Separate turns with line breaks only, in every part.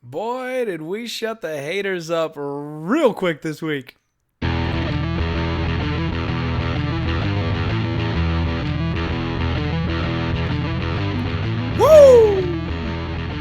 Boy, did we shut the haters up real quick this week. Woo!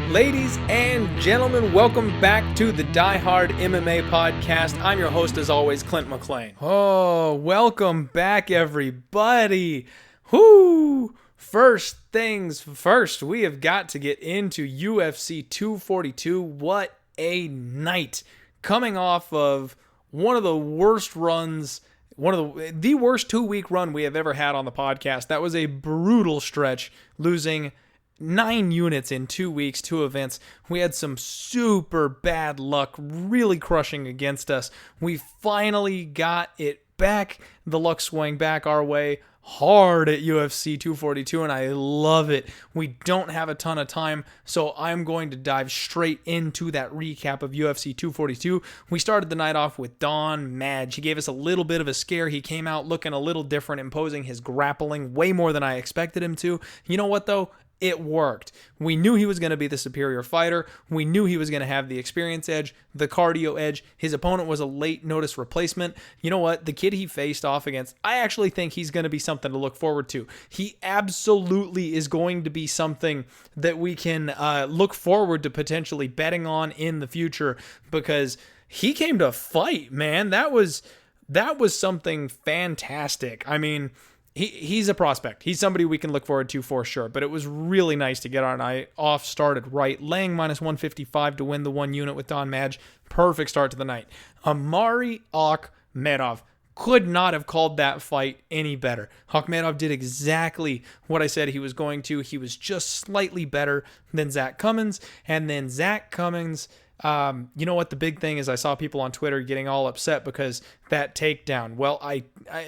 Ladies and gentlemen, welcome back to the DieHardMMA podcast. I'm your host, as always, Clint McLean. Oh, welcome back, everybody. Whoo! First things first, we have got to get into UFC 242. What a night. Coming off of one of the worst runs, the worst 2-week run we have ever had on the podcast. That was a brutal stretch, losing 9 units in 2 weeks, 2 events. We had some super bad luck really crushing against us. We finally got it back. The luck swung back our way hard at UFC 242, and I love it. We don't have a ton of time, so I'm going to dive straight into that recap of UFC 242. We started the night off with Don Madge. He gave us a little bit of a scare. He came out looking a little different, imposing his grappling way more than I expected him to. You know what, though? It worked. We knew he was going to be the superior fighter. We knew he was going to have the experience edge, the cardio edge. His opponent was a late notice replacement. You know what? The kid he faced off against, I actually think he's going to be something to look forward to. He absolutely is going to be something that we can look forward to potentially betting on in the future, because he came to fight, man. That was something fantastic. I mean, He's a prospect. He's somebody we can look forward to for sure. But it was really nice to get our night off started right. Laying minus 155 to win the 1 unit with Don Madge. Perfect start to the night. Amari Akhmedov could not have called that fight any better. Akhmedov did exactly what I said he was going to. He was just slightly better than Zach Cummins. And then Zach Cummins, you know what the big thing is? I saw people on Twitter getting all upset because that takedown. Well,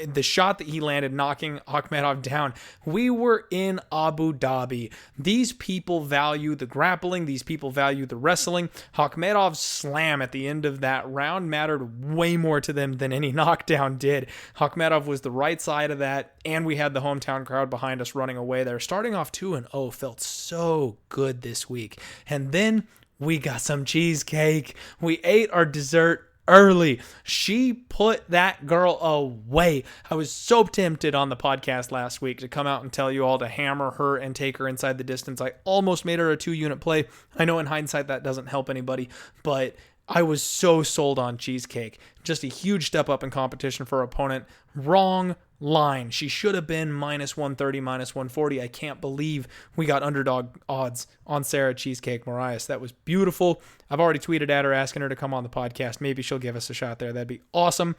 the shot that he landed knocking Akhmedov down, we were in Abu Dhabi. These people value the grappling. These people value the wrestling. Akhmedov's slam at the end of that round mattered way more to them than any knockdown did. Akhmedov was the right side of that, and we had the hometown crowd behind us running away there. Starting off 2-0 felt so good this week. And then we got some cheesecake. We ate our dessert early. She put that girl away. I was so tempted on the podcast last week to come out and tell you all to hammer her and take her inside the distance. I almost made her a 2-unit play. I know in hindsight that doesn't help anybody, but I was so sold on cheesecake. Just a huge step up in competition for her opponent. Wrong line. She should have been minus 130, minus 140. I can't believe we got underdog odds on Sarah Cheesecake Moraes. That was beautiful. I've already tweeted at her asking her to come on the podcast. Maybe she'll give us a shot there. That'd be awesome.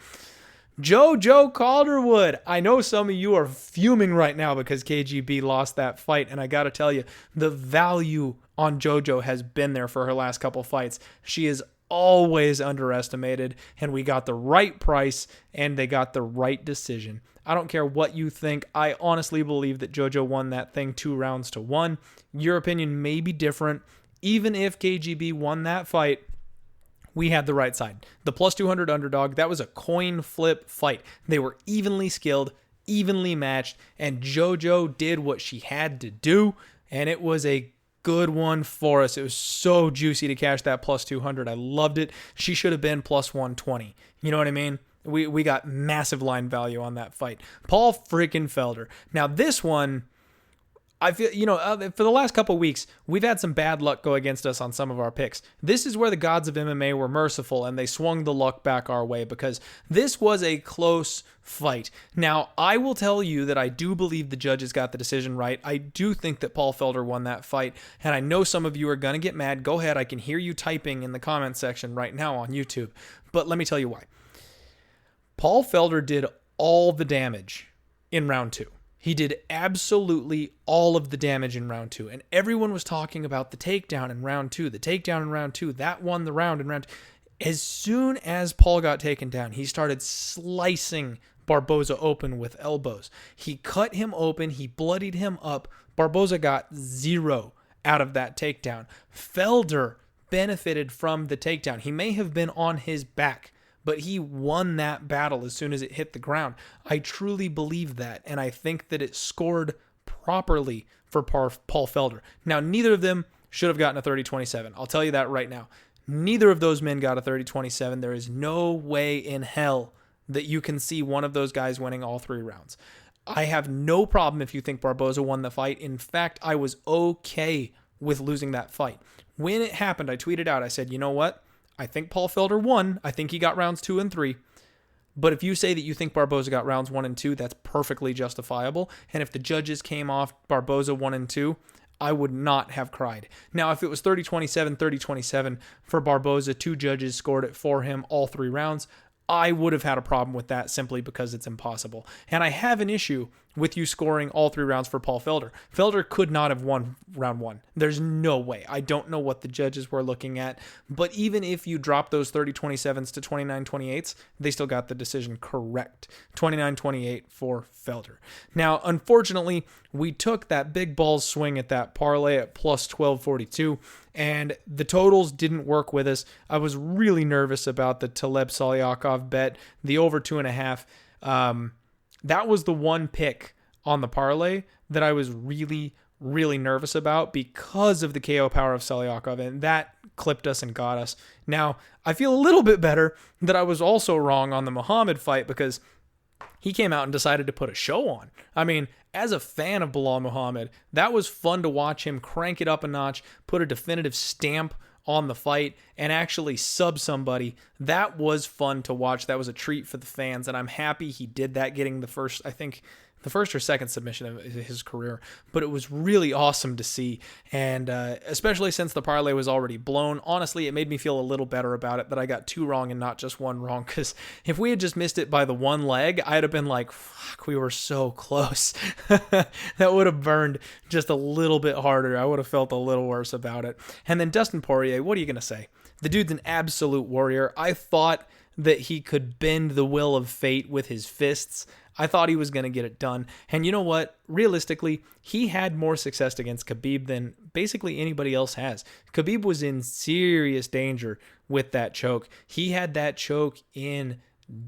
JoJo Calderwood. I know some of you are fuming right now because KGB lost that fight, and I got to tell you, the value on JoJo has been there for her last couple fights. She is always underestimated, and we got the right price, and they got the right decision. I don't care what you think. I honestly believe that JoJo won that thing 2-1. Your opinion may be different. Even if KGB won that fight, we had the right side. The plus 200 underdog, that was a coin flip fight. They were evenly skilled, evenly matched, and JoJo did what she had to do, and it was a good one for us. It was so juicy to cash that plus 200. I loved it. She should have been plus 120. You know what I mean? We got massive line value on that fight. Paul freaking Felder. Now this one, I feel, for the last couple weeks, we've had some bad luck go against us on some of our picks. This is where the gods of MMA were merciful, and they swung the luck back our way, because this was a close fight. Now, I will tell you that I do believe the judges got the decision right. I do think that Paul Felder won that fight, and I know some of you are going to get mad. Go ahead. I can hear you typing in the comment section right now on YouTube, but let me tell you why. Paul Felder did all the damage in round 2. He did absolutely all of the damage in round 2. And everyone was talking about the takedown in round 2. The takedown in round 2. That won the round in round 2. As soon as Paul got taken down, he started slicing Barboza open with elbows. He cut him open. He bloodied him up. Barboza got 0 out of that takedown. Felder benefited from the takedown. He may have been on his back, but he won that battle as soon as it hit the ground. I truly believe that, and I think that it scored properly for Paul Felder. Now, neither of them should have gotten a 30-27. I'll tell you that right now. Neither of those men got a 30-27. There is no way in hell that you can see one of those guys winning all 3 rounds. I have no problem if you think Barboza won the fight. In fact, I was okay with losing that fight. When it happened, I tweeted out, I said, you know what? I think Paul Felder won. I think he got rounds 2 and 3. But if you say that you think Barboza got rounds 1 and 2, that's perfectly justifiable. And if the judges came off Barboza 1 and 2, I would not have cried. Now, if it was 30-27, 30-27 for Barboza, 2 judges scored it for him all 3 rounds, I would have had a problem with that simply because it's impossible. And I have an issue with you scoring all 3 rounds for Paul Felder. Felder could not have won round 1. There's no way. I don't know what the judges were looking at, but even if you drop those 30-27s to 29-28s, they still got the decision correct. 29-28 for Felder. Now, unfortunately, we took that big balls swing at that parlay at plus 1242, and the totals didn't work with us. I was really nervous about the Taleb Salyakov bet, the over 2.5. That was the one pick on the parlay that I was really, really nervous about because of the KO power of Salyakov, and that clipped us and got us. Now, I feel a little bit better that I was also wrong on the Muhammad fight because he came out and decided to put a show on. I mean, as a fan of Bilal Muhammad, that was fun to watch him crank it up a notch, put a definitive stamp on the fight, and actually sub somebody. That was fun to watch. That was a treat for the fans, and I'm happy he did that, getting the first or second submission of his career. But it was really awesome to see, and especially since the parlay was already blown. Honestly, it made me feel a little better about it that I got 2 wrong and not just 1 wrong, because if we had just missed it by the 1 leg, I'd have been like, fuck, we were so close. That would have burned just a little bit harder. I would have felt a little worse about it. And then Dustin Poirier, what are you going to say? The dude's an absolute warrior. I thought that he could bend the will of fate with his fists. I thought he was going to get it done. And you know what? Realistically, he had more success against Khabib than basically anybody else has. Khabib was in serious danger with that choke. He had that choke in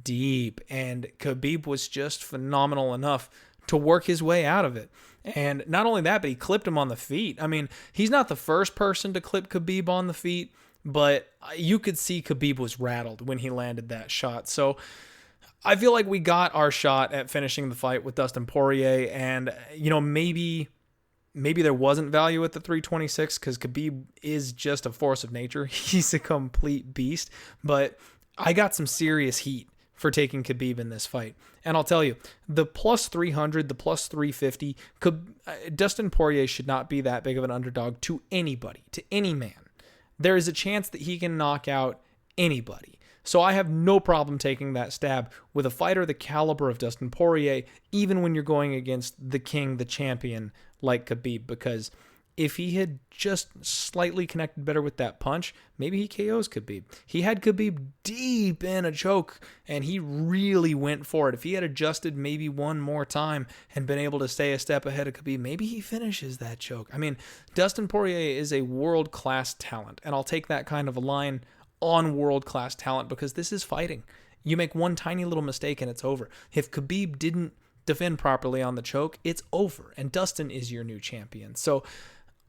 deep, and Khabib was just phenomenal enough to work his way out of it. And not only that, but he clipped him on the feet. I mean, he's not the first person to clip Khabib on the feet, but you could see Khabib was rattled when he landed that shot. So I feel like we got our shot at finishing the fight with Dustin Poirier, and maybe there wasn't value at the 326 because Khabib is just a force of nature. He's a complete beast, but I got some serious heat for taking Khabib in this fight. And I'll tell you, the plus 300, the plus 350, Dustin Poirier should not be that big of an underdog to anybody, to any man. There is a chance that he can knock out anybody. So I have no problem taking that stab with a fighter the caliber of Dustin Poirier, even when you're going against the king, the champion like Khabib, because if he had just slightly connected better with that punch, maybe he KOs Khabib. He had Khabib deep in a choke, and he really went for it. If he had adjusted maybe one more time and been able to stay a step ahead of Khabib, maybe he finishes that choke. I mean, Dustin Poirier is a world-class talent, and I'll take that kind of a line on world-class talent because this is fighting. You make one tiny little mistake and it's over. If Khabib didn't defend properly on the choke, it's over, and Dustin is your new champion. So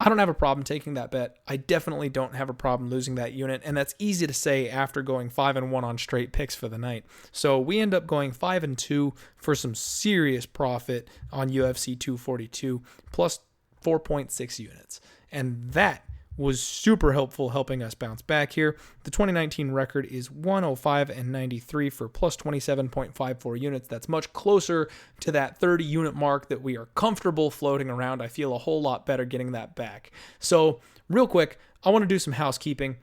I don't have a problem taking that bet. I definitely don't have a problem losing that unit, and that's easy to say after going 5-1 on straight picks for the night. So we end up going 5-2 for some serious profit on UFC 242 plus 4.6 units, and that was super helpful helping us bounce back here. The 2019 record is 105-93 for plus 27.54 units. That's much closer to that 30 unit mark that we are comfortable floating around. I feel a whole lot better getting that back. So real quick, I want to do some housekeeping.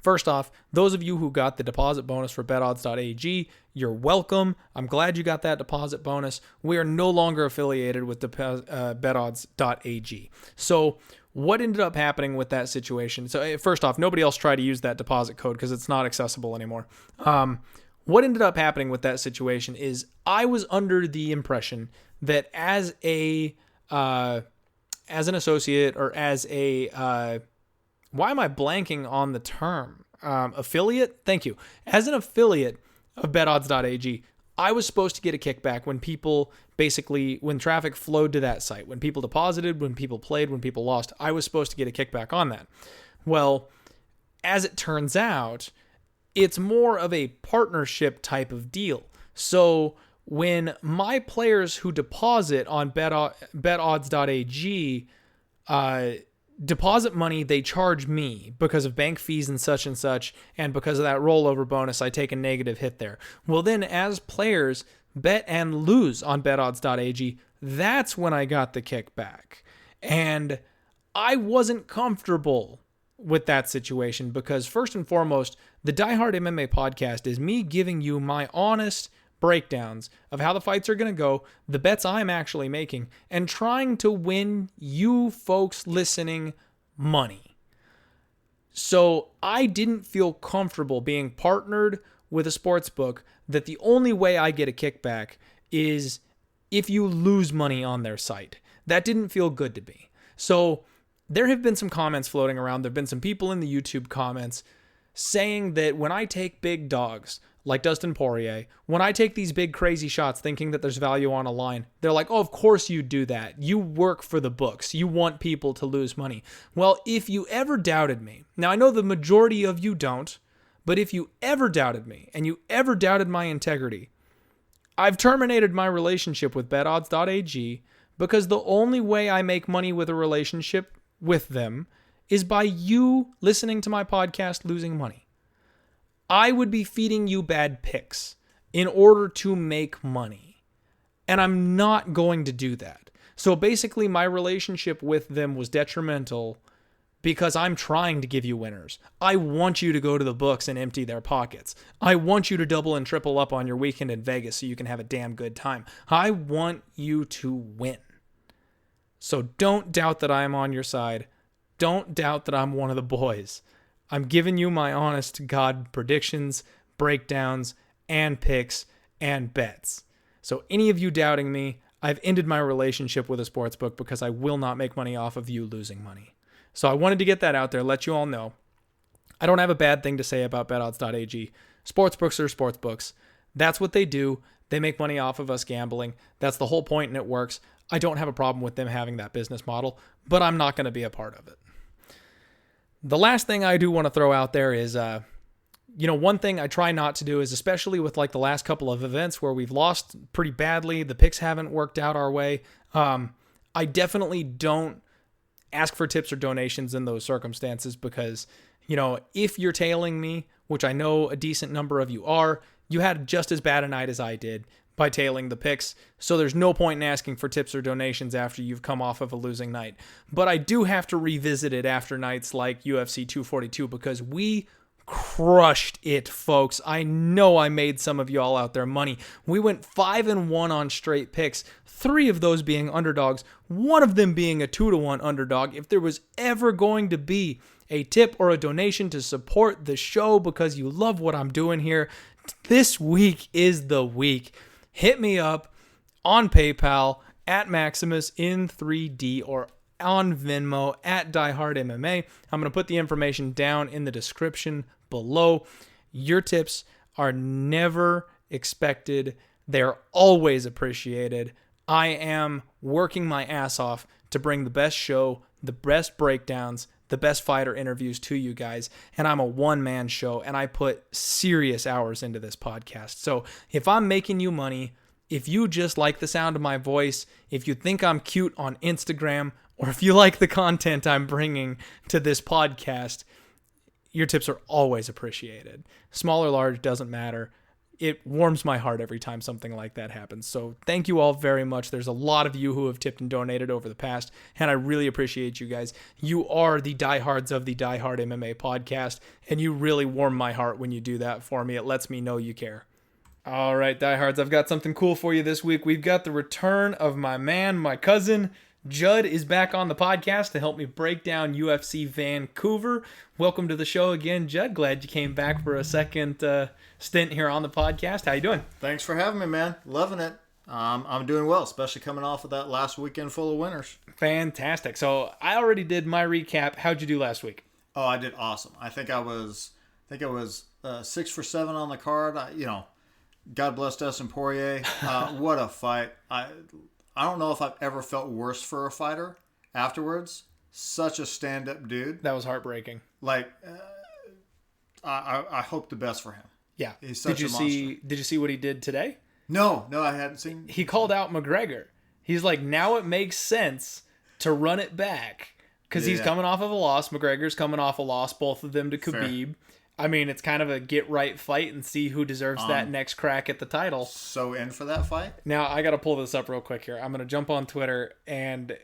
First off, those of you who got the deposit bonus for betodds.ag, you're welcome. I'm glad you got that deposit bonus. We are no longer affiliated with betodds.ag. So what ended up happening with that situation? So first off, nobody else tried to use that deposit code because it's not accessible anymore. What ended up happening with that situation is I was under the impression that as an associate or as a why am I blanking on the term? Affiliate? Thank you. As an affiliate of betodds.ag, I was supposed to get a kickback when people when traffic flowed to that site, when people deposited, when people played, when people lost, I was supposed to get a kickback on that. Well, as it turns out, it's more of a partnership type of deal. So when my players who deposit on betodds.ag deposit money, they charge me because of bank fees and such, and because of that rollover bonus, I take a negative hit there. Well, then as players bet and lose on betodds.ag, that's when I got the kickback. And I wasn't comfortable with that situation because, first and foremost, the Die Hard MMA podcast is me giving you my honest breakdowns of how the fights are going to go, the bets I'm actually making, and trying to win you folks listening money. So I didn't feel comfortable being partnered with a sportsbook that the only way I get a kickback is if you lose money on their site. That didn't feel good to me. So there have been some comments floating around. There have been some people in the YouTube comments saying that when I take big dogs, like Dustin Poirier, when I take these big crazy shots thinking that there's value on a line, they're like, oh, of course you do that. You work for the books. You want people to lose money. Well, if you ever doubted me, now I know the majority of you don't, but if you ever doubted me and you ever doubted my integrity, I've terminated my relationship with betodds.ag because the only way I make money with a relationship with them is by you listening to my podcast losing money. I would be feeding you bad picks in order to make money. And I'm not going to do that. So basically my relationship with them was detrimental because I'm trying to give you winners. I want you to go to the books and empty their pockets. I want you to double and triple up on your weekend in Vegas so you can have a damn good time. I want you to win. So don't doubt that I am on your side. Don't doubt that I'm one of the boys. I'm giving you my honest to God predictions, breakdowns, and picks, and bets. So any of you doubting me, I've ended my relationship with a sportsbook because I will not make money off of you losing money. So I wanted to get that out there, let you all know. I don't have a bad thing to say about betodds.ag. Sportsbooks are sportsbooks. That's what they do. They make money off of us gambling. That's the whole point, and it works. I don't have a problem with them having that business model, but I'm not going to be a part of it. The last thing I do want to throw out there is, one thing I try not to do is, especially with like the last couple of events where we've lost pretty badly, the picks haven't worked out our way. I definitely don't ask for tips or donations in those circumstances because, if you're tailing me, which I know a decent number of you are, you had just as bad a night as I did by tailing the picks. So there's no point in asking for tips or donations after you've come off of a losing night. But I do have to revisit it after nights like UFC 242 because we crushed it, folks. I know I made some of y'all out there money. We went 5-1 on straight picks, 3 of those being underdogs, one of them being a 2-1 underdog. If there was ever going to be a tip or a donation to support the show because you love what I'm doing here, this week is the week. Hit me up on PayPal at Maximus in 3D or on Venmo at DieHardMMA. I'm going to put the information down in the description below. Your tips are never expected. They're always appreciated. I am working my ass off to bring the best show, the best breakdowns, the best fighter interviews to you guys. And I'm a one-man show, and I put serious hours into this podcast. So if I'm making you money, if you just like the sound of my voice, if you think I'm cute on Instagram, or if you like the content I'm bringing to this podcast, your tips are always appreciated. Small or large, doesn't matter. It warms my heart every time something like that happens. So thank you all very much. There's a lot of you who have tipped and donated over the past, and I really appreciate you guys. You are the diehards of the Die Hard MMA podcast, and you really warm my heart when you do that for me. It lets me know you care. All right, diehards, I've got something cool for you this week. We've got the return of my man, my cousin, Judd is back on the podcast to help me break down UFC Vancouver. Welcome to the show again, Judd. Glad you came back for a second stint here on the podcast. How you doing?
Thanks for having me, man. Loving it. I'm doing well, especially coming off of that last weekend full of winners.
Fantastic. So I already did my recap. How'd you do last week?
Oh, I did awesome. I think I was 6 for 7 on the card. God bless Dustin Poirier. What a fight. I don't know if I've ever felt worse for a fighter afterwards. Such a stand-up dude.
That was heartbreaking.
I hope the best for him.
Yeah.
He's such a monster.
Did you see what he did today?
No, I hadn't seen.
He called out McGregor. He's like, now it makes sense to run it back because he's coming off of a loss. McGregor's coming off a loss, both of them to Khabib. Fair. I mean, it's kind of a get right fight and see who deserves that next crack at the title.
So in for that fight?
Now, I got to pull this up real quick here. I'm going to jump on Twitter, and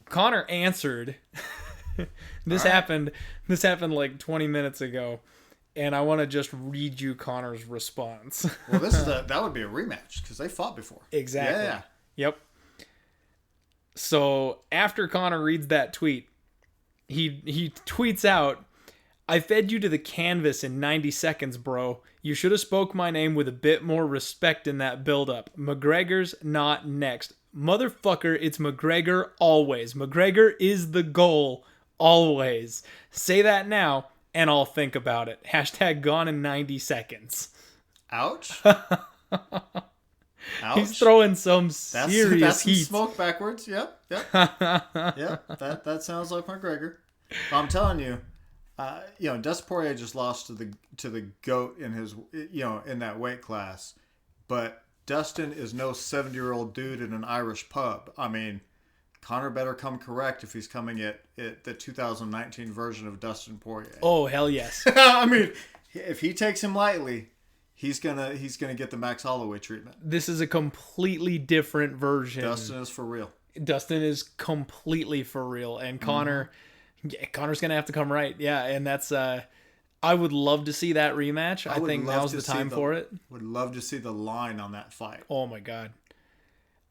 Conor answered. This happened like 20 minutes ago, and I want to just read you Conor's response.
Well, that would be a rematch because they fought before.
Exactly.
Yeah.
Yep. So after Conor reads that tweet, he tweets out, "I fed you to the canvas in 90 seconds, bro. You should have spoke my name with a bit more respect in that build-up. McGregor's not next. Motherfucker, it's McGregor always. McGregor is the goal always. Say that now, and I'll think about it. Hashtag gone in 90 seconds.
Ouch. Ouch.
He's throwing some serious
that's
heat.
Smoke backwards. Yep. Yep. That sounds like McGregor. I'm telling you, Dustin Poirier just lost to the GOAT in his, in that weight class, but Dustin is no 70-year-old dude in an Irish pub. I mean, Conor better come correct if he's coming at the 2019 version of Dustin Poirier.
Oh, hell yes.
I mean, if he takes him lightly, he's gonna get the Max Holloway treatment.
This is a completely different version.
Dustin is for real.
Dustin is completely for real, and Conor, Conor's gonna have to come right. Yeah, and that's I would love to see that rematch. I think now's the time for it.
Would love to see the line on that fight.
Oh my god.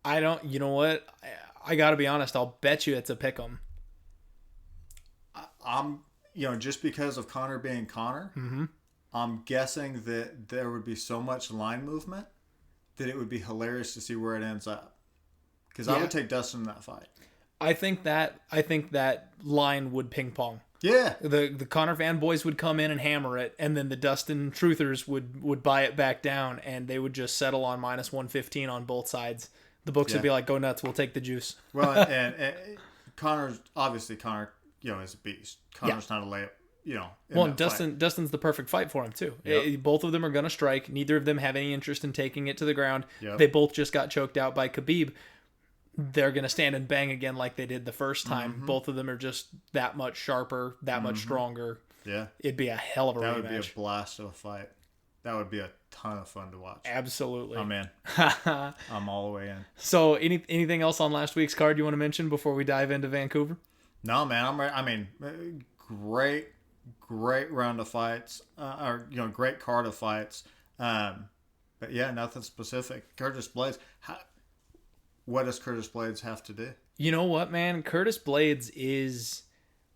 You know what? I gotta be honest, I'll bet you it's a pick'em.
I'm, just because of Conor being Conor, I'm guessing that there would be so much line movement that it would be hilarious to see where it ends up. Because I would take Dustin in that fight. I
think that line would ping pong.
Yeah.
The Conor fanboys would come in and hammer it, and then the Dustin truthers would buy it back down, and they would just settle on minus 115 on both sides. The books would be like, go nuts, we'll take the juice.
Well, and Conor, is a beast. Conor's not a layup,
Well, Dustin's the perfect fight for him, too. Yep. Both of them are going to strike. Neither of them have any interest in taking it to the ground. Yep. They both just got choked out by Khabib. They're going to stand and bang again like they did the first time. Mm-hmm. Both of them are just that much sharper, that much stronger. Yeah. It'd be a hell of a rematch.
That would be a blast of a fight. That would be a ton of fun to watch.
Absolutely.
I'm in. I'm all the way in.
So anything else on last week's card you want to mention before we dive into Vancouver?
No, man. I'm ready. I mean, great round of fights. Great card of fights. But yeah, nothing specific. Curtis Blaydes. What does Curtis Blaydes have to do?
You know what, man? Curtis Blaydes is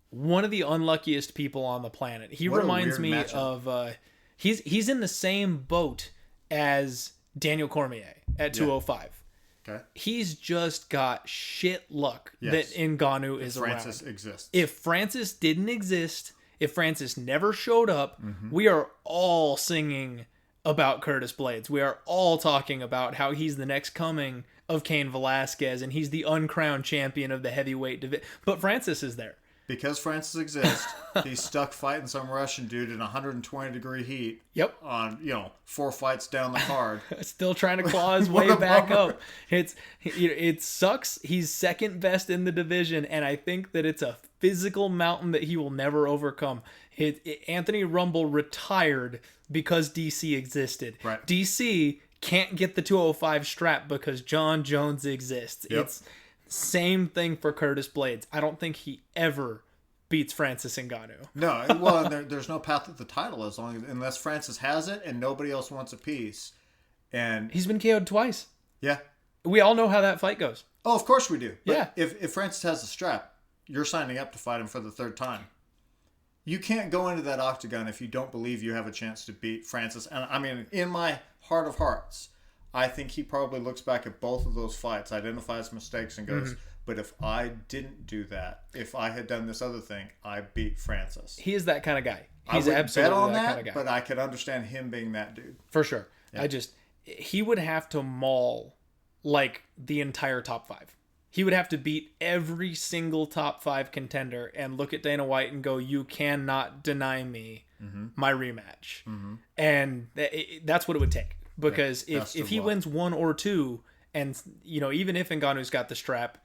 one of the unluckiest people on the planet. He reminds me of... He's in the same boat as Daniel Cormier at 205. Okay. He's just got shit luck that Ngannou is around.
Francis exists.
If Francis didn't exist, if Francis never showed up, we are all singing about Curtis Blaydes. We are all talking about how he's the next coming of Cain Velasquez, and he's the uncrowned champion of the heavyweight division. But Francis is there.
Because Francis exists, he's stuck fighting some Russian dude in 120-degree heat.
Yep.
On 4 fights down the card.
Still trying to claw his way back up. It sucks. He's second best in the division, and I think that it's a physical mountain that he will never overcome. Anthony Rumble retired because DC existed. Right. DC can't get the 205 strap because John Jones exists. Yep. It's same thing for Curtis Blaydes. I don't think he ever beats Francis Ngannou.
No, well, there's no path to the title unless Francis has it and nobody else wants a piece. And
he's been KO'd twice.
Yeah.
We all know how that fight goes.
Oh, of course we do. But
yeah.
If Francis has the strap, you're signing up to fight him for the third time. You can't go into that octagon if you don't believe you have a chance to beat Francis. And I mean, in my heart of hearts, I think he probably looks back at both of those fights, identifies mistakes, and goes, but if I didn't do that, if I had done this other thing, I beat Francis.
He is that kind of guy. He's
I
absolutely
bet on
that kind of guy.
But I could understand him being that dude.
For sure. Yeah. He would have to maul like the entire top 5. He would have to beat every single top 5 contender and look at Dana White and go, you cannot deny me my rematch. And that's what it would take. Because if he wins 1 or 2, and even if Ngannou's got the strap,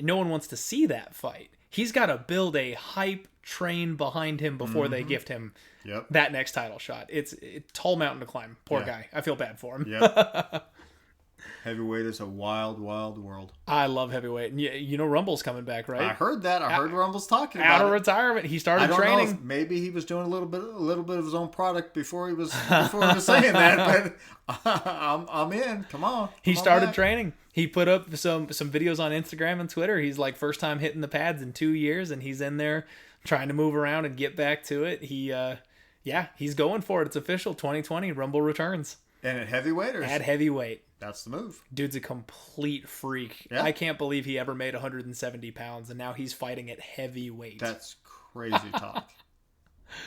no one wants to see that fight. He's got to build a hype train behind him before they gift him that next title shot. It's a tall mountain to climb. Poor guy. I feel bad for him.
Yep. Heavyweight is a wild, wild world.
I love heavyweight. And Rumble's coming back, right?
I heard that. I heard Rumble's talking about
out of retirement. He started
I don't
training.
know if maybe he was doing a little bit of his own product before he was saying that. But I'm in. Come on.
He started training. He put up some videos on Instagram and Twitter. He's like first time hitting the pads in 2 years, and he's in there trying to move around and get back to it. He's going for it. It's official. 2020 Rumble returns.
And at heavyweight?
At heavyweight.
That's the move.
Dude's a complete freak. Yeah. I can't believe he ever made 170 pounds, and now he's fighting at heavyweight.
That's crazy talk.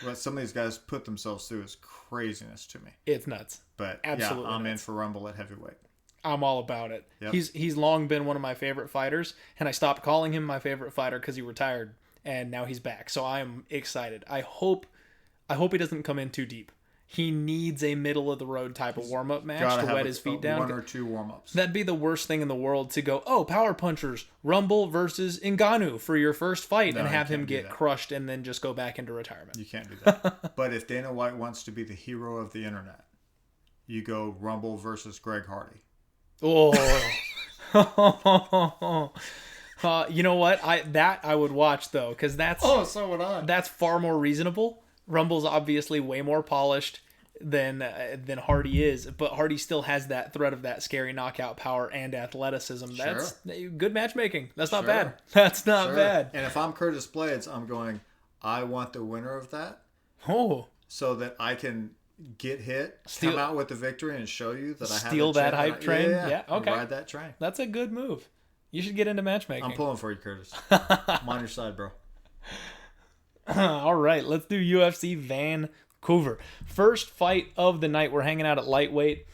What some of these guys put themselves through is craziness to me.
It's nuts.
But
absolutely
I'm
nuts.
in for Rumble at heavyweight.
I'm all about it. Yep. He's long been one of my favorite fighters, and I stopped calling him my favorite fighter because he retired, and now he's back. So I am excited. I hope he doesn't come in too deep. He needs a middle-of-the-road type of warm-up match to wet his feet down.
1 or 2 warm-ups.
That'd be the worst thing in the world to go, power punchers, Rumble versus Ngannou for your first fight, and have him get crushed and then just go back into retirement.
You can't do that. But if Dana White wants to be the hero of the internet, you go Rumble versus Greg Hardy.
Oh. You know what? I would watch, though, because that's...
Oh, so would I.
That's far more reasonable. Rumble's obviously way more polished than Hardy is, but Hardy still has that threat of that scary knockout power and athleticism.
Sure.
That's good matchmaking. That's not bad. That's not bad.
And if I'm Curtis Blaydes, I'm going, I want the winner of that.
Oh.
So that I can get hit, come out with the victory, and show you that I have
steal that hype train. Yeah. Okay.
Ride that train.
That's a good move. You should get into matchmaking.
I'm pulling for you, Curtis. I'm on your side, bro.
All right, let's do UFC Vancouver. First fight of the night. We're hanging out at lightweight.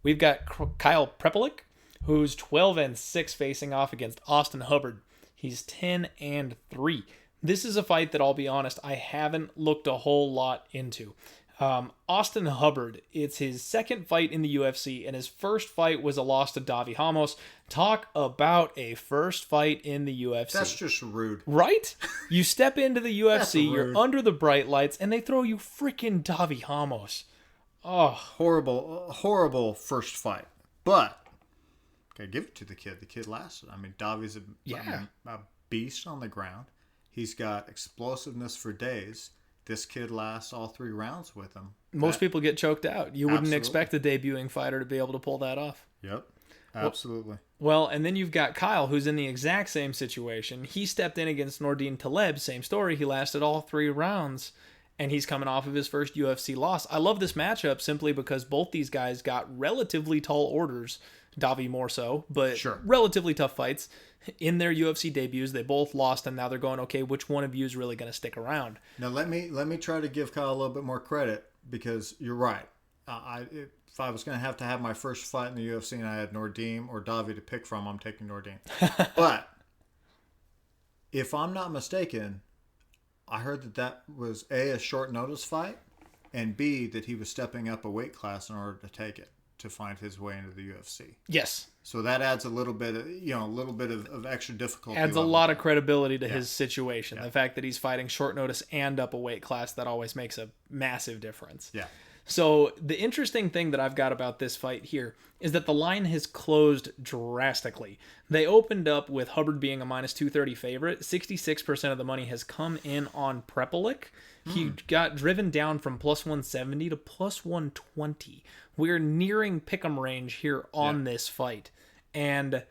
We've got Kyle Prepa-Lich, who's 12-6 facing off against Austin Hubbard. He's 10-3. This is a fight that, I'll be honest, I haven't looked a whole lot into. Austin Hubbard, it's his second fight in the UFC, and his first fight was a loss to Davi Ramos. Talk about a first fight in the UFC.
That's just rude.
Right? You step into the UFC, you're under the bright lights, and they throw you freaking Davi Ramos. Oh.
Horrible first fight. But, gotta give it to the kid. The kid lasted. I mean, Davi's a beast on the ground. He's got explosiveness for days. This kid lasts all 3 rounds with him.
Most people get choked out. You wouldn't expect a debuting fighter to be able to pull that off.
Yep, absolutely.
Well, and then you've got Kyle, who's in the exact same situation. He stepped in against Nordine Taleb, same story. He lasted all 3 rounds, and he's coming off of his first UFC loss. I love this matchup simply because both these guys got relatively tall orders. Davi more so, but relatively tough fights. In their UFC debuts, they both lost, and now they're going, okay, which one of you is really going to stick around?
Now, let me try to give Kyle a little bit more credit, because you're right. If I was going to have my first fight in the UFC and I had Nordine or Davi to pick from, I'm taking Nordine. But if I'm not mistaken, I heard that was A, a short notice fight, and B, that he was stepping up a weight class in order to take it, to find his way into the UFC.
Yes.
So that adds a little bit of extra difficulty.
Adds a lot of credibility to his situation. Yeah. The fact that he's fighting short notice and up a weight class, that always makes a massive difference.
Yeah.
So the interesting thing that I've got about this fight here is that the line has closed drastically. They opened up with Hubbard being a minus 230 favorite. 66% of the money has come in on Prepa-Lich. He got driven down from plus 170 to plus 120. We're nearing pick'em range here on this fight. And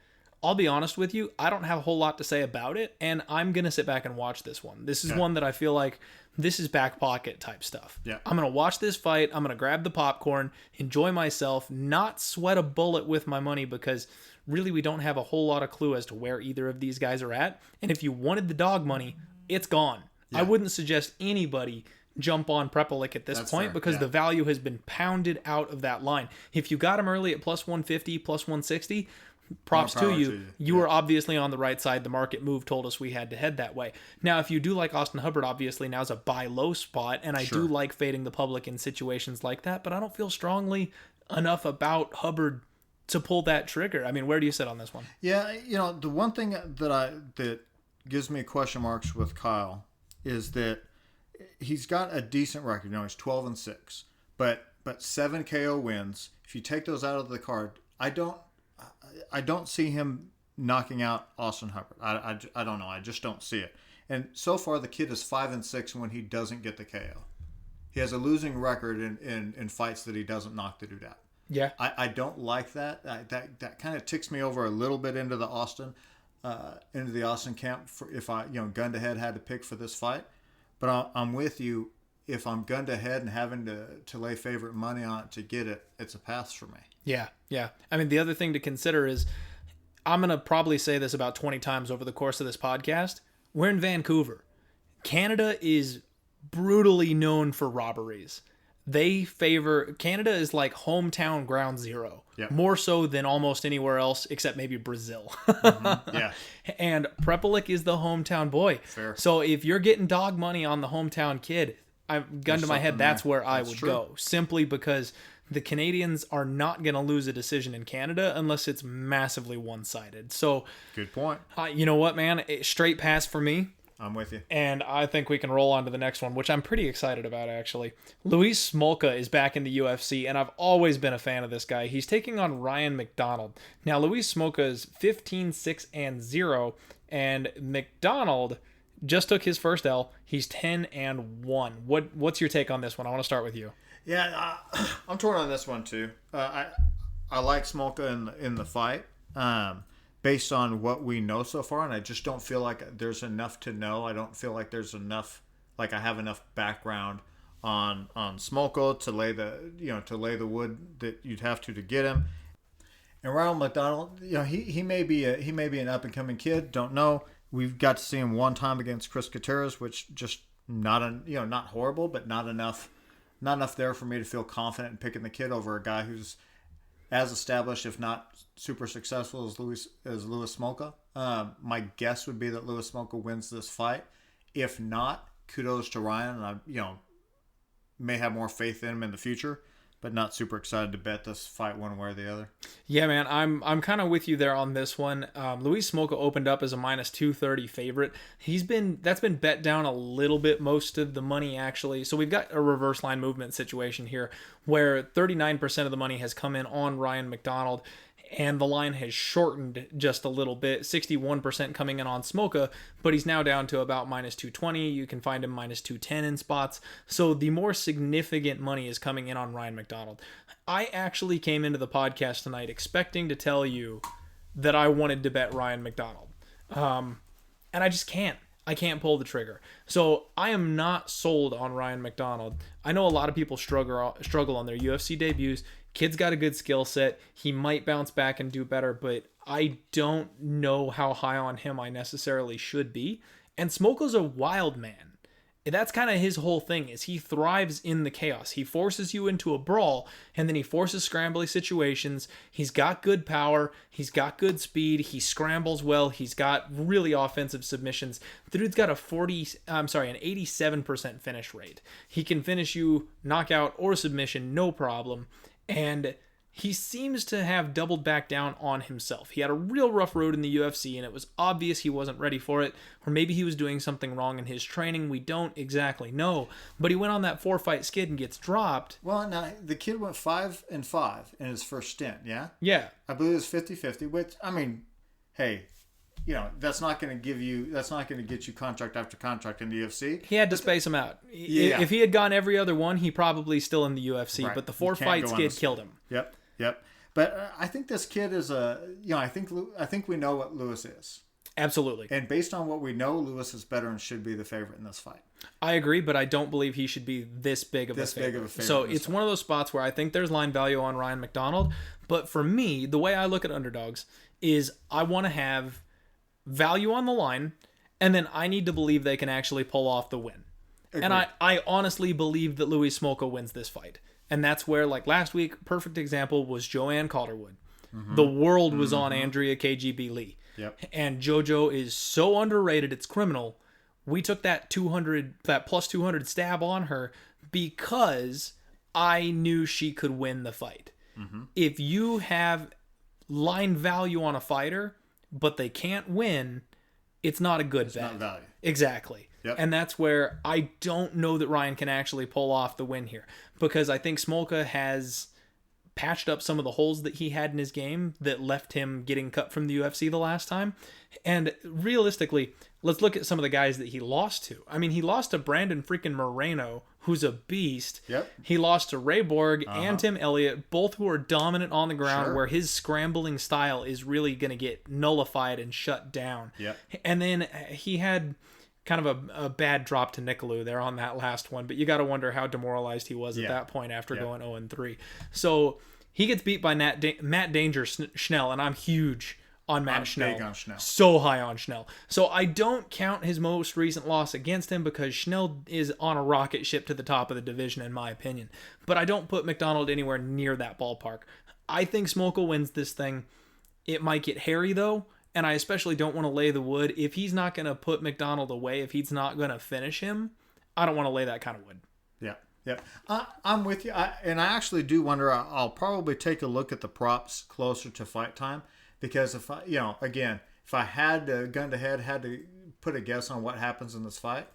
I'll be honest with you, I don't have a whole lot to say about it, and I'm going to sit back and watch this one. This is one that I feel like this is back pocket type stuff.
Yeah.
I'm going to watch this fight. I'm going to grab the popcorn, enjoy myself, not sweat a bullet with my money, because really we don't have a whole lot of clue as to where either of these guys are at. And if you wanted the dog money, it's gone. Yeah. I wouldn't suggest anybody jump on Prepa-Lich at this point because the value has been pounded out of that line. If you got him early at plus 150, plus 160, props
More
to
power
you.
to you.
You were obviously on the right side. The market move told us we had to head that way. Now, if you do like Austin Hubbard, obviously now's a buy low spot, and I do like fading the public in situations like that, but I don't feel strongly enough about Hubbard to pull that trigger. I mean, where do you sit on this one?
Yeah, the one thing that gives me question marks with Kyle is that he's got a decent record. He's 12-6, but 7 KO wins. If you take those out of the card, I don't see him knocking out Austin Hubbard. I don't know. I just don't see it. And so far, the kid is 5-6 when he doesn't get the KO. He has a losing record in fights that he doesn't knock the dude out.
Yeah,
I don't like that. That kind of ticks me over a little bit into the Austin camp. For if I gun to head had to pick for this fight, but I'm with you. If I'm gun to head and having to lay favorite money on it to get it, it's a pass for me.
Yeah. I mean, the other thing to consider is, I'm going to probably say this about 20 times over the course of this podcast. We're in Vancouver. Canada is brutally known for robberies. Canada is like hometown ground zero.
Yep.
More so than almost anywhere else except maybe Brazil.
Yeah.
And Prepa Lich is the hometown boy.
Fair.
So if you're getting dog money on the hometown kid, gun to my head, that's where I would go. Simply because the Canadians are not going to lose a decision in Canada unless it's massively one-sided. So,
good point.
You know what, man? Straight pass for me.
I'm with you.
And I think we can roll on to the next one, which I'm pretty excited about, actually. Luis Smolka is back in the UFC, and I've always been a fan of this guy. He's taking on Ryan McDonald. Now, Luis Smolka is 15-6-0, and McDonald just took his first L. He's 10-1. What's your take on this one? I want to start with you.
Yeah, I'm torn on this one too. I like Smolka in the fight. Based on what we know so far, and I just don't feel like there's enough to know. I don't feel like there's enough, like I have enough background on Smolka to lay the wood that you'd have to get him. And Ronald McDonald, he may be an up and coming kid. Don't know. We've got to see him one time against Chris Gutierrez, which just not horrible, but not enough there for me to feel confident in picking the kid over a guy who's as established, if not super successful, as Luis Smolka. My guess would be that Luis Smolka wins this fight. If not, kudos to Ryan. And I, may have more faith in him in the future, but not super excited to bet this fight one way or the other.
Yeah, man, I'm kind of with you there on this one. Luis Smolka opened up as a -230 favorite. That's been bet down a little bit, most of the money actually. So we've got a reverse line movement situation here where 39% of the money has come in on Ryan McDonald, and the line has shortened just a little bit, 61% coming in on Smolka, but he's now down to about -220. You can find him -210 in spots. So the more significant money is coming in on Ryan McDonald. I actually came into the podcast tonight expecting to tell you that I wanted to bet Ryan McDonald. And I just can't. I can't pull the trigger. So I am not sold on Ryan McDonald. I know a lot of people struggle on their UFC debuts. Kid's got a good skill set. He might bounce back and do better, but I don't know how high on him I necessarily should be. And Smolka's a wild man. That's kind of his whole thing, is he thrives in the chaos. He forces you into a brawl, and then he forces scrambly situations. He's got good power. He's got good speed. He scrambles well. He's got really offensive submissions. The dude's got an 87% finish rate. He can finish you knockout or submission, no problem. And he seems to have doubled back down on himself. He had a real rough road in the UFC, and it was obvious he wasn't ready for it, or maybe he was doing something wrong in his training. We don't exactly know. But he went on that 4-fight skid and gets dropped.
Well, now, the kid went 5-5 in his first stint, yeah?
Yeah.
I believe it was 50-50, which, I mean, hey, that's not going to get you contract after contract in the UFC.
He had to space them out.
Yeah.
If he had gone every other one, he probably still in the UFC,
right.
But the 4-fight skid killed him.
Yep. But I think this kid is I think we know what Lewis is.
Absolutely.
And based on what we know, Lewis is better and should be the favorite in this fight.
I agree, but I don't believe he should be this big of a favorite. So it's one of those spots where I think there's line value on Ryan McDonald. But for me, the way I look at underdogs is I want to have value on the line, and then I need to believe they can actually pull off the win. Agreed. And I honestly believe that Luis Smolka wins this fight. And that's where, like last week, perfect example was Joanne Calderwood. the world was on Andrea KGB Lee.
Yep.
And JoJo is so underrated, it's criminal. We took that plus 200 stab on her because I knew she could win the fight. If you have line value on a fighter, but they can't win, it's not a good bet.
Not value.
Exactly.
Yep.
And that's where I don't know that Ryan can actually pull off the win here, because I think Smolka has patched up some of the holes that he had in his game that left him getting cut from the UFC the last time. And realistically, let's look at some of the guys that he lost to. I mean, he lost to Brandon freaking Moreno, who's a beast.
Yep.
He lost to Ray Borg and Tim Elliott, both who are dominant on the ground, where his scrambling style is really going to get nullified and shut down.
Yep.
And then he had kind of a bad drop to Nicolou there on that last one, but you got to wonder how demoralized he was at that point after going 0-3. So he gets beat by Matt Danger Schnell, and I'm huge on Matt Schnell.
Big on Schnell.
So high on Schnell. So I don't count his most recent loss against him because Schnell is on a rocket ship to the top of the division, in my opinion. But I don't put McDonald anywhere near that ballpark. I think Smolka wins this thing. It might get hairy, though, and I especially don't want to lay the wood. If he's not going to put McDonald away, if he's not going to finish him, I don't want to lay that kind of wood. Yeah.
Yeah, I'm with you. And I actually do wonder, I'll probably take a look at the props closer to fight time, because if I had to gun to head, had to put a guess on what happens in this fight,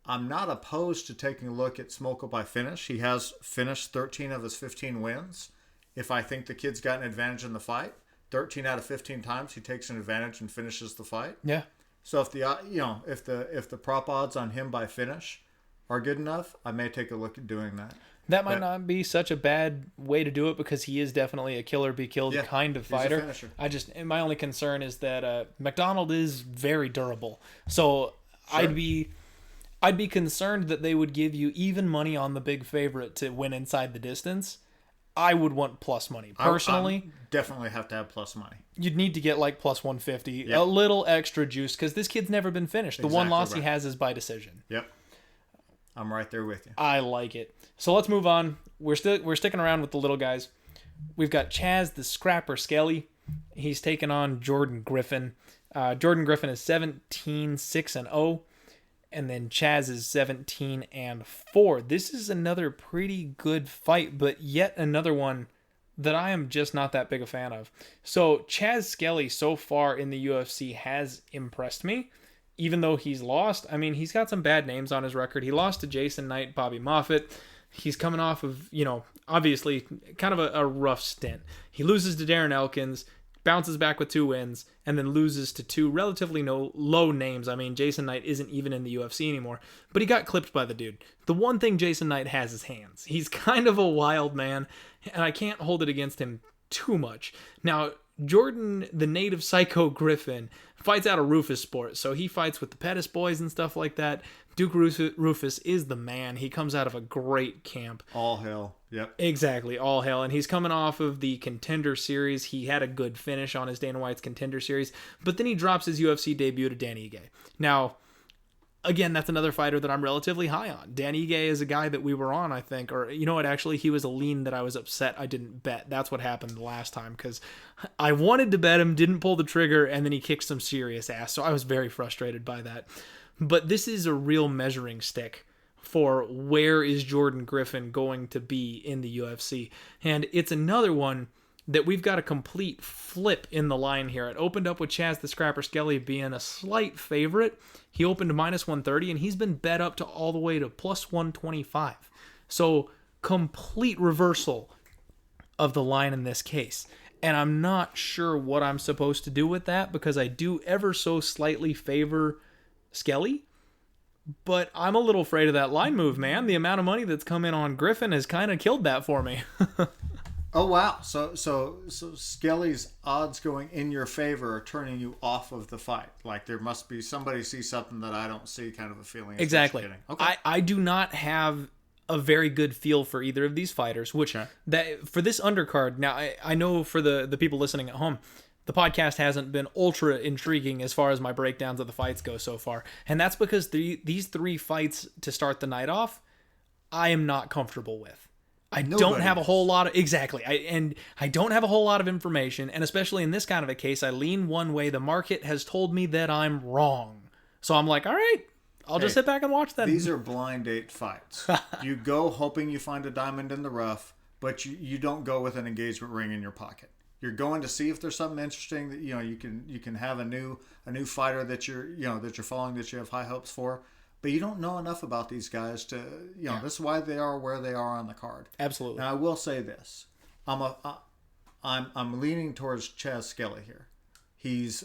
I'm not opposed to taking a look at Smolka by finish. He has finished 13 of his 15 wins. If I think the kid's got an advantage in the fight, 13 out of 15 times he takes an advantage and finishes the fight.
Yeah.
So if the prop odds on him by finish are good enough, I may take a look at doing that.
That might not be such a bad way to do it, because he is definitely a killer be killed kind of fighter.
He's a finisher.
My only concern is that McDonald is very durable. So I'd be concerned that they would give you even money on the big favorite to win inside the distance. I would want plus money. Personally,
I definitely have to have plus money.
You'd need to get like plus 150, a little extra juice, because this kid's never been finished. The one loss he has is by decision.
Yep. I'm right there with you.
I like it. So let's move on. We're sticking around with the little guys. We've got Chaz the Scrapper Skelly. He's taking on Jordan Griffin. Jordan Griffin is 17-6-0, and then Chaz is 17-4. This is another pretty good fight, but yet another one that I am just not that big a fan of. So Chaz Skelly so far in the UFC has impressed me. Even though he's lost, I mean, he's got some bad names on his record. He lost to Jason Knight, Bobby Moffitt. He's coming off of, obviously kind of a rough stint. He loses to Darren Elkins, bounces back with 2 wins, and then loses to 2 relatively low names. I mean, Jason Knight isn't even in the UFC anymore, but he got clipped by the dude. The one thing Jason Knight has is hands. He's kind of a wild man, and I can't hold it against him too much. Now, Jordan, the native Psycho Griffin, fights out of Rufus Sport, so he fights with the Pettis boys and stuff like that. Duke Rufus is the man. He comes out of a great camp.
All hell. Yep.
Exactly, all hell. And he's coming off of the Contender Series. He had a good finish on his Dana White's Contender Series, but then he drops his UFC debut to Dan Ige. Now, again, that's another fighter that I'm relatively high on. Dan Ige is a guy that we were on, I think. Or, you know what, actually, he was a lean that I was upset I didn't bet. That's what happened the last time, because I wanted to bet him, didn't pull the trigger, and then he kicked some serious ass. So I was very frustrated by that. But this is a real measuring stick for where is Jordan Griffin going to be in the UFC. And it's another one that we've got a complete flip in the line here. It opened up with Chaz the Scrapper Skelly being a slight favorite. He opened to -130, and he's been bet up to all the way to +125. So complete reversal of the line in this case. And I'm not sure what I'm supposed to do with that, because I do ever so slightly favor Skelly, but I'm a little afraid of that line move, man. The amount of money that's come in on Griffin has kind of killed that for me.
Oh, wow. So Skelly's odds going in your favor are turning you off of the fight. Like there must be somebody see something that I don't see, kind of a feeling.
Exactly.
Okay.
I do not have a very good feel for either of these fighters, which that for this undercard. Now, I know for the people listening at home, the podcast hasn't been ultra intriguing as far as my breakdowns of the fights go so far. And that's because these 3 fights to start the night off, I am not comfortable with. I don't have a whole lot of I don't have a whole lot of information, and especially in this kind of a case, I lean one way. The market has told me that I'm wrong, so I'm like, all right, I'll just sit back and watch that.
These are blind date fights. You go hoping you find a diamond in the rough, but you don't go with an engagement ring in your pocket. You're going to see if there's something interesting that you can have a new fighter that you're following, that you have high hopes for. But you don't know enough about these guys to, this is why they are where they are on the card.
Absolutely.
Now, I will say this. I'm leaning towards Chaz Skelly here. He's,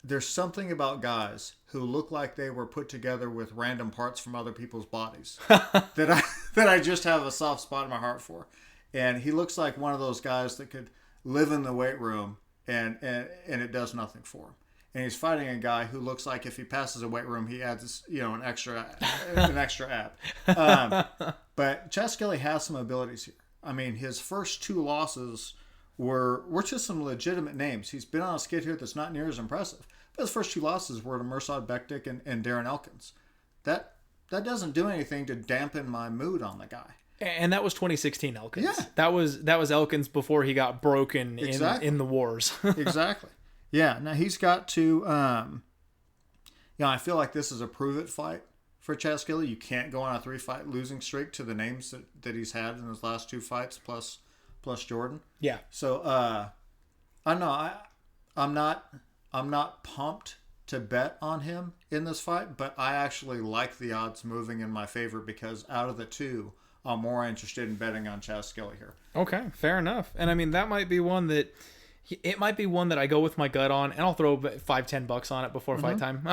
there's something about guys who look like they were put together with random parts from other people's bodies that I just have a soft spot in my heart for. And he looks like one of those guys that could live in the weight room and it does nothing for him. And he's fighting a guy who looks like if he passes a weight room, he adds, an extra ab. But Chaz Skelly has some abilities here. I mean, his first 2 losses were just some legitimate names. He's been on a skid here that's not near as impressive. But his first 2 losses were to Mirsad Bektik and Darren Elkins. That doesn't do anything to dampen my mood on the guy.
And that was 2016 Elkins.
Yeah.
That was Elkins before he got broken in the wars.
Exactly. Yeah, now he's got to, I feel like this is a prove-it fight for Chaz Skelly. You can't go on a 3-fight losing streak to the names that he's had in his last 2 fights plus Jordan.
Yeah.
So, I know I'm not pumped to bet on him in this fight, but I actually like the odds moving in my favor because out of the 2, I'm more interested in betting on Chaz Skelly here. Okay,
fair enough. And I mean, that might be one that... It might be one that I go with my gut on, and I'll throw $5-10 on it before fight time.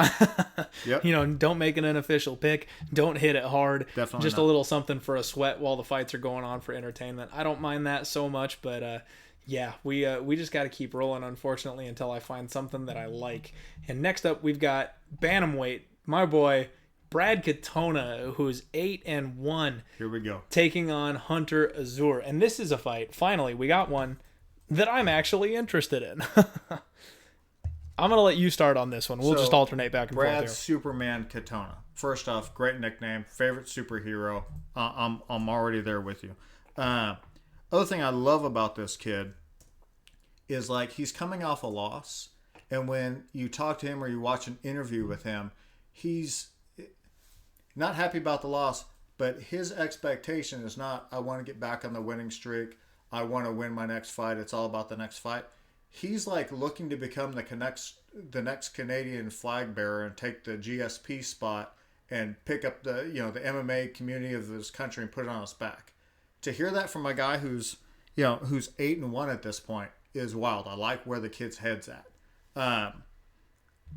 Yep.
Don't make it an official pick. Don't hit it hard.
Definitely
just
not.
A little something for a sweat while the fights are going on for entertainment. I don't mind that so much, but we just got to keep rolling, unfortunately, until I find something that I like. And next up, we've got bantamweight, my boy Brad Katonah, who's 8-1.
Here we go.
Taking on Hunter Azure, and this is a fight. Finally, we got one that I'm actually interested in. I'm going to let you start on this one. We'll just alternate back and forth here.
Brad Superman Katonah. First off, great nickname. Favorite superhero. I'm already there with you. Other thing I love about this kid is like he's coming off a loss. And when you talk to him or you watch an interview with him, he's not happy about the loss. But his expectation is not, I want to get back on the winning streak. I want to win my next fight. It's all about the next fight. He's like looking to become the next Canadian flag bearer and take the GSP spot and pick up the MMA community of his country and put it on his back. To hear that from a guy who's 8-1 at this point is wild. I like where the kid's head's at.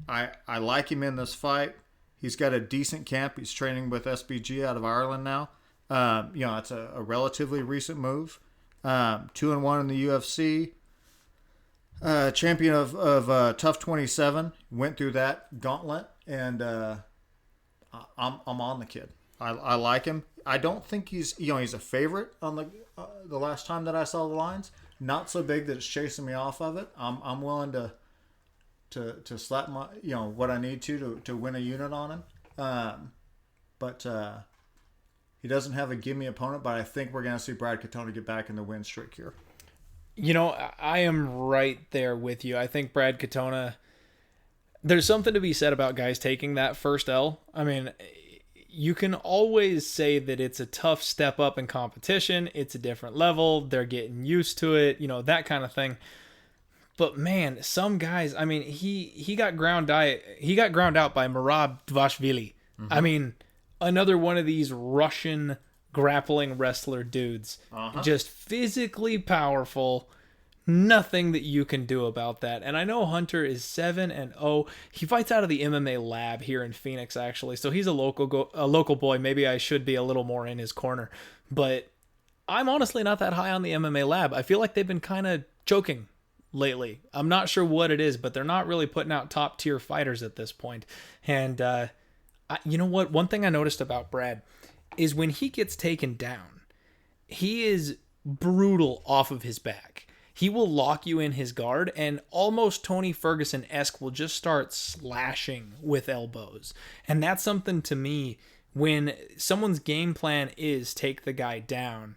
I like him in this fight. He's got a decent camp. He's training with SBG out of Ireland now. It's a relatively recent move. 2-1 in the UFC. Champion of Tough 27. Went through that gauntlet, and I'm on the kid. I like him. I don't think he's a favorite on the last time that I saw the lines. Not so big that it's chasing me off of it. I'm willing to slap my what I need to win a unit on him. But he doesn't have a gimme opponent, but I think we're going to see Brad Katonah get back in the win streak here.
I am right there with you. I think Brad Katonah, there's something to be said about guys taking that first L. I mean, you can always say that it's a tough step up in competition. It's a different level. They're getting used to it, that kind of thing. But man, some guys, I mean, he got ground out by Merab Dvalishvili. Mm-hmm. I mean, another one of these Russian grappling wrestler dudes. Just physically powerful. Nothing that you can do about that. And I know Hunter is 7-0. He fights out of the MMA lab here in Phoenix, actually. So he's a local boy. Maybe I should be a little more in his corner. But I'm honestly not that high on the MMA lab. I feel like they've been kind of choking lately. I'm not sure what it is, but they're not really putting out top tier fighters at this point. And you know what? One thing I noticed about Brad is when he gets taken down, he is brutal off of his back. He will lock you in his guard and almost Tony Ferguson-esque will just start slashing with elbows. And that's something to me when someone's game plan is take the guy down,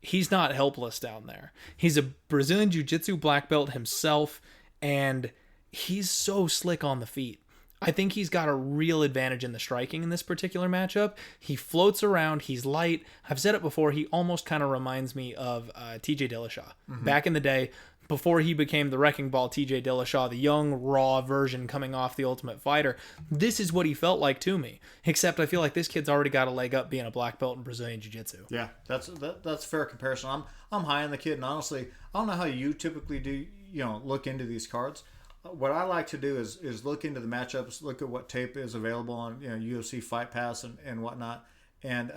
he's not helpless down there. He's a Brazilian Jiu-Jitsu black belt himself, and he's so slick on the feet. I think he's got a real advantage in the striking in this particular matchup. He floats around. He's light. I've said it before. He almost kind of reminds me of TJ Dillashaw. Back in the day, before he became the Wrecking Ball TJ Dillashaw, the young, raw version coming off The Ultimate Fighter. This is what he felt like to me. Except I feel like this kid's already got a leg up being a black belt in Brazilian Jiu-Jitsu.
Yeah, that's a fair comparison. I'm high on the kid, and honestly, I don't know how you typically do, look into these cards. What I like to do is look into the matchups, look at what tape is available on UFC Fight Pass and whatnot, and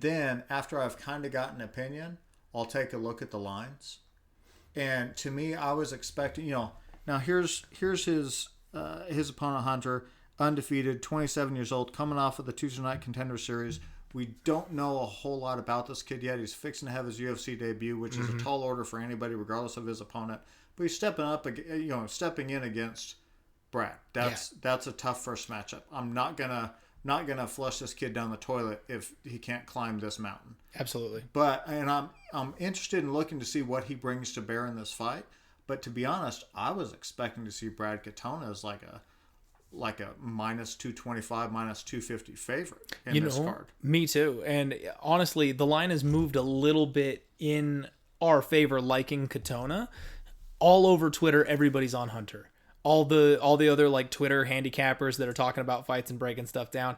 then after I've kind of got an opinion, I'll take a look at the lines. And to me, I was expecting, now here's his opponent Hunter, undefeated, 27 years old, coming off of the Tuesday Night Contender Series. We don't know a whole lot about this kid yet. He's fixing to have his UFC debut, which is a tall order for anybody, regardless of his opponent. But he's stepping in against Brad. That's a tough first matchup. I'm not gonna flush this kid down the toilet if he can't climb this mountain.
Absolutely.
But I'm interested in looking to see what he brings to bear in this fight. But to be honest, I was expecting to see Brad Katonah as like a minus 225, minus 250 favorite in this card.
Me too. And honestly, the line has moved a little bit in our favor, liking Katonah. All over Twitter, everybody's on Hunter. All the other like Twitter handicappers that are talking about fights and breaking stuff down,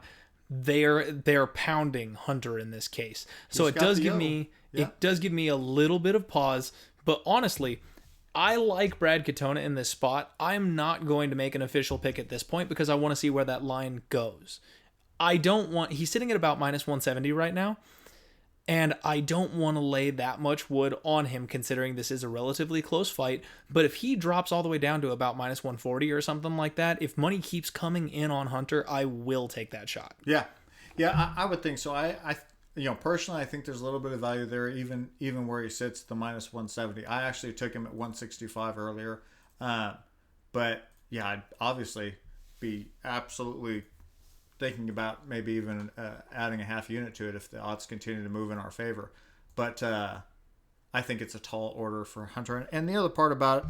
they're pounding Hunter in this case. So it does give me a little bit of pause. But honestly, I like Brad Katonah in this spot. I'm not going to make an official pick at this point because I want to see where that line goes. He's sitting at about minus 170 right now. And I don't want to lay that much wood on him considering this is a relatively close fight. But if he drops all the way down to about minus 140 or something like that, if money keeps coming in on Hunter, I will take that shot.
Yeah, I would think so. I personally, I think there's a little bit of value there, even where he sits the minus 170. I actually took him at 165 earlier. But yeah, I'd obviously be absolutely thinking about maybe even adding a half unit to it if the odds continue to move in our favor. But I think it's a tall order for Hunter. And the other part about it,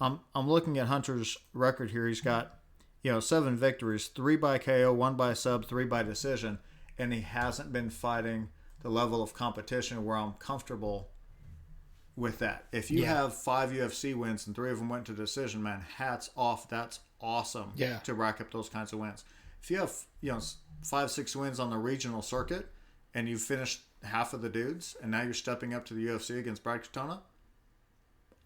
I'm looking at Hunter's record here. He's got 7 victories, 3 by KO, 1 by sub, 3 by decision, and he hasn't been fighting the level of competition where I'm comfortable with that. If you have 5 UFC wins and 3 of them went to decision, man, hats off. That's awesome to rack up those kinds of wins. If you have 5-6 wins on the regional circuit and you've finished half of the dudes and now you're stepping up to the UFC against Brad Katonah,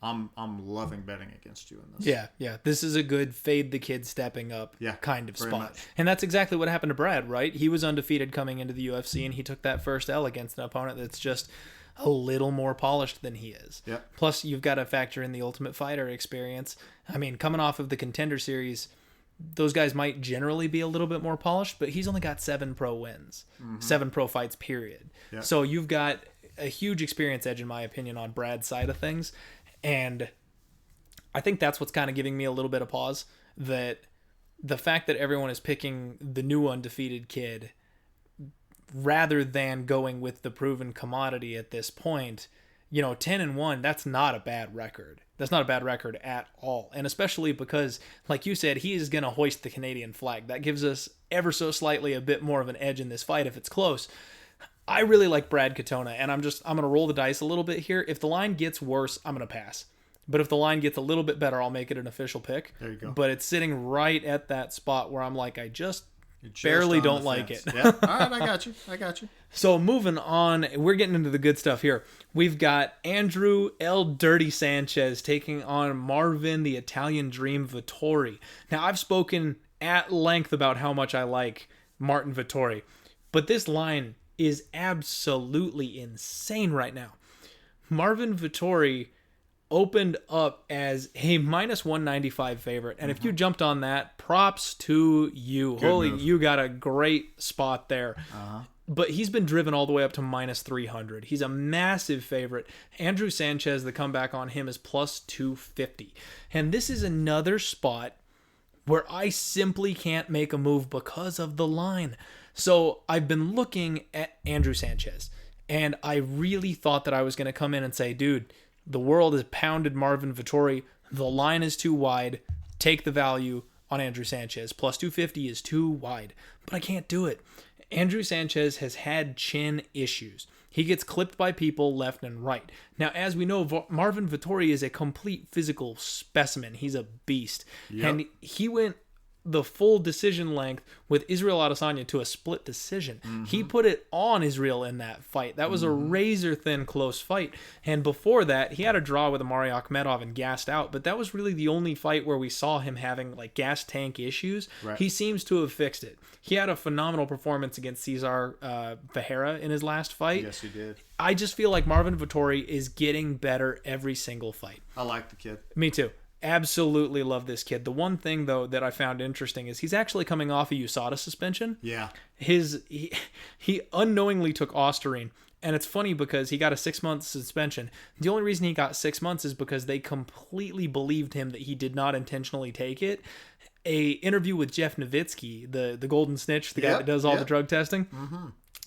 I'm loving betting against you in this.
Yeah. This is a good fade the kid stepping up kind of spot.
Much.
And that's exactly what happened to Brad, right? He was undefeated coming into the UFC and he took that first L against an opponent that's just a little more polished than he is.
Yep.
Plus, you've got to factor in the Ultimate Fighter experience. I mean, coming off of the Contender Series, those guys might generally be a little bit more polished, but he's only got 7 pro wins, 7 pro fights, period.
Yep.
So you've got a huge experience edge, in my opinion, on Brad's side of things. And I think that's what's kind of giving me a little bit of pause, that the fact that everyone is picking the new undefeated kid rather than going with the proven commodity at this point, 10-1, that's not a bad record. That's not a bad record at all. And especially because, like you said, he is going to hoist the Canadian flag. That gives us ever so slightly a bit more of an edge in this fight if it's close. I really like Brad Katonah, and I'm going to roll the dice a little bit here. If the line gets worse, I'm going to pass. But if the line gets a little bit better, I'll make it an official pick.
There you go.
But it's sitting right at that spot where I'm like, I just barely don't like it.
Yeah. All right, I got you.
So moving on, we're getting into the good stuff here. We've got Andrew El Dirty Sanchez taking on Marvin the Italian Dream Vettori. Now, I've spoken at length about how much I like Marvin Vettori, but this line is absolutely insane right now. Marvin Vettori opened up as a minus 195 favorite. And if you jumped on that, props to you.
Good
Holy,
move.
You got a great spot there. But he's been driven all the way up to minus 300. He's a massive favorite. Andrew Sanchez, the comeback on him is plus 250. And this is another spot where I simply can't make a move because of the line. So I've been looking at Andrew Sanchez, and I really thought that I was going to come in and say, dude, the world has pounded Marvin Vettori. The line is too wide. Take the value on Andrew Sanchez. Plus 250 is too wide. But I can't do it. Andrew Sanchez has had chin issues. He gets clipped by people left and right. Now, as we know, Marvin Vettori is a complete physical specimen. He's a beast. Yep. And he went the full decision length with Israel Adesanya to a split decision. Mm-hmm. He put it on Israel in that fight. That was a razor-thin close fight. And before that, he had a draw with Amari Akhmedov and gassed out. But that was really the only fight where we saw him having like gas tank issues. Right. He seems to have fixed it. He had a phenomenal performance against Cesar Ferreira in his last fight.
Yes, he did.
I just feel like Marvin Vettori is getting better every single fight.
I like the kid.
Me too. Absolutely love this kid. The one thing, though, that I found interesting is he's actually coming off a USADA suspension.
Yeah.
He unknowingly took Osterine. And it's funny because he got a 6-month suspension. The only reason he got 6 months is because they completely believed him that he did not intentionally take it. A interview with Jeff Nowitzki, the golden snitch, the guy that does all the drug testing,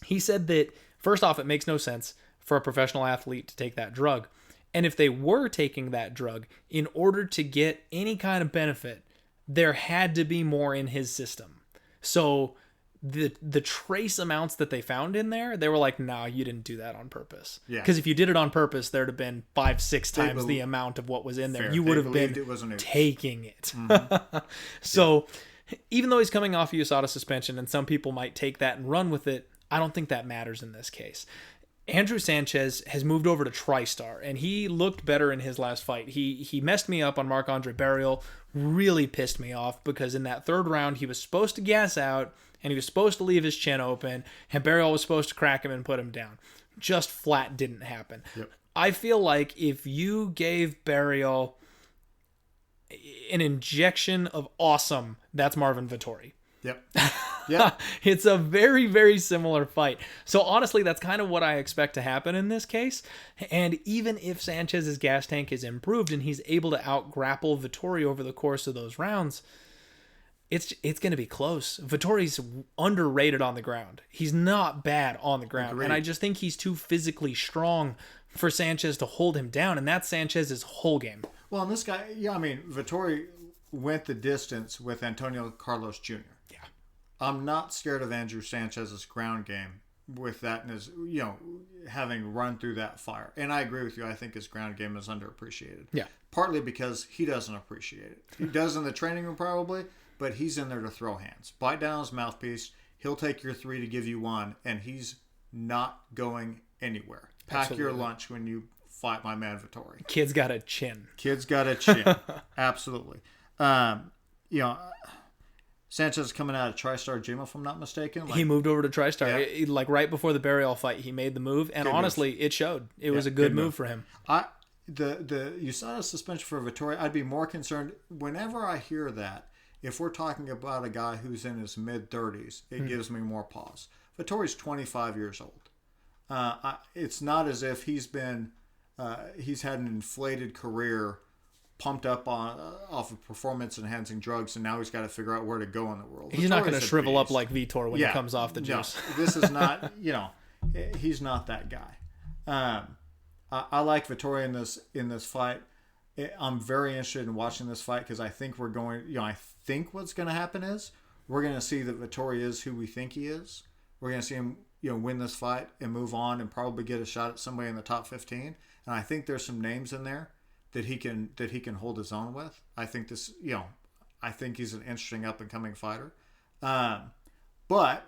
he said that, first off, it makes no sense for a professional athlete to take that drug. And if they were taking that drug, in order to get any kind of benefit, there had to be more in his system. So the trace amounts that they found in there, they were like, no, you didn't do that on purpose. Yeah. Because if you did it on purpose, there'd have been 5-6 times the amount of what was in there. Fair. You would have been taking it. Mm-hmm. So even though he's coming off USADA suspension and some people might take that and run with it, I don't think that matters in this case. Andrew Sanchez has moved over to TriStar, and he looked better in his last fight. He messed me up on Marc-Andre Barrial, really pissed me off, because in that third round, he was supposed to gas out, and he was supposed to leave his chin open, and Barrial was supposed to crack him and put him down. Just flat didn't happen. Yep. I feel like if you gave Barrial an injection of awesome, that's Marvin Vettori.
Yep. Yeah.
It's a very, very similar fight. So honestly, that's kind of what I expect to happen in this case. And even if Sanchez's gas tank is improved and he's able to out-grapple Vettori over the course of those rounds, it's going to be close. Vettori's underrated on the ground. He's not bad on the ground. Agreed. And I just think he's too physically strong for Sanchez to hold him down. And that's Sanchez's whole game.
Well, and this guy, Vettori went the distance with Antonio Carlos Jr. I'm not scared of Andrew Sanchez's ground game with that and his, having run through that fire. And I agree with you. I think his ground game is underappreciated.
Yeah.
Partly because he doesn't appreciate it. He does in the training room probably, but he's in there to throw hands. Bite down his mouthpiece. He'll take your 3 to give you 1, and he's not going anywhere. Pack Absolutely. Your lunch when you fight my man Vettori.
Kid's got a chin.
Absolutely. Sanchez is coming out of TriStar Gym, if I'm not mistaken.
He moved over to TriStar. Yeah. Right before the Barrial fight, he made the move. And honestly, it showed. It was a good move for him.
The USADA suspension for Vettori, I'd be more concerned. Whenever I hear that, if we're talking about a guy who's in his mid-30s, it gives me more pause. Vettori's 25 years old. It's not as if he's had an inflated career pumped up off of performance-enhancing drugs, and now he's got to figure out where to go in the world.
He's not going to shrivel up like Vitor when he comes off the juice.
No, this is not, he's not that guy. I like Vettori in this fight. I'm very interested in watching this fight because I think I think what's going to happen is we're going to see that Vettori is who we think he is. We're going to see him, win this fight and move on and probably get a shot at somebody in the top 15. And I think there's some names in there that he can hold his own with. I think I think he's an interesting up and coming fighter. But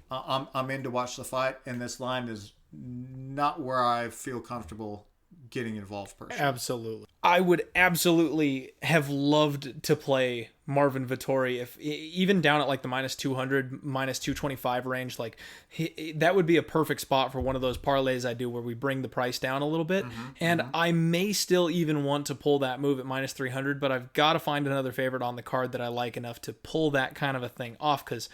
I'm in to watch the fight, and this line is not where I feel comfortable getting involved personally.
Absolutely. I would absolutely have loved to play Marvin Vettori if even down at like the -200, -225 range, that would be a perfect spot for one of those parlays I do where we bring the price down a little bit. And I may still even want to pull that move at -300, but I've got to find another favorite on the card that I like enough to pull that kind of a thing off, because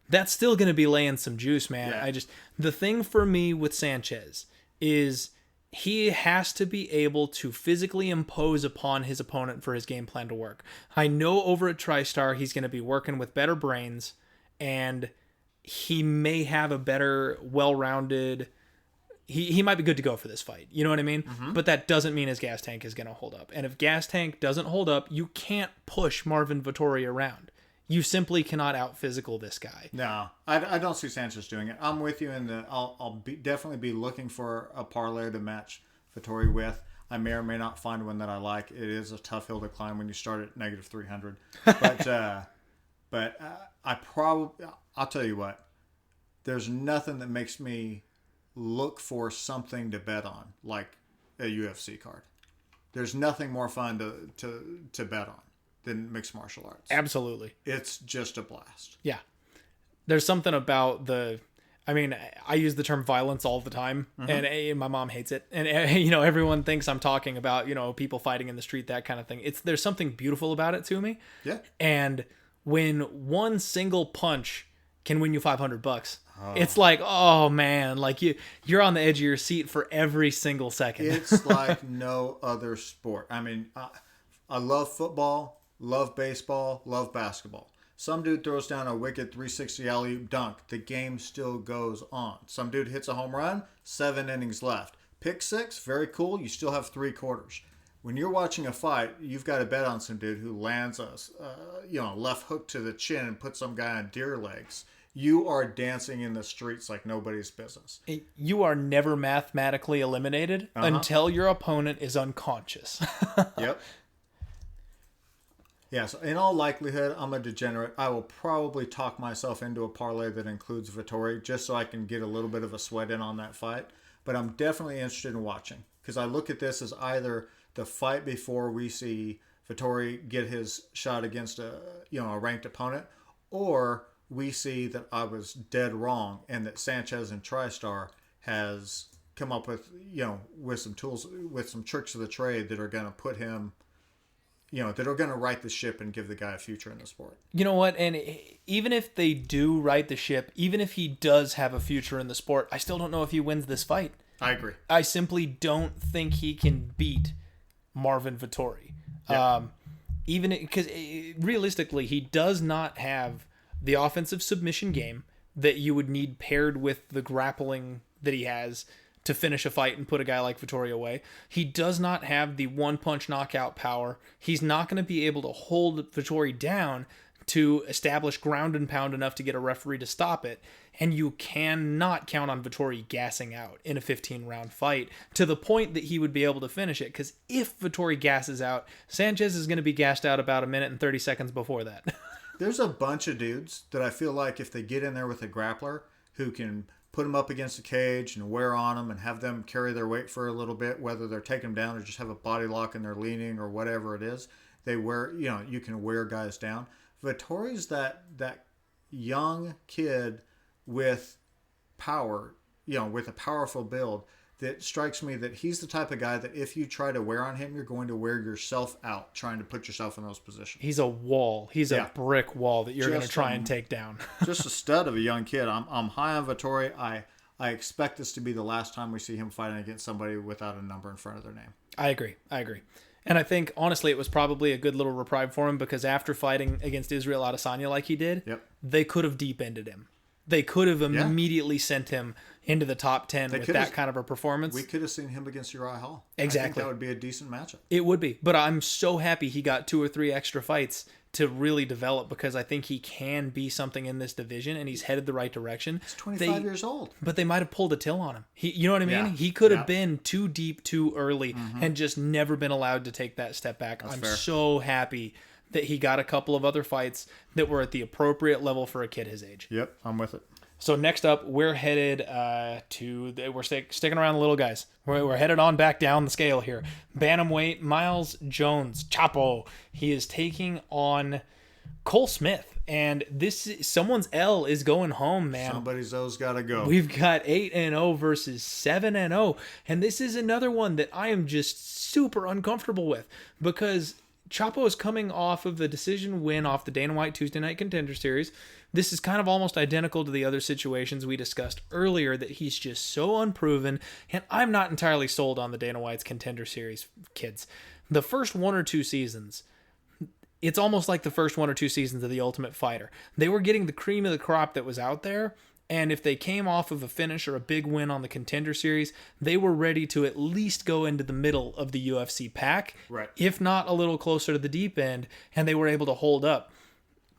that's still going to be laying some juice, man. Yeah. The thing for me with Sanchez is he has to be able to physically impose upon his opponent for his game plan to work. I know over at TriStar he's going to be working with better brains, and he may have a better, well-rounded. He might be good to go for this fight. You know what I mean? Mm-hmm. But that doesn't mean his gas tank is going to hold up. And if gas tank doesn't hold up, you can't push Marvin Vettori around. You simply cannot out-physical this guy.
No, I don't see Sanchez doing it. I'm with you in that I'll definitely be looking for a parlay to match Vettori with. I may or may not find one that I like. It is a tough hill to climb when you start at negative 300. But I'll tell you what, there's nothing that makes me look for something to bet on like a UFC card. There's nothing more fun to bet on than mixed martial arts.
Absolutely.
It's just a blast.
Yeah. There's something about I use the term violence all the time, mm-hmm. and my mom hates it. And, everyone thinks I'm talking about, people fighting in the street, that kind of thing. There's something beautiful about it to me.
Yeah.
And when one single punch can win you $500, it's like, oh man, like you're on the edge of your seat for every single second.
It's like no other sport. I mean, I love football, love baseball, love basketball. Some dude throws down a wicked 360 alley-oop dunk. The game still goes on. Some dude hits a home run, 7 innings left. Pick 6, very cool. You still have 3 quarters. When you're watching a fight, you've got to bet on some dude who lands a left hook to the chin and puts some guy on deer legs. You are dancing in the streets like nobody's business.
You are never mathematically eliminated until your opponent is unconscious.
Yep. Yeah, so in all likelihood, I'm a degenerate. I will probably talk myself into a parlay that includes Vettori just so I can get a little bit of a sweat in on that fight. But I'm definitely interested in watching because I look at this as either the fight before we see Vettori get his shot against a ranked opponent, or we see that I was dead wrong and that Sanchez and TriStar has come up with some tools, with some tricks of the trade that are going to put him, that are going to right the ship and give the guy a future in the sport.
You know what? And even if they do right the ship, even if he does have a future in the sport, I still don't know if he wins this fight.
I agree.
I simply don't think he can beat Marvin Vettori.
Yeah.
Even because realistically, he does not have the offensive submission game that you would need paired with the grappling that he has to finish a fight and put a guy like Vettori away. He does not have the one-punch knockout power. He's not going to be able to hold Vettori down to establish ground and pound enough to get a referee to stop it. And you cannot count on Vettori gassing out in a 15-round fight to the point that he would be able to finish it. Because if Vettori gasses out, Sanchez is going to be gassed out about 1 minute and 30 seconds before that.
There's a bunch of dudes that I feel like if they get in there with a grappler who can put them up against the cage and wear on them and have them carry their weight for a little bit, whether they're taking them down or just have a body lock and they're leaning or whatever it is, you can wear guys down. Vettori's that young kid with power, with a powerful build that strikes me that he's the type of guy that if you try to wear on him, you're going to wear yourself out trying to put yourself in those positions.
He's a wall. He's a brick wall that you're going to try and take down.
Just a stud of a young kid. I'm high on Vettori. I expect this to be the last time we see him fighting against somebody without a number in front of their name.
I agree. And I think, honestly, it was probably a good little reprieve for him because after fighting against Israel Adesanya like he did, they could have deep-ended him. They could have immediately sent him into the top 10 with that kind of a performance.
We could have seen him against Uriah Hall.
Exactly.
I think that would be a decent matchup.
It would be. But I'm so happy he got 2 or 3 extra fights to really develop because I think he can be something in this division and he's headed the right direction.
He's 25 years old.
But they might have pulled a till on him. You know what I mean?
Yeah.
He could have been too deep too early and just never been allowed to take that step back.
That's
I'm
fair.
so happy that he got a couple of other fights that were at the appropriate level for a kid his age.
Yep, I'm with it.
So next up, we're headed we're sticking around the little guys. We're headed on back down the scale here. Bantamweight, Miles Jones, Chapo. He is taking on Cole Smith. And someone's L is going home, man.
Somebody's O's got to go.
We've got 8-0 versus 7-0. And this is another one that I am just super uncomfortable with because Chapo is coming off of the decision win off the Dana White Tuesday Night Contender Series. This is kind of almost identical to the other situations we discussed earlier that he's just so unproven, and I'm not entirely sold on the Dana White's Contender Series kids. The first 1 or 2 seasons, it's almost like the first 1 or 2 seasons of The Ultimate Fighter. They were getting the cream of the crop that was out there, and if they came off of a finish or a big win on the Contender Series, they were ready to at least go into the middle of the UFC pack,
right,
if not a little closer to the deep end, and they were able to hold up.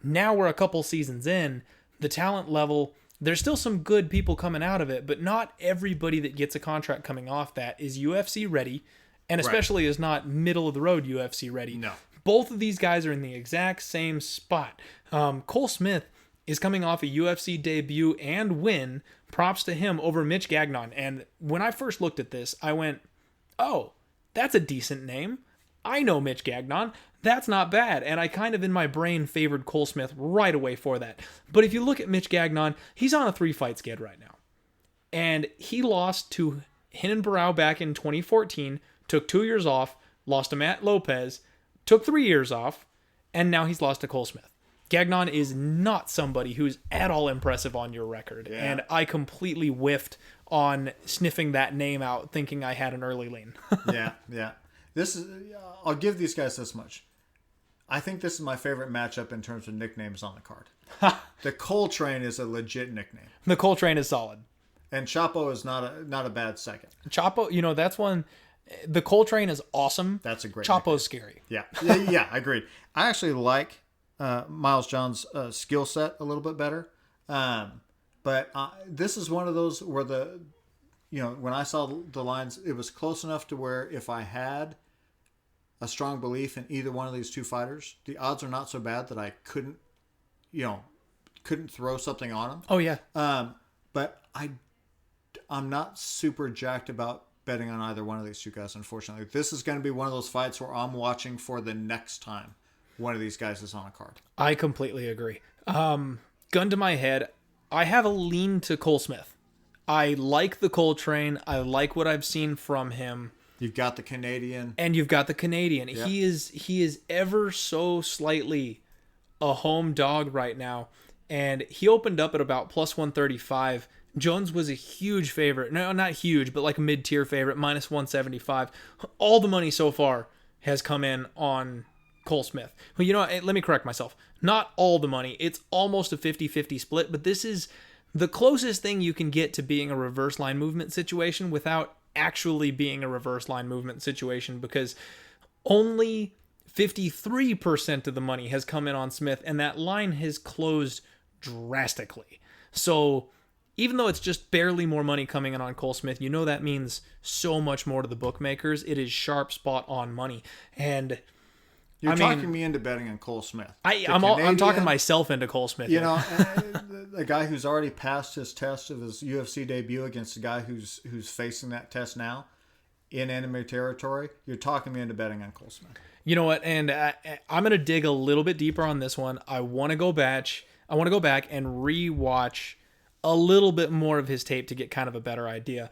Now we're a couple seasons in, the talent level, there's still some good people coming out of it, but not everybody that gets a contract coming off that is UFC ready, and especially is not middle of the road UFC ready.
No.
Both of these guys are in the exact same spot. Cole Smith is coming off a UFC debut and win. Props to him over Mitch Gagnon. And when I first looked at this, I went, oh, that's a decent name. I know Mitch Gagnon. That's not bad. And I kind of in my brain favored Cole Smith right away for that. But if you look at Mitch Gagnon, he's on a 3-fight skid right now. And he lost to Renan Barão back in 2014, took 2 years off, lost to Matt Lopez, took 3 years off, and now he's lost to Cole Smith. Gagnon is not somebody who's at all impressive on your record. Yeah. And I completely whiffed on sniffing that name out, thinking I had an early lean.
Yeah. I'll give these guys this much. I think this is my favorite matchup in terms of nicknames on the card. The Cole Train is a legit nickname.
The Cole Train is solid.
And Chapo is not a bad second.
Chapo, that's one... The Cole Train is awesome.
That's a great
Chapo's scary.
Yeah, agreed. I actually like Miles John's skill set a little bit better. But this is one of those where when I saw the lines, it was close enough to where if I had a strong belief in either one of these two fighters, the odds are not so bad that I couldn't throw something on them.
Oh, yeah.
But I'm not super jacked about betting on either one of these two guys, unfortunately. This is going to be one of those fights where I'm watching for the next time one of these guys is on a card.
I completely agree. Gun to my head, I have a lean to Cole Smith. I like the Cole Train. I like what I've seen from him.
You've got the Canadian.
And you've got the Canadian. Yep. He is ever so slightly a home dog right now. And he opened up at about plus 135. Jones was a huge favorite. No, not huge, but like a mid-tier favorite, minus 175. All the money so far has come in on Cole Smith. Well, let me correct myself. Not all the money. It's almost a 50-50 split, but this is the closest thing you can get to being a reverse line movement situation without actually being a reverse line movement situation, because only 53% of the money has come in on Smith, and that line has closed drastically. So even though it's just barely more money coming in on Cole Smith, that means so much more to the bookmakers. It is sharp spot on money. And
you're talking me into betting on Cole Smith.
I'm talking myself into Cole Smith.
The guy who's already passed his test of his UFC debut against a guy who's facing that test now in enemy territory. You're talking me into betting on Cole Smith.
You know what? And I'm going to dig a little bit deeper on this one. I want to go back and rewatch a little bit more of his tape to get kind of a better idea.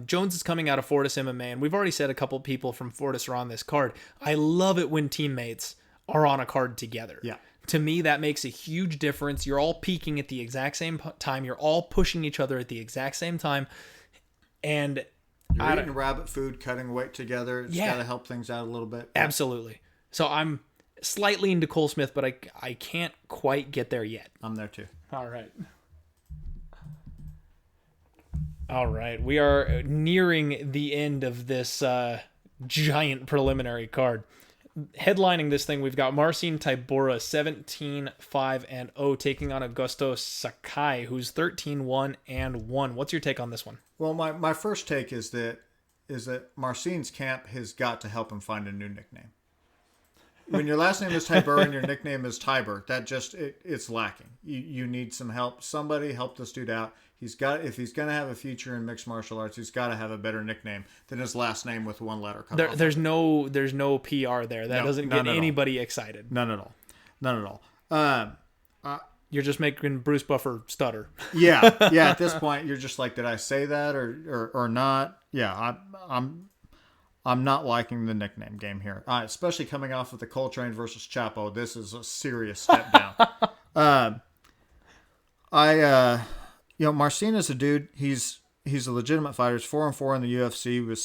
Jones is coming out of Fortis MMA, and we've already said a couple people from Fortis are on this card. I love it when teammates are on a card together.
Yeah.
To me, that makes a huge difference. You're all peaking at the exact same time. You're all pushing each other at the exact same time. And
you're eating rabbit food, cutting weight together. It's got to help things out a little bit.
Absolutely. So I'm slightly into Cole Smith, but I can't quite get there yet.
I'm there too.
All right. We are nearing the end of this giant preliminary card. Headlining this thing, we've got Marcin Tybura, 17-5-0, taking on Augusto Sakai, who's 13-1-1. What's your take on this one?
Well, my first take is that Marcin's camp has got to help him find a new nickname. When your last name is Tybura and your nickname is Tiber, that just it's lacking. You need some help. Somebody help this dude out. If he's gonna have a future in mixed martial arts, he's got to have a better nickname than his last name with one letter cut off.
There's no PR there. That doesn't get anybody excited.
None at all.
You're just making Bruce Buffer stutter.
Yeah. At this point, you're just like, did I say that or not? Yeah, I'm not liking the nickname game here, especially coming off of the Cole Train versus Chapo. This is a serious step down. Marcin is a dude. He's a legitimate fighter. He's 4-4 in the UFC. He was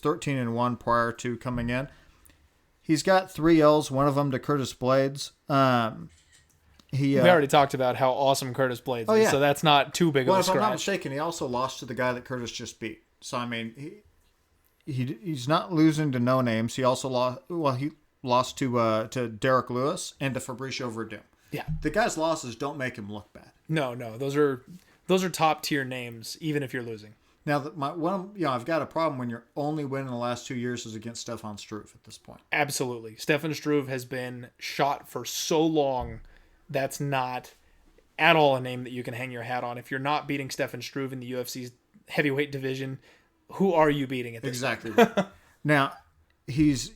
13-1 prior to coming in. He's got 3 L's, one of them to Curtis Blaydes.
We already talked about how awesome Curtis Blaydes is, so that's not too big of a scratch.
If I'm not mistaken, he also lost to the guy that Curtis just beat. So, I mean, he's not losing to no names. He also lost. Well, he lost to Derek Lewis and to Fabricio Verdum.
Yeah,
the guy's losses don't make him look bad.
No, those are top tier names, even if you're losing.
Now, I've got a problem when you're only winning the last 2 years is against Stefan Struve at this point.
Absolutely, Stefan Struve has been shot for so long. That's not at all a name that you can hang your hat on. If you're not beating Stefan Struve in the UFC's heavyweight division, who are you beating at this point?
Exactly. Now, he's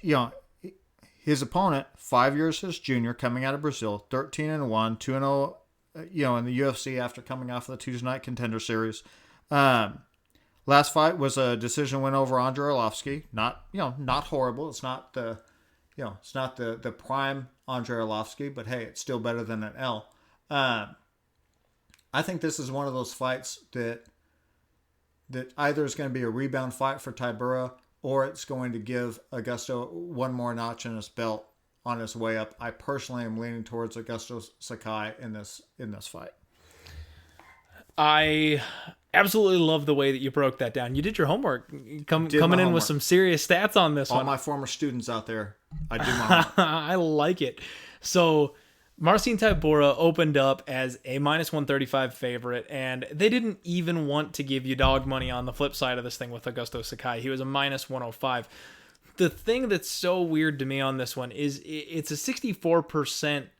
his opponent, 5 years his junior, coming out of Brazil, 13-1, 2-0, in the UFC after coming off of the Tuesday Night Contender Series. Last fight was a decision win over Andrei Arlovski. Not horrible. It's not the prime Andrei Arlovski, but hey, it's still better than an L. I think this is one of those fights that either is going to be a rebound fight for Tybura, or it's going to give Augusto one more notch in his belt on his way up. I personally am leaning towards Augusto Sakai in this fight.
I absolutely love the way that you broke that down. You did your homework, coming in with some serious stats on this one.
All my former students out there, I do my homework.
I like it. So Marcin Tybura opened up as a -135 favorite, and they didn't even want to give you dog money on the flip side of this thing with Augusto Sakai. He was a -105. The thing that's so weird to me on this one is it's a 64%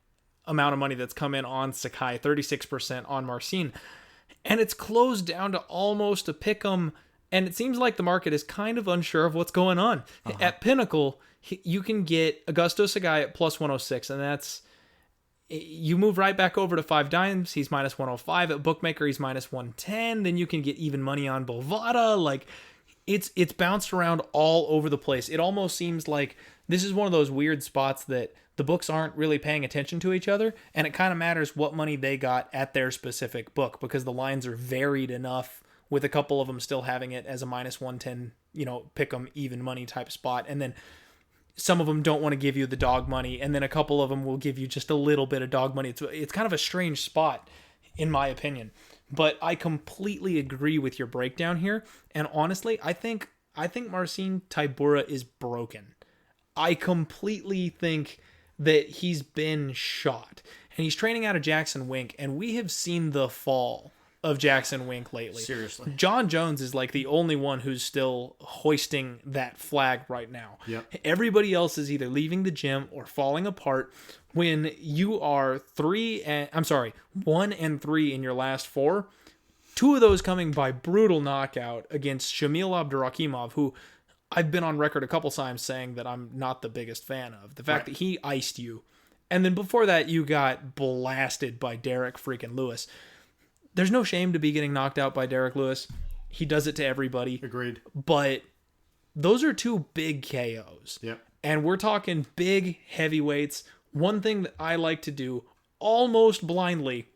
amount of money that's come in on Sakai, 36% on Marcin. And it's closed down to almost a pick'em, and it seems like the market is kind of unsure of what's going on. At Pinnacle, you can get Augusto Sakai at +106, and that's... You move right back over to 5 Dimes, he's -105. At Bookmaker, he's -110. Then you can get even money on Bovada. Like, it's bounced around all over the place. It almost seems like this is one of those weird spots that the books aren't really paying attention to each other, and it kind of matters what money they got at their specific book because the lines are varied enough, with a couple of them still having it as a -110, pick 'em even money type spot, and then some of them don't want to give you the dog money, and then a couple of them will give you just a little bit of dog money. It's kind of a strange spot, in my opinion. But I completely agree with your breakdown here, and honestly, I think Marcin Tybura is broken. I completely think that he's been shot, and he's training out of Jackson Wink, and we have seen the fall of Jackson Wink lately.
Seriously.
John Jones is like the only one who's still hoisting that flag right now.
Yep.
Everybody else is either leaving the gym or falling apart. When you are 1 and 3 in your last 4, 2 of those coming by brutal knockout against Shamil Abdurakhimov, who I've been on record a couple times saying that I'm not the biggest fan of. The fact that he iced you. And then before that, you got blasted by Derek freaking Lewis. There's no shame to be getting knocked out by Derek Lewis. He does it to everybody.
Agreed.
But those are 2 big KOs.
Yep. And
we're talking big heavyweights. One thing that I like to do almost blindly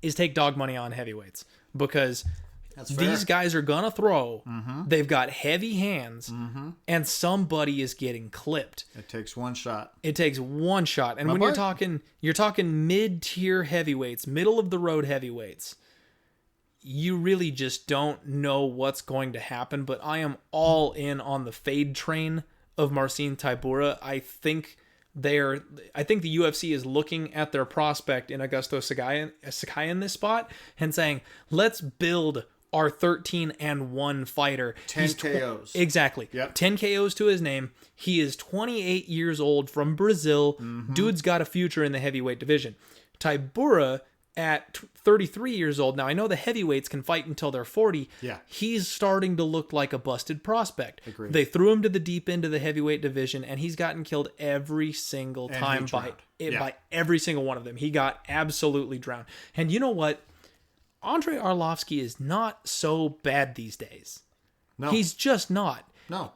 is take dog money on heavyweights, because these guys are going to throw. Mm-hmm. They've got heavy hands, and somebody is getting clipped.
It takes one shot.
And when you're talking mid-tier heavyweights, middle of the road heavyweights, you really just don't know what's going to happen. But I am all in on the fade train of Marcin Tybura. I think the UFC is looking at their prospect in Augusto Sakai in this spot and saying, let's build our 13-1 fighter.
10 KOs.
Exactly.
Yep.
10 KOs to his name. He is 28 years old, from Brazil. Mm-hmm. Dude's got a future in the heavyweight division. Tybura, at 33 years old, now I know the heavyweights can fight until they're 40.
Yeah.
He's starting to look like a busted prospect.
Agreed.
They threw him to the deep end of the heavyweight division, and he's gotten killed every single time by every single one of them. He got absolutely drowned. And you know what? Andrei Arlovski is not so bad these days.
No.
He's just not.
No.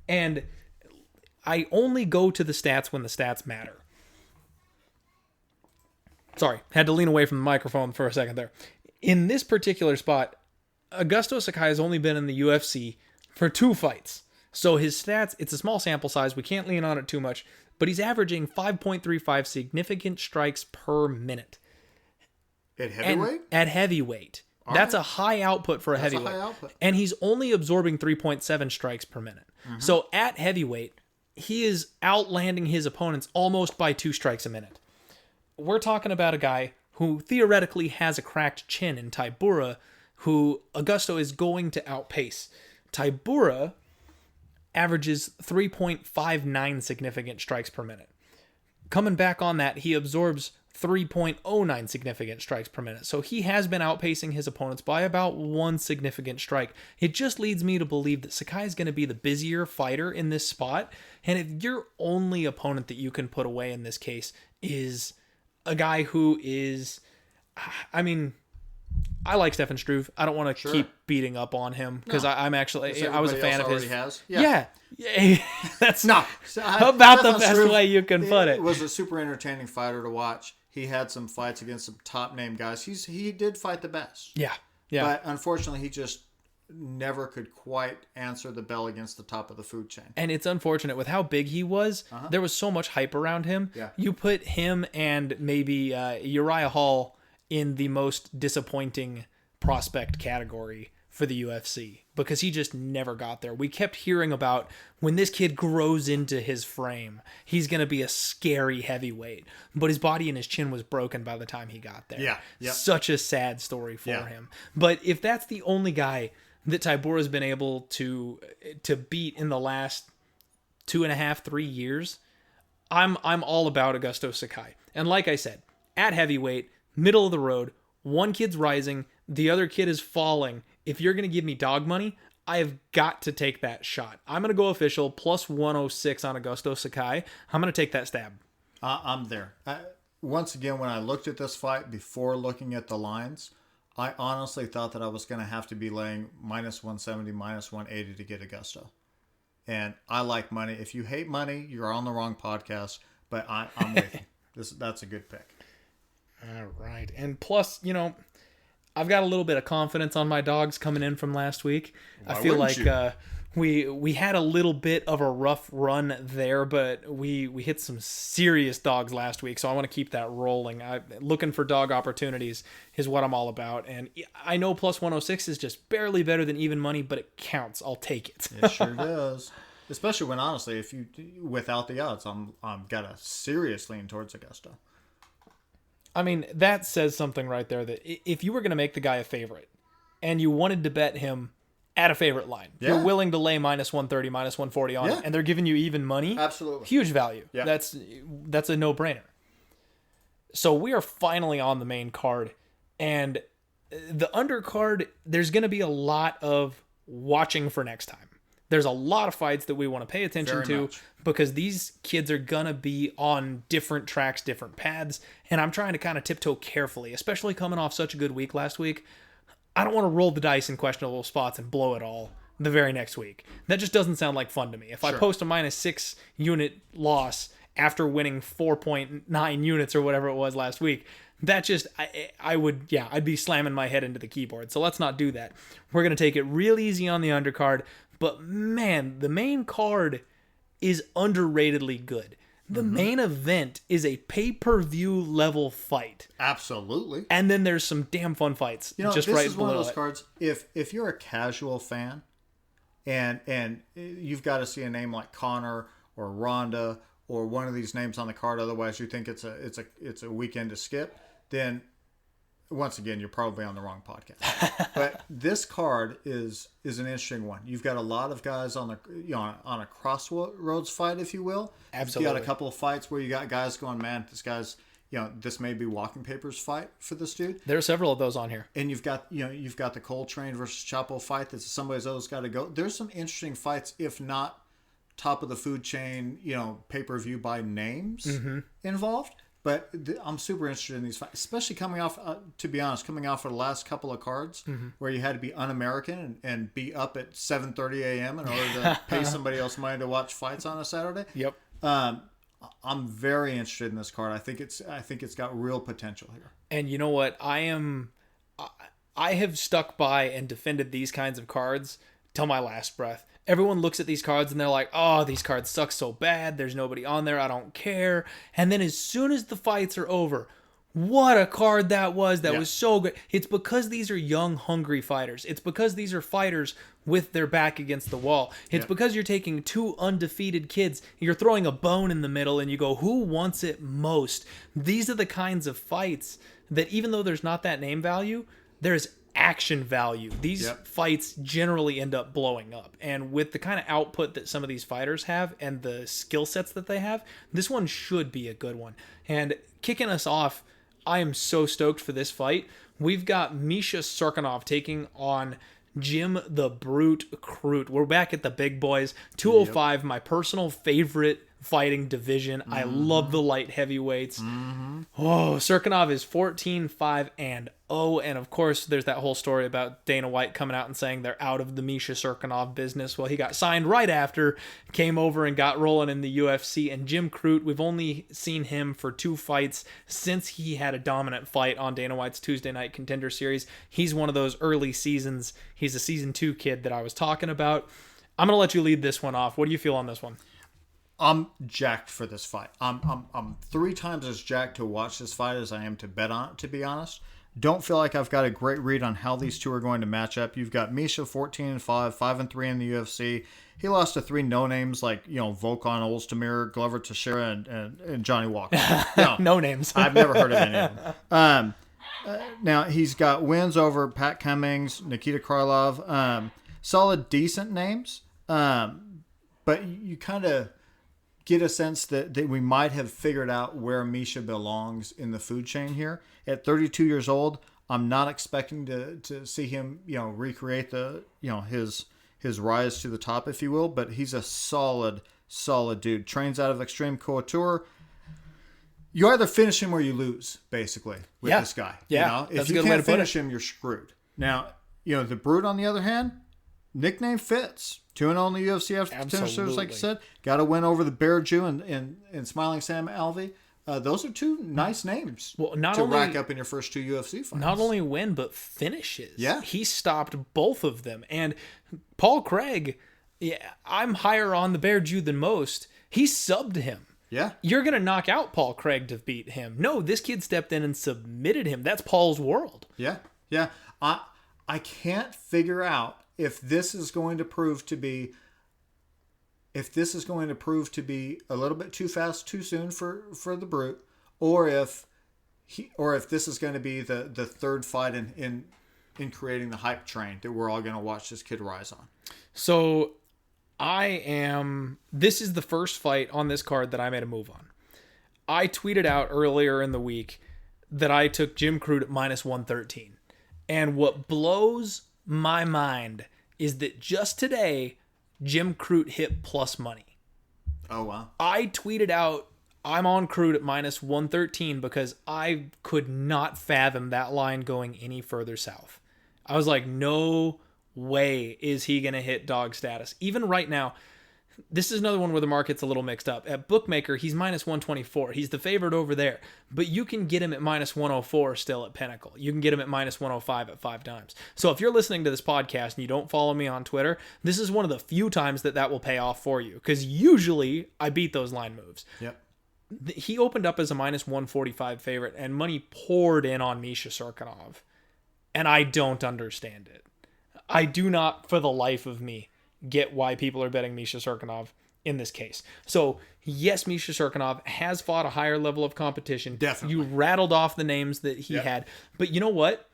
And I only go to the stats when the stats matter. Sorry, had to lean away from the microphone for a second there. In this particular spot, Augusto Sakai has only been in the UFC for 2 fights. So his stats, it's a small sample size. We can't lean on it too much, but he's averaging 5.35 significant strikes per minute.
At heavyweight?
At heavyweight. That's a high output for a heavyweight.
High output.
And he's only absorbing 3.7 strikes per minute. So at heavyweight, he is outlanding his opponents almost by 2 strikes a minute. We're talking about a guy who theoretically has a cracked chin in Tybura, who Augusto is going to outpace. Tybura averages 3.59 significant strikes per minute. Coming back on that, he absorbs 3.09 significant strikes per minute. So he has been outpacing his opponents by about 1 significant strike. It just leads me to believe that Sakai is going to be the busier fighter in this spot. And if your only opponent that you can put away in this case is a guy who is, I mean, I like Stefan Struve. I don't want to keep beating up on him because I was a fan of his.
Has.
Yeah. That's
about
the best way you can put it.
He was a super entertaining fighter to watch. He had some fights against some top name guys. He did fight the best.
Yeah.
But unfortunately, he just never could quite answer the bell against the top of the food chain.
And it's unfortunate with how big he was. There was so much hype around him.
Yeah.
You put him and maybe Uriah Hall in the most disappointing prospect category for the UFC because he just never got there. We kept hearing about when this kid grows into his frame, he's going to be a scary heavyweight, but his body and his chin was broken by the time he got there.
Yeah. Yep.
Such a sad story for him. But if that's the only guy that Tybura has been able to beat in the last 2.5, 3 years, I'm all about Augusto Sakai. And like I said, at heavyweight, middle of the road, one kid's rising, the other kid is falling. If you're going to give me dog money, I have got to take that shot. I'm going to go official plus 106 on Augusto Sakai. I'm going to take that stab.
I'm there. Once again, when I looked at this fight before looking at the lines, I honestly thought that I was going to have to be laying minus 170, minus 180 to get Augusto. And I like money. If you hate money, you're on the wrong podcast, but I'm with you. That's a good pick.
All right. And plus, I've got a little bit of confidence on my dogs coming in from last week. I feel like we had a little bit of a rough run there, but we hit some serious dogs last week, so I want to keep that rolling. Looking for dog opportunities is what I'm all about, and I know plus 106 is just barely better than even money, but it counts. I'll take it.
It sure does. Especially when, honestly, if you without the odds, I'm got a serious lean towards Augusto.
I mean, that says something right there that if you were going to make the guy a favorite and you wanted to bet him at a favorite line, you're willing to lay minus 130, minus 140 on it, and they're giving you even money.
Absolutely.
Huge value.
Yeah.
That's a no-brainer. So we are finally on the main card. And the undercard, there's going to be a lot of watching for next time. There's a lot of fights that we want to pay attention to because these kids are going to be on different tracks, different paths, and I'm trying to kind of tiptoe carefully, especially coming off such a good week last week. I don't want to roll the dice in questionable spots and blow it all the very next week. That just doesn't sound like fun to me. If I post a minus 6 unit loss after winning 4.9 units or whatever it was last week, that just, I'd be slamming my head into the keyboard. So let's not do that. We're going to take it real easy on the undercard. But man, the main card is underratedly good. The main event is a pay-per-view level fight.
Absolutely.
And then there's some damn fun fights just right below it.
This is one of those cards, if you're a casual fan and you've got to see a name like Connor or Ronda or one of these names on the card, otherwise you think it's a weekend to skip, then once again, you're probably on the wrong podcast. But this card is an interesting one. You've got a lot of guys on a crossroads fight, if you will.
Absolutely.
You got a couple of fights where you got guys going, man, this guy's, this may be walking papers fight for this dude.
There are several of those on here.
And you've got the Coltrane versus Chapo fight that somebody's always got to go. There's some interesting fights, if not top of the food chain, pay-per-view by names involved. But I'm super interested in these fights, especially coming off of the last couple of cards where you had to be un-American and be up at 7:30 a.m. in order to pay somebody else money to watch fights on a Saturday.
Yep.
I'm very interested in this card. I think it's got real potential here.
And you know what? I have stuck by and defended these kinds of cards till my last breath. Everyone looks at these cards and they're like, oh, these cards suck so bad. There's nobody on there. I don't care. And then as soon as the fights are over, what a card that was. That was so good. It's because these are young, hungry fighters. It's because these are fighters with their back against the wall. It's because you're taking two undefeated kids. You're throwing a bone in the middle and you go, who wants it most? These are the kinds of fights that even though there's not that name value, there's action value. These fights generally end up blowing up. And with the kind of output that some of these fighters have and the skill sets that they have, this one should be a good one. And kicking us off, I am so stoked for this fight. We've got Misha Cirkunov taking on Jim the Brute Crute. We're back at the big boys. 205, my personal favorite fighting division. I love the light heavyweights. Oh, Cirkunov is 14-5-0. And of course, there's that whole story about Dana White coming out and saying they're out of the Misha Cirkunov business. Well, he got signed right after, came over and got rolling in the UFC. And Jim Crute, we've only seen him for 2 fights since he had a dominant fight on Dana White's Tuesday Night Contender Series. He's one of those early seasons. He's a season 2 kid that I was talking about. I'm going to let you lead this one off. What do you feel on this one?
I'm jacked for this fight. I'm 3 times as jacked to watch this fight as I am to bet on it, to be honest. Don't feel like I've got a great read on how these two are going to match up. You've got Misha 14-5, 5-3 in the UFC. He lost to 3 no-names like, Volkan Ozdemir, Glover Teixeira, and Johnny Walker.
No names.
I've never heard of any of them. Now, he's got wins over Pat Cummings, Nikita Krylov. Solid, decent names. But you kind of get a sense that we might have figured out where Misha belongs in the food chain here. At 32 years old, I'm not expecting to see him, recreate his rise to the top, if you will. But he's a solid dude. Trains out of Extreme Couture. You either finish him or you lose, basically, with this guy.
Yeah,
if you can't finish him, you're screwed. Now, the Brute, on the other hand, nickname fits. 2-0 in the UFC after contenders, like I said. Got a win over the Bear Jew and Smiling Sam Alvey. Those are 2 nice names to rack up in your first 2 UFC fights.
Not only win, but finishes.
Yeah.
He stopped both of them. And Paul Craig, I'm higher on the Bear Jew than most. He subbed him.
Yeah.
You're going to knock out Paul Craig to beat him. No, this kid stepped in and submitted him. That's Paul's world.
Yeah. Yeah. I can't figure out if this is going to prove to be a little bit too fast, too soon for the Brute, or if this is going to be the third fight in creating the hype train that we're all going to watch this kid rise on.
So this is the first fight on this card that I made a move on. I tweeted out earlier in the week that I took Jim Crute at -113. And what blows my mind is that just today, Jim Crute hit plus money.
Oh, wow.
I tweeted out, I'm on Crute at -113 because I could not fathom that line going any further south. I was like, no way is he going to hit dog status. Even right now, this is another one where the market's a little mixed up. At Bookmaker, he's -124. He's the favorite over there. But you can get him at -104 still at Pinnacle. You can get him at -105 at 5 times. So if you're listening to this podcast and you don't follow me on Twitter, this is one of the few times that will pay off for you. Because usually I beat those line moves.
Yep.
He opened up as a -145 favorite and money poured in on Misha Cirkunov. And I don't understand it. I do not, for the life of me, get why people are betting Misha Cirkunov in this case. So, yes, Misha Cirkunov has fought a higher level of competition.
Definitely.
You rattled off the names that he had. But you know what?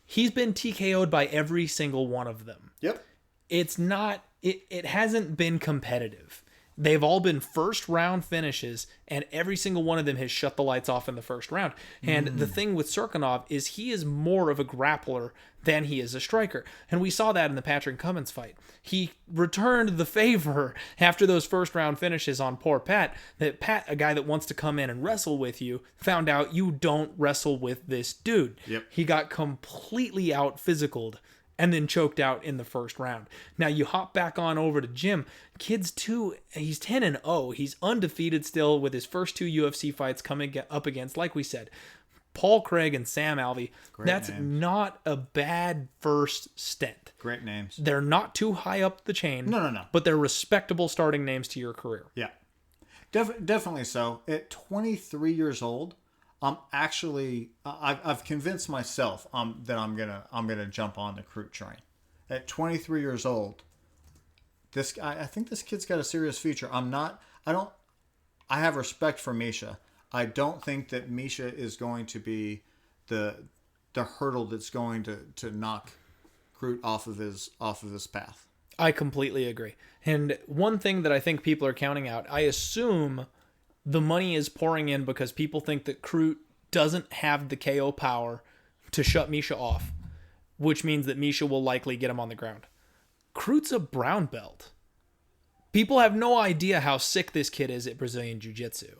He's been TKO'd by every single one of them.
Yep.
It's not... It hasn't been competitive. They've all been first round finishes, and every single one of them has shut the lights off in the first round. And the thing with Cirkunov is he is more of a grappler than he is a striker. And we saw that in the Patrick Cummins fight. He returned the favor after those first round finishes on poor Pat, that Pat, a guy that wants to come in and wrestle with you, found out you don't wrestle with this dude.
Yep.
He got completely out physicaled and then choked out in the first round. Now you hop back on over to Jim. Kid's he's 10-0. He's undefeated still with his first 2 UFC fights coming up against, like we said, Paul Craig and Sam Alvey. That's
names.
not a bad first stint.
Great names.
They're not too high up the chain.
No.
But they're respectable starting names to your career.
Yeah. Definitely so. At 23 years old, I'm actually I've convinced myself that I'm gonna jump on the Crute train. At 23 years old, I think this kid's got a serious future. I have respect for Misha. I don't think that Misha is going to be the hurdle that's going to knock Crute off of his path.
I completely agree. And one thing that I think people are counting out, I assume the money is pouring in because people think that Crute doesn't have the KO power to shut Misha off, which means that Misha will likely get him on the ground. Crute's a brown belt. People have no idea how sick this kid is at Brazilian Jiu-Jitsu.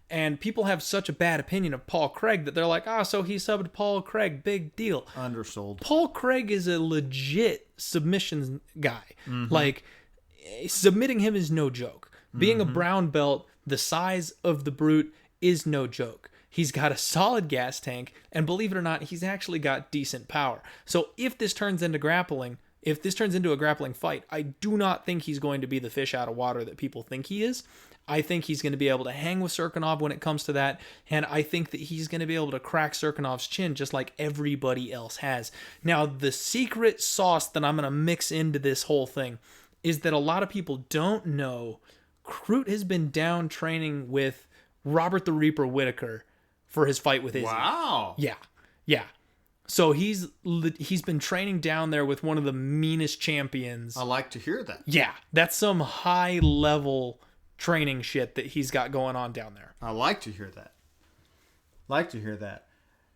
And people have such a bad opinion of Paul Craig that they're like, so he subbed Paul Craig, big deal.
Undersold.
Paul Craig is a legit submissions guy. Like, submitting him is no joke. Being a brown belt, the size of the brute is no joke. He's got a solid gas tank, and believe it or not, he's actually got decent power. So if this turns into a grappling fight, I do not think he's going to be the fish out of water that people think he is. I think he's going to be able to hang with Cirkunov when it comes to that, and I think that he's going to be able to crack Cirkunov's chin just like everybody else has. Now, the secret sauce that I'm going to mix into this whole thing is that a lot of people don't know Crute has been down training with Robert the Reaper Whitaker for his fight with Izzy.
Wow.
Yeah. So he's been training down there with one of the meanest champions.
I like to hear that.
Yeah, that's some high level training shit that he's got going on down there.
I like to hear that.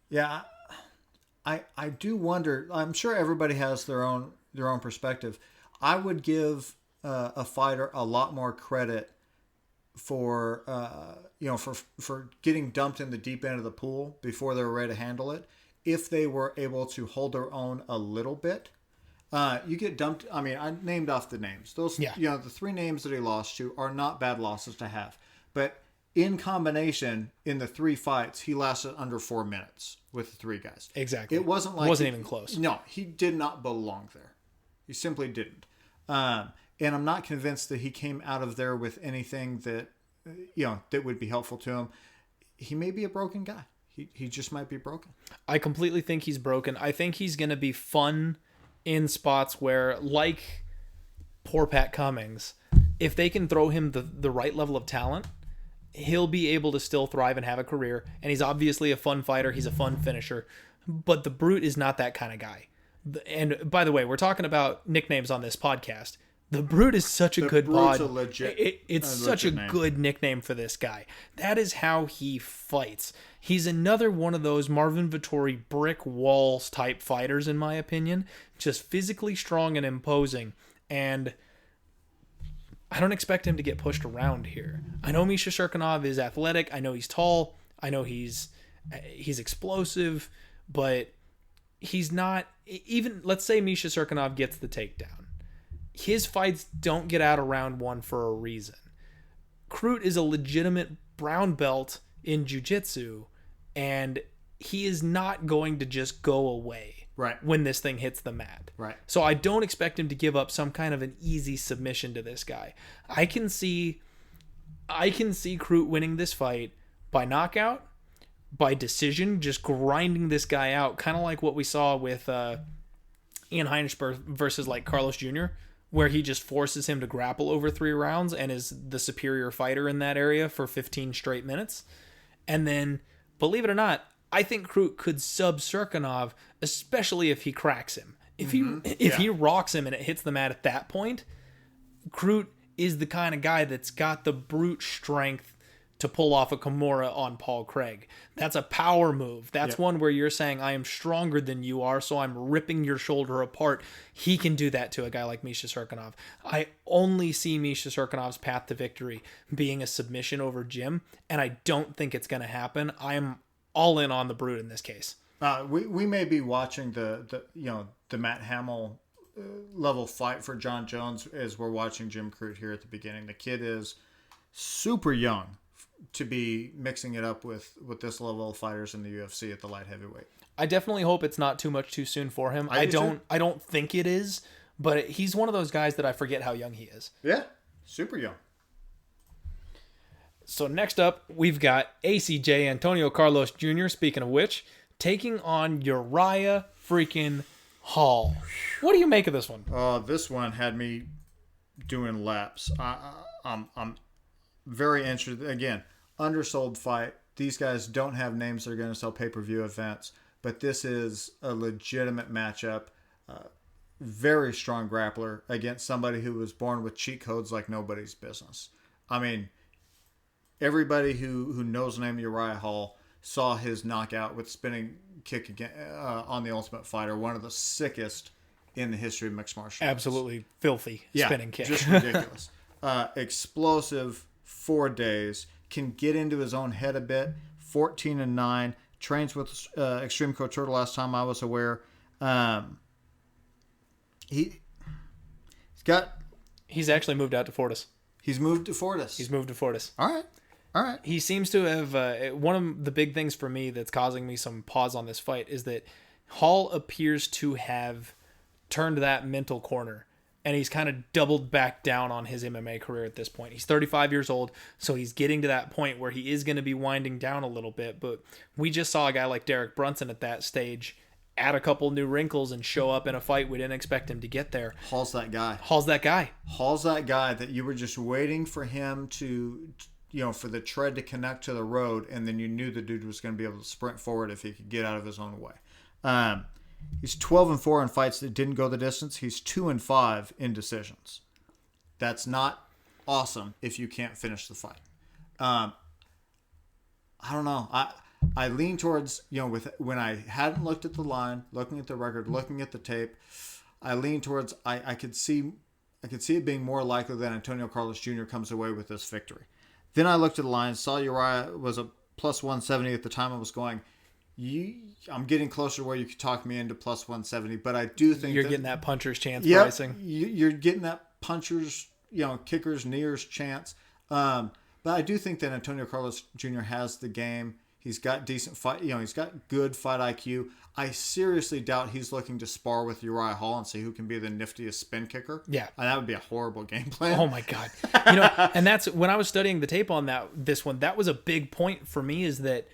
Yeah, I do wonder. I'm sure everybody has their own perspective. I would give a fighter a lot more credit for for getting dumped in the deep end of the pool before they were ready to handle it. If they were able to hold their own a little bit. You get dumped. I mean, I named off the names. Those, the three names that he lost to are not bad losses to have. But in combination, in the three fights, he lasted under 4 minutes with the three guys.
Exactly.
It wasn't
even close.
No, he did not belong there. He simply didn't. And I'm not convinced that he came out of there with anything that, that would be helpful to him. He may be a broken guy. He just might be broken.
I completely think he's broken. I think he's going to be fun in spots where, like poor Pat Cummings, if they can throw him the right level of talent, he'll be able to still thrive and have a career. And he's obviously a fun fighter. He's a fun finisher. But the Brute is not that kind of guy. And by the way, we're talking about nicknames on this podcast. The Brute is such a good pod. It's such a good nickname for this guy. That is how he fights. He's another one of those Marvin Vettori brick walls type fighters, in my opinion. Just physically strong and imposing. And I don't expect him to get pushed around here. I know Misha Cirkunov is athletic. I know he's tall. I know he's explosive. But he's not... Even, let's say Misha Cirkunov gets the takedown. His fights don't get out of round one for a reason. Crute is a legitimate brown belt in jiu-jitsu, and he is not going to just go away when this thing hits the mat.
Right.
So I don't expect him to give up some kind of an easy submission to this guy. I can see Crute winning this fight by knockout, by decision, just grinding this guy out, kind of like what we saw with Ian Heinisch versus like Carlos Jr., where he just forces him to grapple over 3 rounds and is the superior fighter in that area for 15 straight minutes. And then, believe it or not, I think Crute could sub Cirkunov, especially if he cracks him. If he rocks him and it hits the mat at that point, Crute is the kind of guy that's got the brute strength to pull off a Kimura on Paul Craig. That's a power move. That's one where you're saying, I am stronger than you are, so I'm ripping your shoulder apart. He can do that to a guy like Misha Cirkunov. I only see Misha Cirkunov's path to victory being a submission over Jim, and I don't think it's going to happen. I'm all in on the Brute in this case.
We may be watching the Matt Hamill level fight for John Jones as we're watching Jim Crute here at the beginning. The kid is super young to be mixing it up with this level of fighters in the UFC at the light heavyweight.
I definitely hope it's not too much too soon for him. I don't think it is, but he's one of those guys that I forget how young he is.
Yeah, super young.
So next up, we've got ACJ Antonio Carlos Jr., speaking of which, taking on Uriah freaking Hall. What do you make of this one?
This one had me doing laps. I'm very interested. Again, undersold fight. These guys don't have names that are going to sell pay-per-view events, but this is a legitimate matchup. Very strong grappler against somebody who was born with cheat codes like nobody's business. I mean, everybody who knows the name of Uriah Hall saw his knockout with spinning kick again, on the Ultimate Fighter, one of the sickest in the history of mixed martial arts.
Absolutely filthy spinning kick.
Just ridiculous. Explosive, 4 days, can get into his own head a bit, 14-9, trains with Extreme Couture the last time I was aware. He's
actually moved out to Fortis.
He's moved to Fortis. All right.
He seems to have one of the big things for me that's causing me some pause on this fight is that Hall appears to have turned that mental corner, and he's kind of doubled back down on his MMA career at this point. He's 35 years old, so he's getting to that point where he is going to be winding down a little bit, but we just saw a guy like Derek Brunson at that stage add a couple new wrinkles and show up in a fight we didn't expect him to get there.
Hall's that guy.
Hall's that guy
that you were just waiting for him to, for the tread to connect to the road, and then you knew the dude was going to be able to sprint forward if he could get out of his own way. He's 12-4 in fights that didn't go the distance. He's 2-5 in decisions. That's not awesome if you can't finish the fight. I don't know. I lean towards, when I hadn't looked at the line, looking at the record, looking at the tape, I lean towards I could see it being more likely that Antonio Carlos Jr. comes away with this victory. Then I looked at the line, saw Uriah was a plus 170 at the time. I was going, I'm getting closer to where you could talk me into plus 170, but I do think
you're getting that puncher's chance pricing.
You're getting that puncher's, kickers, kneers chance. But I do think that Antonio Carlos Jr. has the game. He's got decent fight. He's got good fight IQ. I seriously doubt he's looking to spar with Uriah Hall and see who can be the niftiest spin kicker.
Yeah,
and that would be a horrible game plan.
Oh my god! And that's when I was studying the tape on this one. That was a big point for me, is that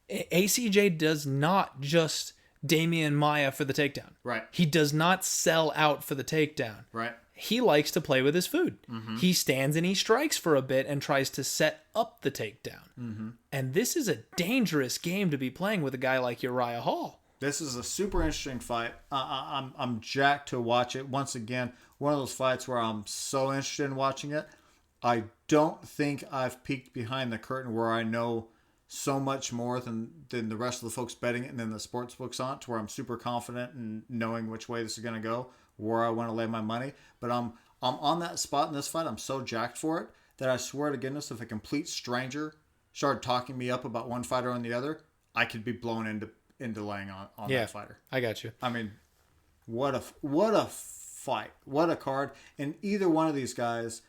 ACJ does not just Damian Maia for the takedown.
Right.
He does not sell out for the takedown.
Right.
He likes to play with his food.
Mm-hmm.
He stands and he strikes for a bit and tries to set up the takedown.
Mm-hmm.
And this is a dangerous game to be playing with a guy like Uriah Hall.
This is a super interesting fight. I'm jacked to watch it. Once again, one of those fights where I'm so interested in watching it. I don't think I've peeked behind the curtain where I know so much more than the rest of the folks betting it and then the sports books on it, to where I'm super confident in knowing which way this is going to go, where I want to lay my money. But I'm on that spot in this fight. I'm so jacked for it that I swear to goodness, if a complete stranger started talking me up about one fighter or the other, I could be blown into laying on that fighter.
I got you.
I mean, what a fight. What a card. And either one of these guys,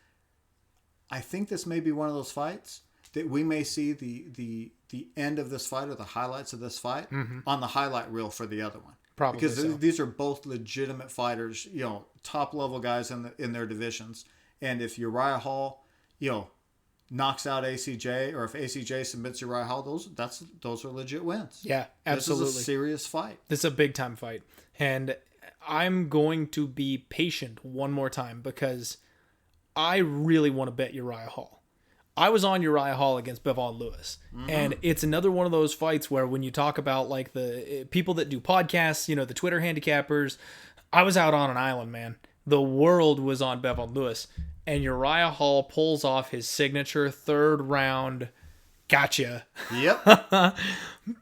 I think this may be one of those fights that we may see the end of this fight or the highlights of this fight on the highlight reel for the other one.
Probably
because
so.
These are both legitimate fighters, top level guys in their divisions. And if Uriah Hall, knocks out ACJ, or if ACJ submits Uriah Hall, those are legit wins.
Yeah, absolutely.
This is a serious fight.
This is a big time fight. And I'm going to be patient one more time because I really want to bet Uriah Hall. I was on Uriah Hall against Bevon Lewis. Mm-hmm. And it's another one of those fights where when you talk about like the people that do podcasts, the Twitter handicappers, I was out on an island, man. The world was on Bevon Lewis. And Uriah Hall pulls off his signature third round gotcha.
Yep.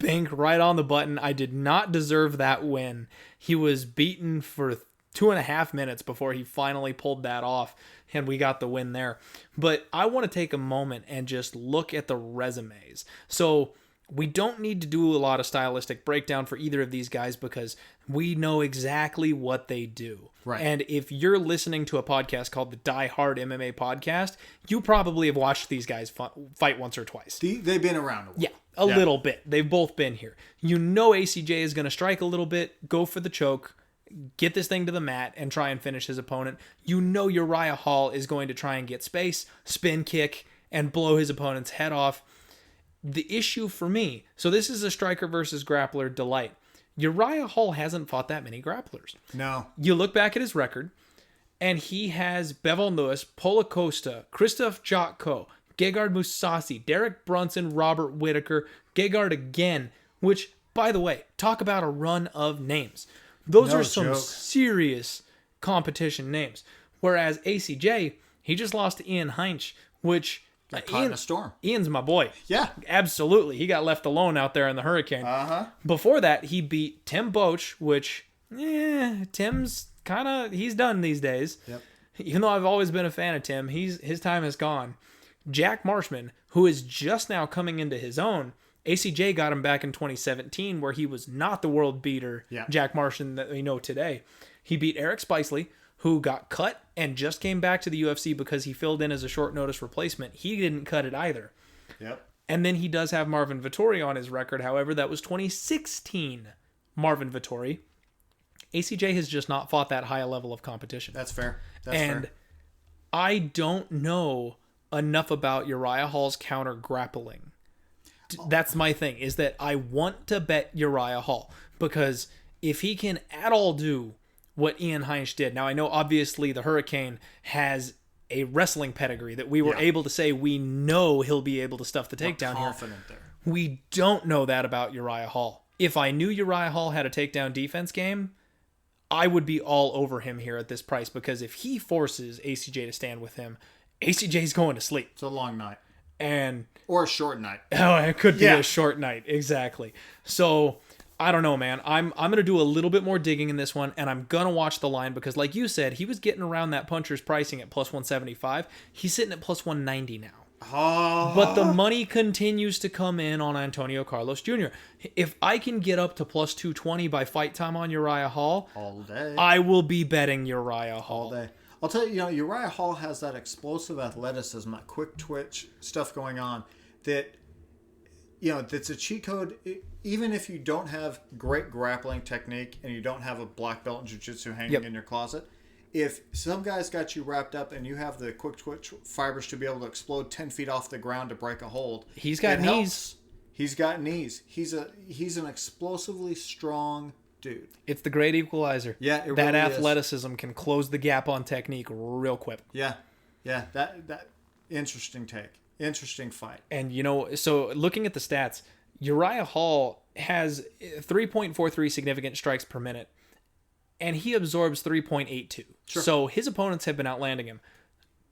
Bink right on the button. I did not deserve that win. He was beaten for 2.5 minutes before he finally pulled that off, and we got the win there. But I want to take a moment and just look at the resumes. So we don't need to do a lot of stylistic breakdown for either of these guys because we know exactly what they do.
Right.
And if you're listening to a podcast called the Die Hard MMA Podcast, you probably have watched these guys fight once or twice.
They've been around a while.
Yeah, a little bit. They've both been here. You know ACJ is going to strike a little bit, go for the choke, get this thing to the mat, and try and finish his opponent. You know Uriah Hall is going to try and get space, spin kick, and blow his opponent's head off. The issue for me, so this is a striker versus grappler delight. Uriah Hall hasn't fought that many grapplers.
No.
You look back at his record, and he has Bevon Lewis, Paulo Costa, Christoph Jotko, Gegard Mousasi, Derek Brunson, Robert Whittaker, Gegard again, which, by the way, talk about a run of names. Those are some serious competition names. Whereas ACJ, he just lost to Ian Heinch, which...
Caught in a storm.
Ian's my boy.
Yeah.
Absolutely. He got left alone out there in the hurricane.
Uh-huh.
Before that, he beat Tim Boach, which, Tim's kind of, he's done these days.
Yep.
Even though I've always been a fan of Tim, his time has gone. Jack Marshman, who is just now coming into his own, ACJ got him back in 2017 where he was not the world beater, Jack Marshman that we know today. He beat Eric Spicely, who got cut and just came back to the UFC because he filled in as a short notice replacement. He didn't cut it either.
Yep.
And then he does have Marvin Vettori on his record. However, that was 2016 Marvin Vettori. ACJ has just not fought that high a level of competition.
That's fair.
I don't know enough about Uriah Hall's counter grappling. That's my thing, is that I want to bet Uriah Hall because if he can at all do what Ian Heinch did. Now, I know obviously the Hurricane has a wrestling pedigree that we were able to say we know he'll be able to stuff the takedown here.
There.
We don't know that about Uriah Hall. If I knew Uriah Hall had a takedown defense game, I would be all over him here at this price because if he forces ACJ to stand with him, ACJ's going to sleep.
It's a long night.
Or
a short night.
Oh, it could be a short night. Exactly. So... I don't know, man. I'm going to do a little bit more digging in this one, and I'm going to watch the line because, like you said, he was getting around that puncher's pricing at plus 175. He's sitting at plus 190 now.
Oh.
But the money continues to come in on Antonio Carlos Jr. If I can get up to plus 220 by fight time on Uriah Hall,
all day,
I will be betting Uriah Hall.
All day. I'll tell you, Uriah Hall has that explosive athleticism, that quick twitch stuff going on that... that's a cheat code. Even if you don't have great grappling technique and you don't have a black belt in jiu-jitsu hanging in your closet, if some guys got you wrapped up and you have the quick twitch fibers to be able to explode 10 feet off the ground to break a hold,
he's got knees.
Helps. He's got knees. He's an explosively strong dude.
It's the great equalizer.
Yeah, it
that
really
athleticism can close the gap on technique real quick.
Yeah. That interesting take. Interesting fight.
And, so looking at the stats, Uriah Hall has 3.43 significant strikes per minute, and he absorbs 3.82.
Sure.
So his opponents have been outlanding him.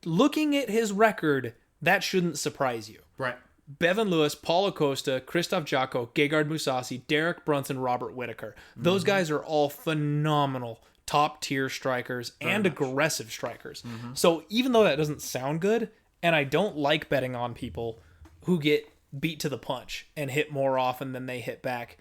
Looking at his record, that shouldn't surprise you.
Right.
Bevon Lewis, Paulo Costa, Christoph Jotko, Gegard Mousasi, Derek Brunson, Robert Whittaker. Those guys are all phenomenal top-tier strikers and aggressive strikers. So even though that doesn't sound good... And I don't like betting on people who get beat to the punch and hit more often than they hit back.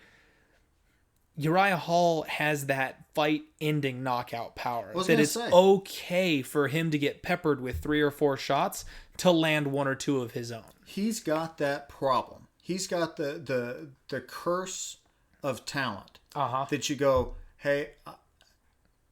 Uriah Hall has that fight-ending knockout power. That it's okay for him to get peppered with 3 or 4 shots to land 1 or 2 of his own.
He's got that problem. He's got the curse of talent. That you go, hey,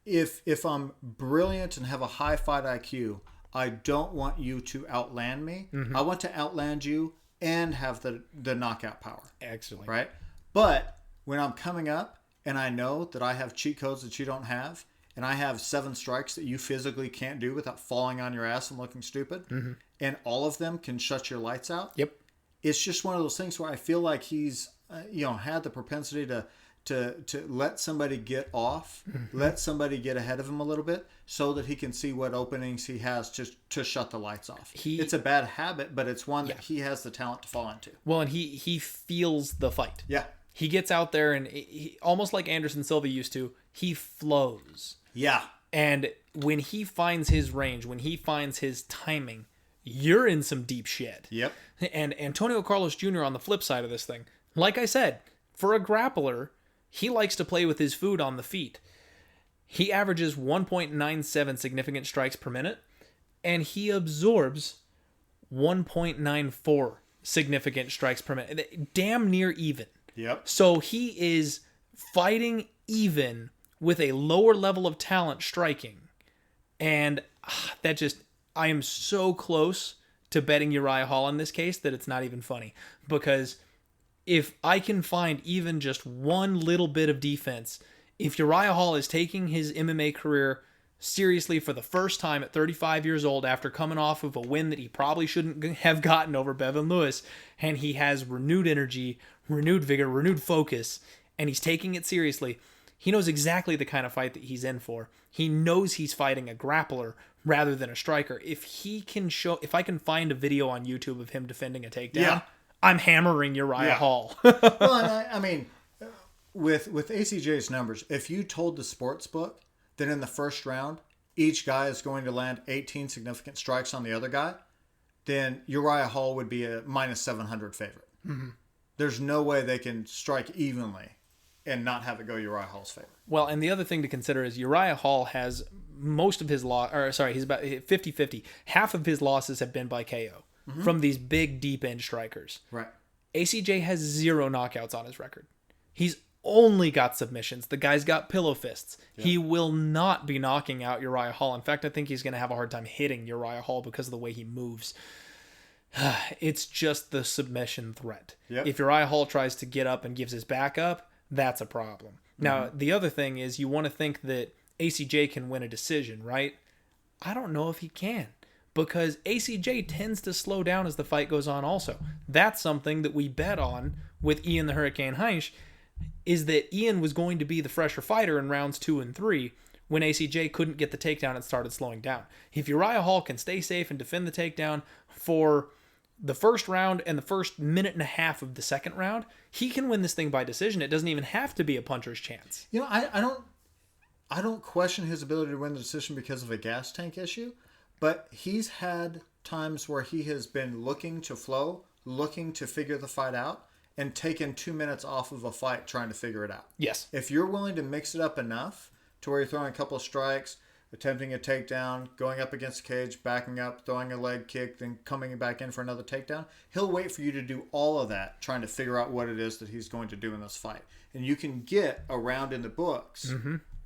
if I'm brilliant and have a high fight IQ... I don't want you to outland me. I want to outland you and have the knockout power.
Excellent.
Right? But when I'm coming up and I know that I have cheat codes that you don't have, and I have 7 strikes that you physically can't do without falling on your ass and looking stupid, and all of them can shut your lights out.
Yep.
It's just one of those things where I feel like he's had the propensity to let somebody get off, let somebody get ahead of him a little bit so that he can see what openings he has to shut the lights off. It's a bad habit, but it's one that he has the talent to fall into.
Well, and he feels the fight.
Yeah.
He gets out there and he, almost like Anderson Silva used to, he flows.
Yeah.
And when he finds his range, when he finds his timing, you're in some deep shit.
Yep.
And Antonio Carlos Jr. on the flip side of this thing, Like I said, for a grappler, he likes to play with his food on the feet. He averages 1.97 significant strikes per minute, and he absorbs 1.94 significant strikes per minute. Damn near even.
Yep.
So he is fighting even with a lower level of talent striking. And I am so close to betting Uriah Hall in this case that it's not even funny. Because if I can find even just one little bit of defense, if Uriah Hall is taking his MMA career seriously for the first time at 35 years old after coming off of a win that he probably shouldn't have gotten over Bevan Lewis, and he has renewed energy, renewed vigor, renewed focus, and he's taking it seriously, he knows exactly the kind of fight that he's in for. He knows he's fighting a grappler rather than a striker. If I can find a video on YouTube of him defending a takedown, I'm hammering Uriah Hall.
Well, I mean, with ACJ's numbers, if you told the sports book that in the first round, each guy is going to land 18 significant strikes on the other guy, then Uriah Hall would be a minus 700 favorite. Mm-hmm. There's no way they can strike evenly and not have it go Uriah Hall's favor.
Well, and the other thing to consider is Uriah Hall has most of his he's about 50-50. Half of his losses have been by KO from these big deep end strikers.
Right.
ACJ has 0 knockouts on his record. He's only got submissions. The guy's got pillow fists. Yep. He will not be knocking out Uriah Hall. In fact, I think he's going to have a hard time hitting Uriah Hall because of the way he moves. It's just the submission threat.
Yep.
If Uriah Hall tries to get up and gives his back up, that's a problem. Now, the other thing is you want to think that ACJ can win a decision, right? I don't know if he can, because ACJ tends to slow down as the fight goes on also. That's something that we bet on with Ian the Hurricane Heinz, is that Ian was going to be the fresher fighter in rounds 2 and 3 when ACJ couldn't get the takedown and started slowing down. If Uriah Hall can stay safe and defend the takedown for the first round and the first minute and a half of the second round, he can win this thing by decision. It doesn't even have to be a puncher's chance.
You know, I don't question his ability to win the decision because of a gas tank issue, but he's had times where he has been looking to flow, looking to figure the fight out, and taken 2 minutes off of a fight trying to figure it out.
Yes.
If you're willing to mix it up enough to where you're throwing a couple of strikes, attempting a takedown, going up against the cage, backing up, throwing a leg kick, then coming back in for another takedown, he'll wait for you to do all of that, trying to figure out what it is that he's going to do in this fight. And you can get a round in the books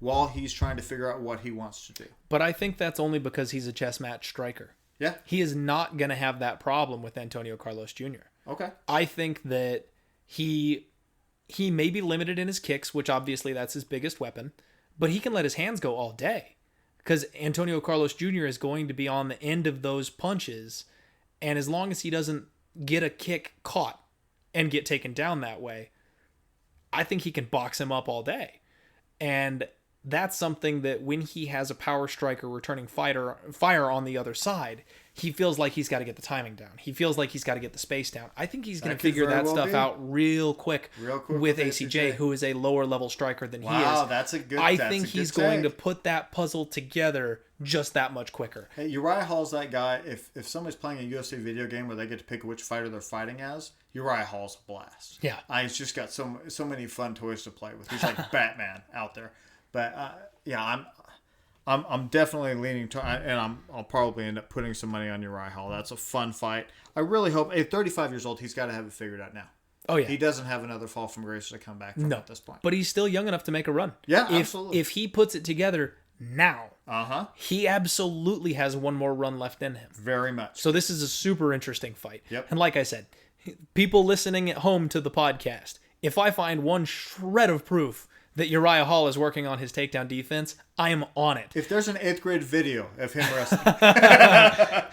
while he's trying to figure out what he wants to do.
But I think that's only because he's a chess match striker.
Yeah.
He is not going to have that problem with Antonio Carlos Jr.
Okay.
I think that he may be limited in his kicks, which obviously that's his biggest weapon, but he can let his hands go all day because Antonio Carlos Jr. is going to be on the end of those punches, and as long as he doesn't get a kick caught and get taken down that way, I think he can box him up all day. And that's something that when he has a power striker returning fire on the other side, he feels like he's got to get the timing down. He feels like he's got to get the space down. I think he's going to figure that stuff out real quick with ACJ, who is a lower level striker than he is.
Wow, that's a good
I think he's going to put that puzzle together just that much quicker.
Hey, Uriah Hall's that guy. If somebody's playing a UFC video game where they get to pick which fighter they're fighting as, Uriah Hall's a blast.
Yeah.
He's just got so many fun toys to play with. He's like Batman out there. But yeah, I'm definitely leaning to, and I'll probably end up putting some money on Uriah Hall. That's a fun fight. I really hope. At 35 years old, he's got to have it figured out now.
Oh yeah,
he doesn't have another fall from grace to come back from at this point.
But he's still young enough to make a run.
Yeah, absolutely.
If he puts it together now, he absolutely has one more run left in him.
Very much.
So this is a super interesting fight.
Yep.
And like I said, people listening at home to the podcast, if I find one shred of proof that Uriah Hall is working on his takedown defense, I am on it.
If there's an 8th grade video of him wrestling.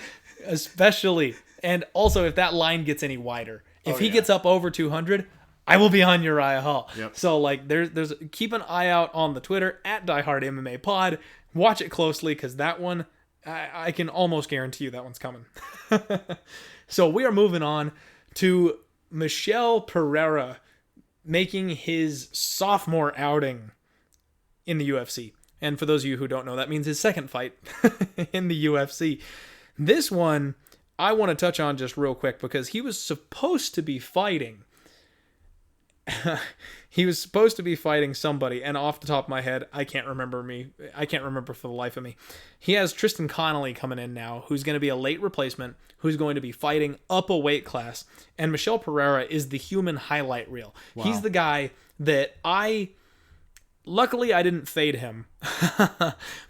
Especially. And also if that line gets any wider. If he gets up over 200, I will be on Uriah Hall.
Yep.
So like there's keep an eye out on the Twitter at DieHardMMA Pod. Watch it closely because that one, I can almost guarantee you that one's coming. So we are moving on to Michel Pereira making his sophomore outing in the UFC. And for those of you who don't know, that means his second fight in the UFC. This one, I want to touch on just real quick because he was supposed to be fighting he was supposed to be fighting somebody, and off the top of my head, I can't remember for the life of me. He has Tristan Connolly coming in now, who's going to be a late replacement, who's going to be fighting up a weight class, and Michel Pereira is the human highlight reel. Wow. He's the guy that luckily I didn't fade him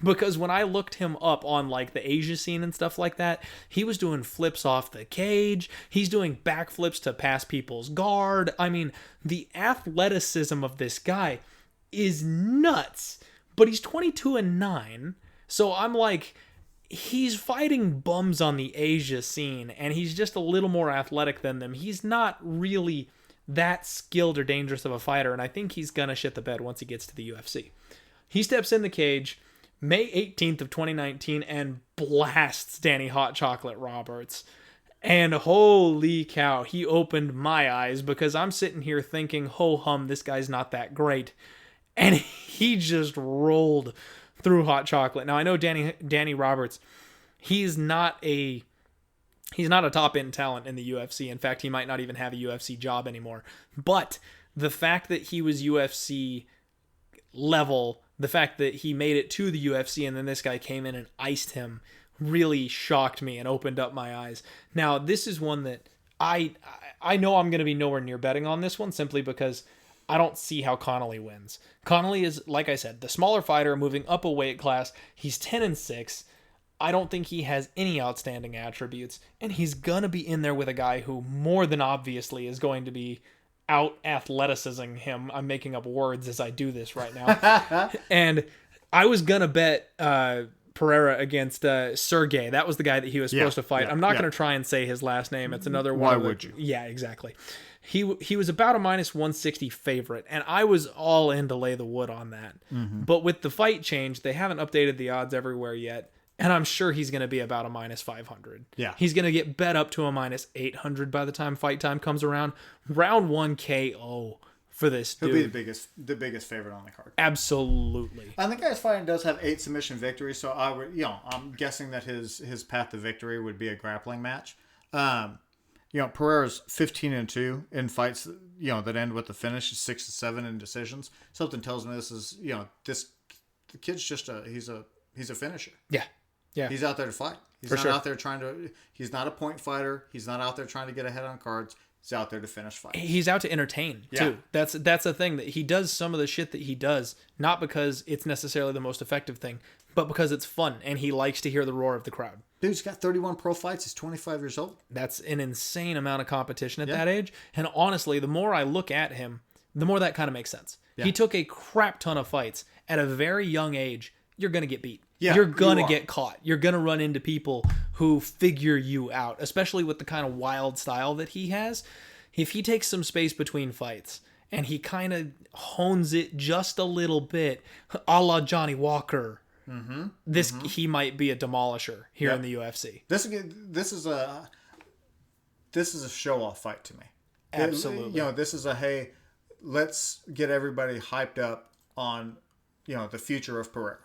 because when I looked him up on like the Asia scene and stuff like that, he was doing flips off the cage. He's doing backflips to pass people's guard. I mean, the athleticism of this guy is nuts, but he's 22-9. So I'm like, he's fighting bums on the Asia scene and he's just a little more athletic than them. He's not really that skilled or dangerous of a fighter, and I think he's gonna shit the bed once he gets to the UFC. He steps in the cage May 18th of 2019 and blasts Danny Hot Chocolate Roberts. And holy cow, he opened my eyes because I'm sitting here thinking, ho hum, this guy's not that great. And he just rolled through Hot Chocolate. Now I know Danny Roberts, he's not a top end talent in the UFC. In fact, he might not even have a UFC job anymore. But the fact that he was UFC level, the fact that he made it to the UFC and then this guy came in and iced him really shocked me and opened up my eyes. Now, this is one that I know I'm going to be nowhere near betting on this one simply because I don't see how Connolly wins. Connolly is, like I said, the smaller fighter moving up a weight class. He's 10-6. I don't think he has any outstanding attributes, and he's going to be in there with a guy who more than obviously is going to be out athleticizing him. I'm making up words as I do this right now. And I was going to bet Pereira against Sergey. That was the guy that he was supposed to fight. I'm not going to try and say his last name. It's another one.
Why would you?
Yeah, exactly. He was about a -160 favorite, and I was all in to lay the wood on that. Mm-hmm. But with the fight change, they haven't updated the odds everywhere yet. And I'm sure he's going to be about a -500.
Yeah.
He's going to get bet up to a -800 by the time fight time comes around. Round 1 KO for this dude.
He'll be the biggest favorite on the card.
Absolutely.
And the guy's fighting does have 8 submission victories, so I'm guessing that his path to victory would be a grappling match. Pereira's 15-2 in fights, that end with the finish, 6-7 in decisions. Something tells me this is, the kid's just he's a finisher.
Yeah. Yeah.
He's out there to fight. He's not out there he's not a point fighter. He's not out there trying to get ahead on cards. He's out there to finish fights.
He's out to entertain too. That's the thing, that he does some of the shit that he does, not because it's necessarily the most effective thing, but because it's fun and he likes to hear the roar of the crowd.
Dude's got 31 pro fights. He's 25 years old.
That's an insane amount of competition at that age. And honestly, the more I look at him, the more that kind of makes sense. Yeah. He took a crap ton of fights at a very young age. You're going to get beat. Yeah, you're going to get caught. You're going to run into people who figure you out, especially with the kind of wild style that he has. If he takes some space between fights and he kind of hones it just a little bit, a la Johnny Walker, he might be a demolisher here in the UFC.
This is a show-off fight to me.
Absolutely.
This is hey, let's get everybody hyped up on, the future of Pereira.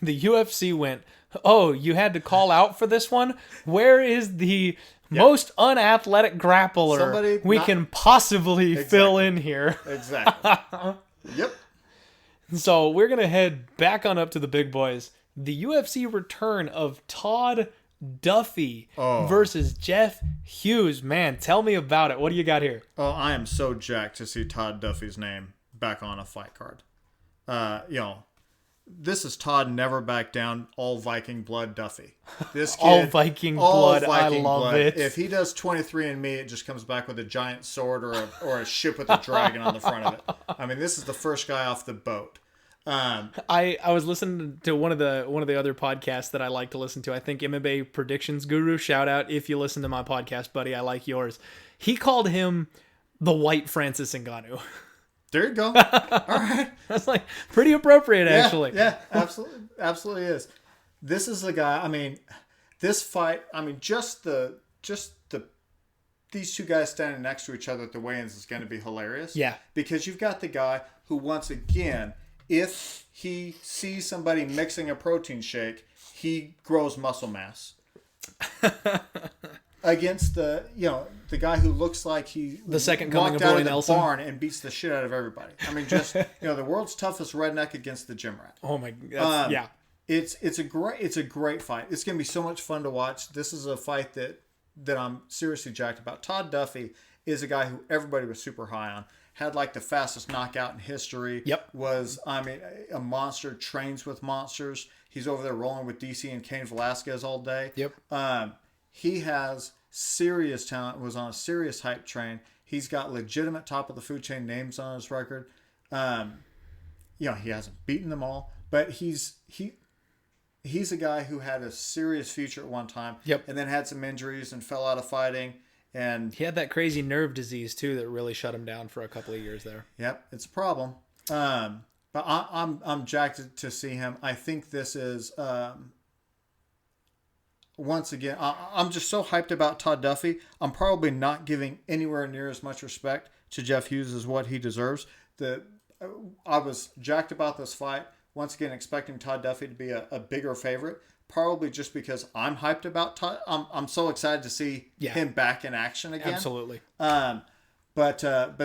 The UFC went, oh, you had to call out for this one? Where is the most unathletic grappler we can possibly fill in here?
Exactly. Yep.
So we're going to head back on up to the big boys. The UFC return of Todd Duffy versus Jeff Hughes. Man, tell me about it. What do you got here?
Oh, I am so jacked to see Todd Duffy's name back on a fight card. This is Todd Never Back Down, all Viking blood Duffy. This kid,
all Viking blood. I love it.
If he does 23andMe, it just comes back with a giant sword or a ship with a dragon on the front of it. I mean, this is the first guy off the boat.
I was listening to one of the other podcasts that I like to listen to. I think MMA Predictions Guru. Shout out if you listen to my podcast, buddy. I like yours. He called him the White Francis Ngannou.
There you go. All right.
That's like pretty appropriate, actually.
Yeah, absolutely is. This is the guy. I mean, this fight. I mean, just these two guys standing next to each other at the weigh-ins is going to be hilarious.
Yeah.
Because you've got the guy who, once again, if he sees somebody mixing a protein shake, he grows muscle mass. Against the the guy who looks like he
the second coming of
walked out
Roy
of the
Nelson
barn and beats the shit out of everybody. I mean, just the world's toughest redneck against the gym rat.
Oh my, yeah.
It's a great fight. It's gonna be so much fun to watch. This is a fight that I'm seriously jacked about. Todd Duffy is a guy who everybody was super high on. Had like the fastest knockout in history.
Yep.
Was, I mean, a monster, trains with monsters. He's over there rolling with DC and Cain Velasquez all day.
Yep.
He has serious talent, was on a serious hype train. He's got legitimate top of the food chain names on his record. He hasn't beaten them all, but he's a guy who had a serious future at one time.
Yep.
And then had some injuries and fell out of fighting. And
he had that crazy nerve disease too that really shut him down for a couple of years there.
Yep, it's a problem. But I'm jacked to see him. I think this is once again. I'm just so hyped about Todd Duffy. I'm probably not giving anywhere near as much respect to Jeff Hughes as what he deserves. I was jacked about this fight. Once again, expecting Todd Duffy to be a bigger favorite. Probably just because I'm hyped about Todd. I'm so excited to see him back in action again.
Absolutely.
But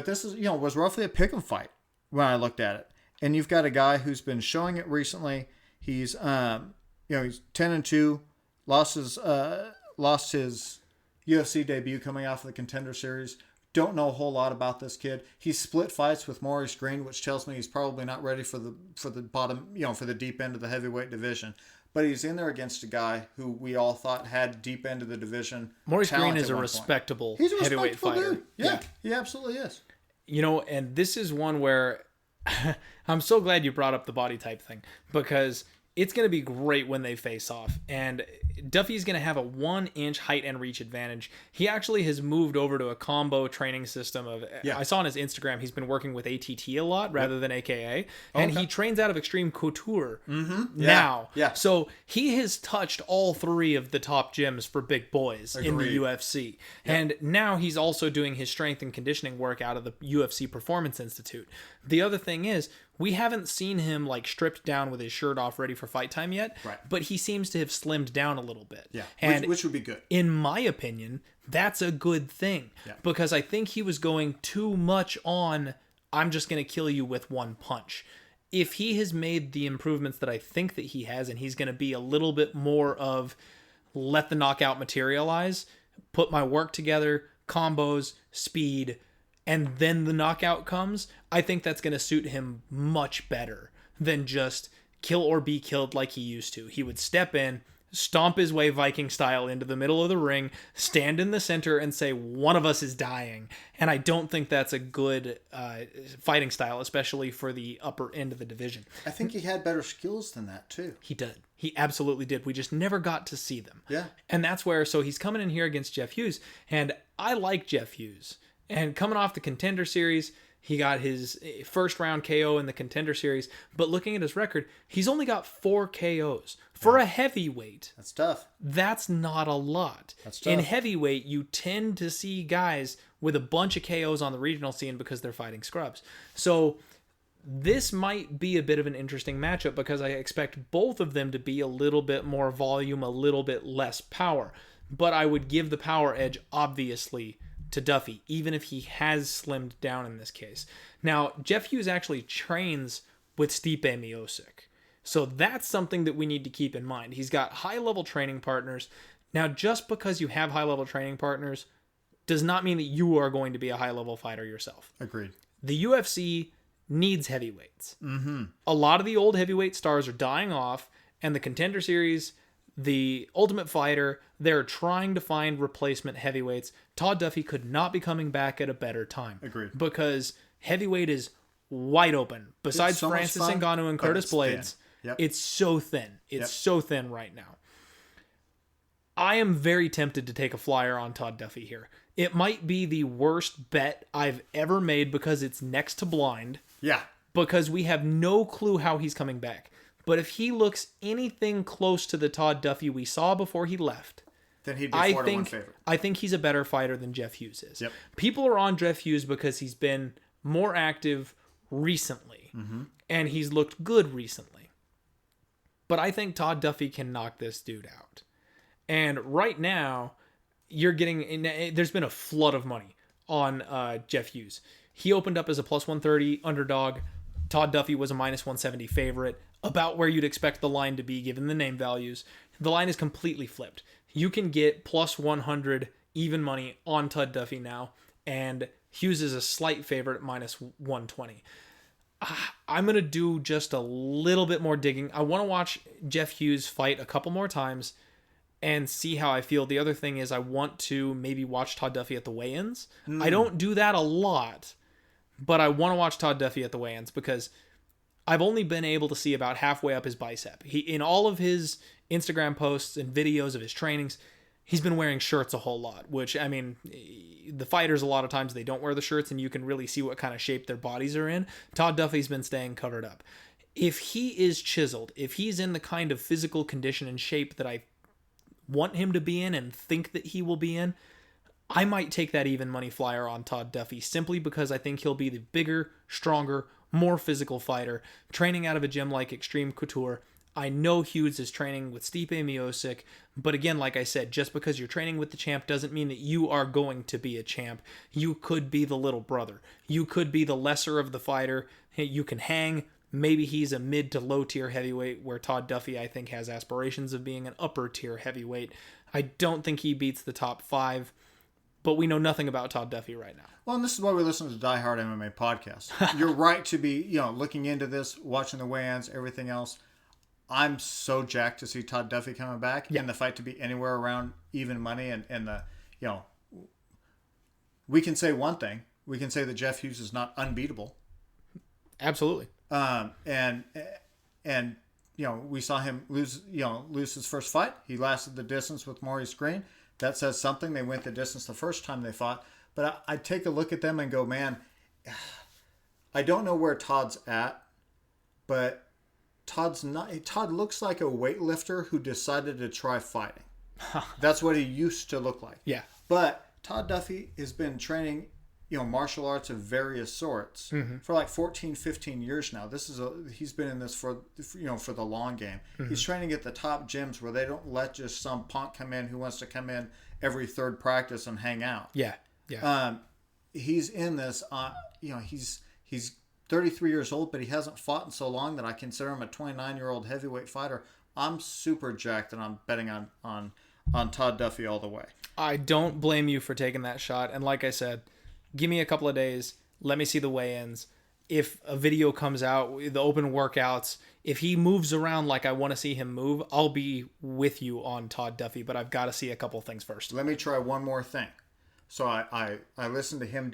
this is was roughly a pick'em fight when I looked at it. And you've got a guy who's been showing it recently. He's he's 10-2, lost his UFC debut coming off of the Contender Series. Don't know a whole lot about this kid. He's split fights with Maurice Green, which tells me he's probably not ready for the bottom, for the deep end of the heavyweight division. But he's in there against a guy who we all thought had deep end of the division.
Maurice Green is a respectable heavyweight fighter.
Dude. Yeah, he absolutely is.
And this is one where I'm so glad you brought up the body type thing, because it's going to be great when they face off. And Duffy's going to have a 1-inch height and reach advantage. He actually has moved over to a combo training system of, I saw on his Instagram, he's been working with ATT a lot rather than AKA. And he trains out of Extreme Couture now.
Yeah.
So he has touched all 3 of the top gyms for big boys in the UFC. Yep. And now he's also doing his strength and conditioning work out of the UFC Performance Institute. The other thing is, we haven't seen him like stripped down with his shirt off ready for fight time yet, but he seems to have slimmed down a little bit.
Yeah,
and
which would be good.
In my opinion, that's a good thing, because I think he was going too much on, I'm just going to kill you with one punch. If he has made the improvements that I think that he has, and he's going to be a little bit more of let the knockout materialize, put my work together, combos, speed, and then the knockout comes, I think that's going to suit him much better than just kill or be killed like he used to. He would step in, stomp his way Viking style into the middle of the ring, stand in the center, and say, one of us is dying. And I don't think that's a good fighting style, especially for the upper end of the division.
I think he had better skills than that, too.
He did. He absolutely did. We just never got to see them.
Yeah.
And that's where, so he's coming in here against Jeff Hughes, and I like Jeff Hughes. And coming off the Contender Series, he got his first round KO in the Contender Series. But looking at his record, he's only got 4 KOs. For a heavyweight,
that's tough.
That's not a lot.
That's tough.
In heavyweight, you tend to see guys with a bunch of KOs on the regional scene because they're fighting scrubs. So this might be a bit of an interesting matchup, because I expect both of them to be a little bit more volume, a little bit less power. But I would give the power edge, obviously, to Duffy, even if he has slimmed down in this case. Now, Jeff Hughes actually trains with Stipe Miocic. So that's something that we need to keep in mind. He's got high-level training partners. Now, just because you have high-level training partners does not mean that you are going to be a high-level fighter yourself.
Agreed.
The UFC needs heavyweights.
Mm-hmm.
A lot of the old heavyweight stars are dying off, and the Contender Series, the Ultimate Fighter, they're trying to find replacement heavyweights. Todd Duffy could not be coming back at a better time.
Agreed.
Because heavyweight is wide open. Besides
so
Francis Ngannou and Curtis Blaydes, it's so thin. It's so thin right now. I am very tempted to take a flyer on Todd Duffy here. It might be the worst bet I've ever made, because it's next to blind.
Yeah.
Because we have no clue how he's coming back. But if he looks anything close to the Todd Duffy we saw before he left,
then he'd be 4-1 favorite.
I think he's a better fighter than Jeff Hughes is.
Yep.
People are on Jeff Hughes because he's been more active recently, and he's looked good recently. But I think Todd Duffy can knock this dude out. And right now, you're getting, there's been a flood of money on Jeff Hughes. He opened up as a plus 130 underdog. Todd Duffy was a minus 170 favorite, about where you'd expect the line to be given the name values. The line is completely flipped. You can get plus 100 even money on Todd Duffy now, and Hughes is a slight favorite at minus 120. I'm going to do just a little bit more digging. I want to watch Jeff Hughes fight a couple more times and see how I feel. The other thing is I want to maybe watch Todd Duffy at the weigh-ins. I don't do that a lot, but I want to watch Todd Duffy at the weigh-ins because I've only been able to see about halfway up his bicep. He, in all of his Instagram posts and videos of his trainings, he's been wearing shirts a whole lot, which, I mean, the fighters, a lot of times they don't wear the shirts and you can really see what kind of shape their bodies are in. Todd Duffy's been staying covered up. If he is chiseled, if he's in the kind of physical condition and shape that I want him to be in and think that he will be in, I might take that even money flyer on Todd Duffy simply because I think he'll be the bigger, stronger, more physical fighter, training out of a gym like Extreme Couture. I know Hughes is training with Stipe Miocic, but again, like I said, just because you're training with the champ doesn't mean that you are going to be a champ. You could be the little brother. You could be the lesser of the fighter. You can hang. Maybe he's a mid to low tier heavyweight, where Todd Duffy, I think, has aspirations of being an upper tier heavyweight. I don't think he beats the top 5, but we know nothing about Todd Duffy right now.
Well, and this is why we listen to the Die Hard MMA podcast. You're right to be, looking into this, watching the weigh-ins, everything else. I'm so jacked to see Todd Duffy coming back and the fight to be anywhere around even money. And the, we can say one thing. We can say that Jeff Hughes is not unbeatable.
Absolutely.
And we saw him lose his first fight. He lasted the distance with Maurice Green. That says something. They went the distance the first time they fought. But I take a look at them and go, man, I don't know where Todd's at, but Todd looks like a weightlifter who decided to try fighting. That's what he used to look like. Yeah. But Todd Duffy has been training, martial arts of various sorts for like 14, 15 years now. He's been in this for the long game. He's training at the top gyms where they don't let just some punk come in who wants to come in every third practice and hang out. Yeah. Yeah. He's in this, he's 33 years old, but he hasn't fought in so long that I consider him a 29-year-old heavyweight fighter. I'm super jacked, and I'm betting on Todd Duffy all the way. I don't blame you for taking that shot. And like I said, give me a couple of days. Let me see the weigh-ins. If a video comes out, the open workouts, if he moves around like I want to see him move, I'll be with you on Todd Duffy, but I've got to see a couple things first. Let me try one more thing. So I listened to him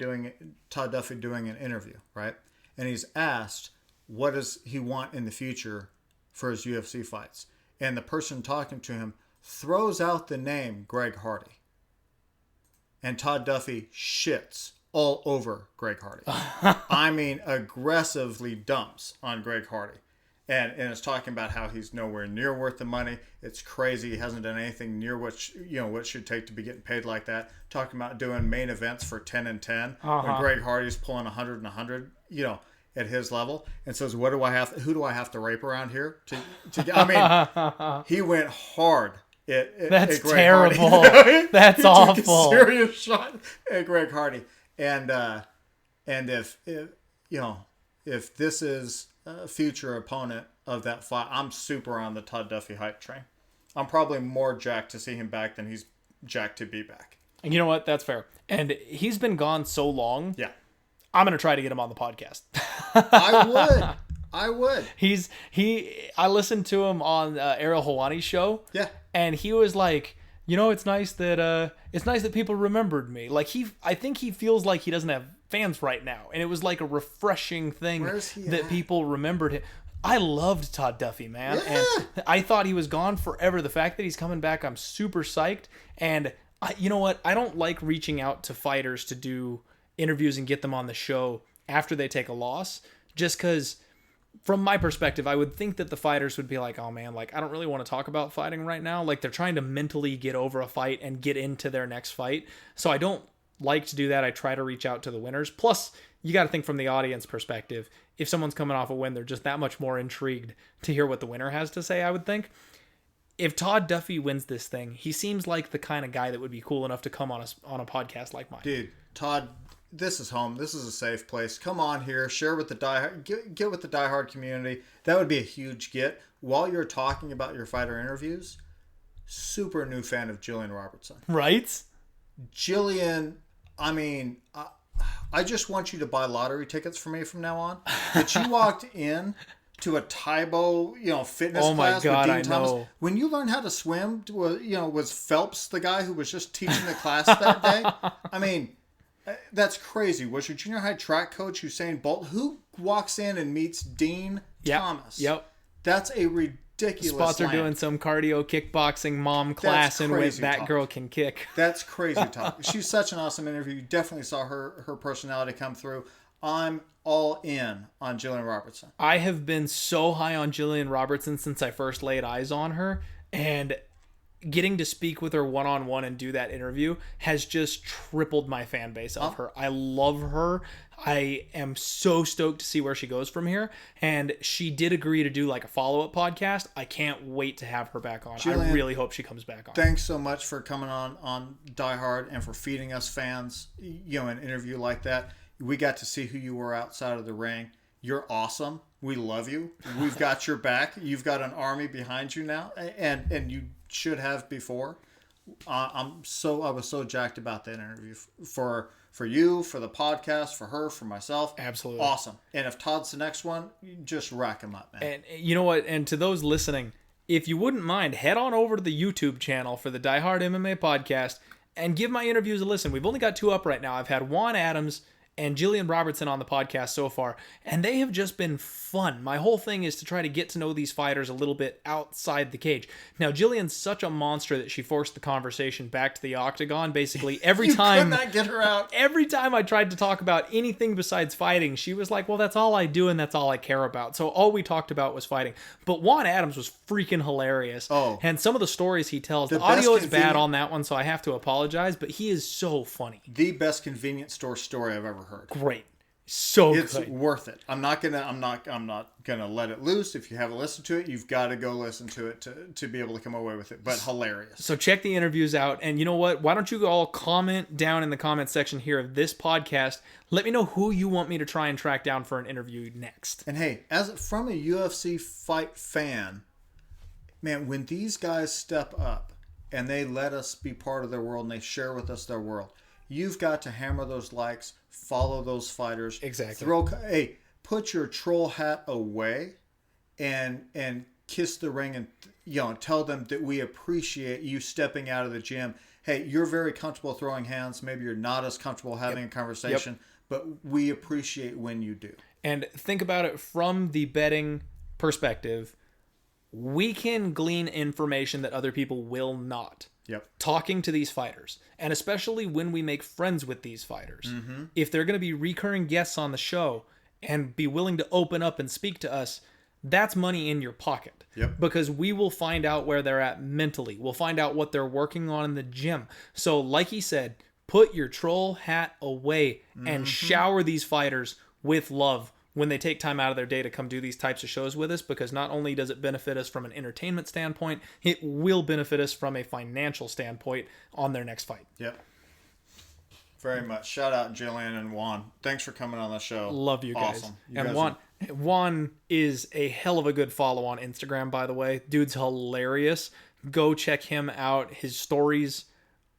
Todd Duffy doing an interview, right? And he's asked, what does he want in the future for his UFC fights? And the person talking to him throws out the name Greg Hardy. And Todd Duffy shits all over Greg Hardy. I mean, aggressively dumps on Greg Hardy. And it's talking about how he's nowhere near worth the money. It's crazy. He hasn't done anything near what it should take to be getting paid like that. Talking about doing main events for 10 and 10 when Greg Hardy's pulling 100 and 100, at his level, and says, who do I have to rape around here? He went hard. That's at Greg terrible. Hardy. That's he awful. Took a serious shot at Greg Hardy. And if this is a future opponent of that fight, I'm super on the Todd Duffy hype train. I'm probably more jacked to see him back than he's jacked to be back. And you know what? That's fair. And he's been gone so long. Yeah. I'm going to try to get him on the podcast. I would. I listened to him on Ariel Helwani's show. Yeah. And he was like, it's nice that people remembered me. Like I think he feels like he doesn't have fans right now. And it was like a refreshing thing that people remembered him. I loved Todd Duffy, man. Yeah. And I thought he was gone forever. The fact that he's coming back, I'm super psyched. And you know what? I don't like reaching out to fighters to do interviews and get them on the show after they take a loss, just because from my perspective, I would think that the fighters would be like, oh man, like I don't really want to talk about fighting right now. Like they're trying to mentally get over a fight and get into their next fight. So I don't like to do that. I try to reach out to the winners. Plus, you got to think from the audience perspective. If someone's coming off a win, they're just that much more intrigued to hear what the winner has to say, I would think.
if Todd Duffy wins this thing, he seems like the kind of guy that would be cool enough to come on a podcast like mine.
Dude, Todd, this is home. This is a safe place. Come on here. Share with the get with the diehard community. That would be a huge get. While you're talking about your fighter interviews, super new fan of Jillian Robertson.
Right?
Jillian, I mean, I just want you to buy lottery tickets for me from now on. That you walked in to a Taibo, fitness class with Dean Thomas.
Know.
When you learned how to swim, was Phelps the guy who was just teaching the class that day? I mean, that's crazy. Was your junior high track coach Usain Bolt? Who walks in and meets Dean Thomas?
Yep.
That's a ridiculous
Spots are doing some cardio kickboxing mom class in which that girl can kick.
That's crazy talk. She's such an awesome interview. You definitely saw her personality come through. I'm all in on Jillian Robertson.
I have been so high on Jillian Robertson since I first laid eyes on her, and getting to speak with her one-on-one and do that interview has just tripled my fan base of her. I love her. I am so stoked to see where she goes from here. And she did agree to do like a follow-up podcast. I can't wait to have her back on. Jillian, I really hope she comes back on.
Thanks so much for coming on Die Hard and for feeding us fans, an interview like that. We got to see who you were outside of the ring. You're awesome. We love you. We've got your back. You've got an army behind you now, and you should have before. I was so jacked about that interview for you, for the podcast, for her, for myself.
Absolutely
awesome. And if Todd's the next one, you just rack him up, man.
And you know what? And to those listening, if you wouldn't mind, head on over to the YouTube channel for the Die Hard MMA podcast and give my interviews a listen. We've only got 2 up right now. I've had Juan Adams and Jillian Robertson on the podcast so far, and they have just been fun. My whole thing is to try to get to know these fighters a little bit outside the cage. Now, Jillian's such a monster that she forced the conversation back to the octagon basically every time.
You could not get her out.
Every time I tried to talk about anything besides fighting, she was like, well, that's all I do and that's all I care about. So all we talked about was fighting. But Juan Adams was freaking hilarious.
Oh.
And some of the stories he tells, the audio is bad on that one, so I have to apologize, but he is so funny.
The best convenience store story I've ever heard.
Great. So
it's
good.
Worth it. I'm not gonna let it loose. If you haven't listened to it, you've got to go listen to it to be able to come away with it. But hilarious.
So check the interviews out, and you know what? Why don't you all comment down in the comment section here of this podcast? Let me know who you want me to try and track down for an interview next.
And hey, from a UFC fight fan, man, when these guys step up and they let us be part of their world and they share with us their world, you've got to hammer those likes, follow those fighters.
Exactly.
Put your troll hat away and kiss the ring and tell them that we appreciate you stepping out of the gym. Hey, you're very comfortable throwing hands. Maybe you're not as comfortable having a conversation, but we appreciate when you do.
And think about it from the betting perspective. We can glean information that other people will not.
Yep.
Talking to these fighters, and especially when we make friends with these fighters. If they're going to be recurring guests on the show and be willing to open up and speak to us, that's money in your pocket.
Yep.
Because we will find out where they're at mentally. We'll find out what they're working on in the gym. So like he said, put your troll hat away and shower these fighters with love when they take time out of their day to come do these types of shows with us, because not only does it benefit us from an entertainment standpoint, it will benefit us from a financial standpoint on their next fight.
Yep. Very much. Shout out Jillian and Juan. Thanks for coming on the show.
Love you guys.
Awesome.
And Juan is a hell of a good follow on Instagram, by the way. Dude's hilarious. Go check him out. His stories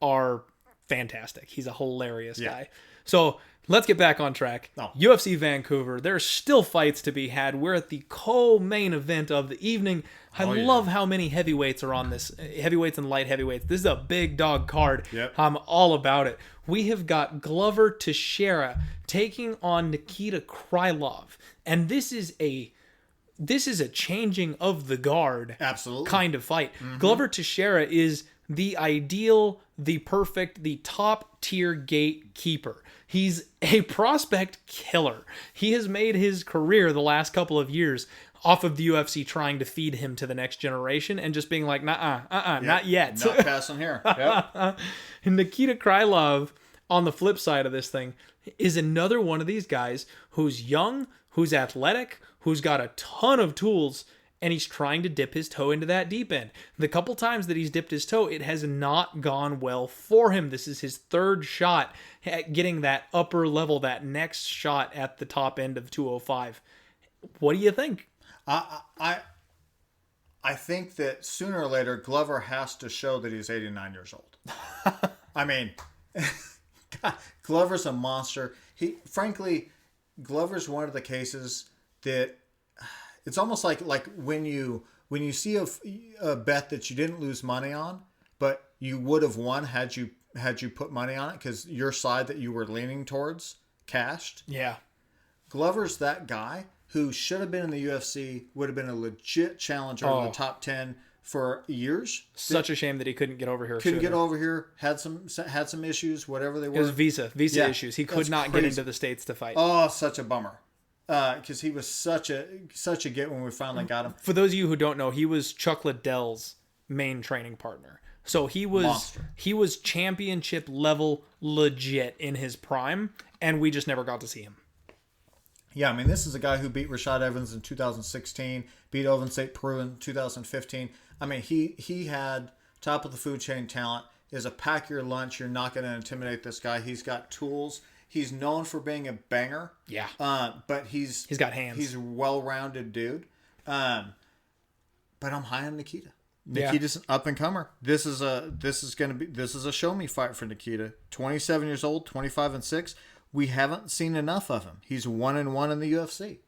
are fantastic. He's a hilarious guy. So let's get back on track. UFC Vancouver. There's still fights to be had. We're at the co-main event of the evening. I love how many heavyweights are on this. Heavyweights and light heavyweights. This is a big dog card.
Yep.
I'm all about it. We have got Glover Teixeira taking on Nikita Krylov. And this is a changing of the guard kind of fight. Glover Teixeira is the ideal, the perfect, the top tier gatekeeper. He's a prospect killer. He has made his career the last couple of years off of the UFC trying to feed him to the next generation and just being like, not yet.
Not passing here. Yep.
Nikita Krylov, on the flip side of this thing, is another one of these guys who's young, who's athletic, who's got a ton of tools, and he's trying to dip his toe into that deep end. The couple times that he's dipped his toe, it has not gone well for him. This is his third shot at getting that upper level, that next shot at the top end of 205. What do you think?
I think that sooner or later Glover has to show that he's 89 years old. I mean, God, Glover's a monster. Frankly, Glover's one of the cases that it's almost like when you see a bet that you didn't lose money on, but you would have won had you put money on it because your side that you were leaning towards cashed.
Yeah.
Glover's that guy who should have been in the UFC, would have been a legit challenger in the top 10 for years.
Such a shame that he couldn't get over here.
Couldn't get over here. Had some issues, whatever they were.
It was visa issues. He could not get into the States to fight.
Oh, such a bummer. Because he was such a get when we finally got him.
For those of you who don't know, he was Chuck Liddell's main training partner. So he was championship level legit in his prime, and we just never got to see him.
Yeah, I mean, this is a guy who beat Rashad Evans in 2016, beat Oven St. Peru in 2015. I mean, he had top of the food chain talent, is a pack your lunch. You're not going to intimidate this guy. He's got tools. He's known for being a banger.
Yeah.
But he's
got hands.
He's a well-rounded dude. But I'm high on Nikita. Nikita's an up-and-comer. This is a show-me fight for Nikita. 27 years old, 25-6. We haven't seen enough of him. He's 1-1 in the UFC.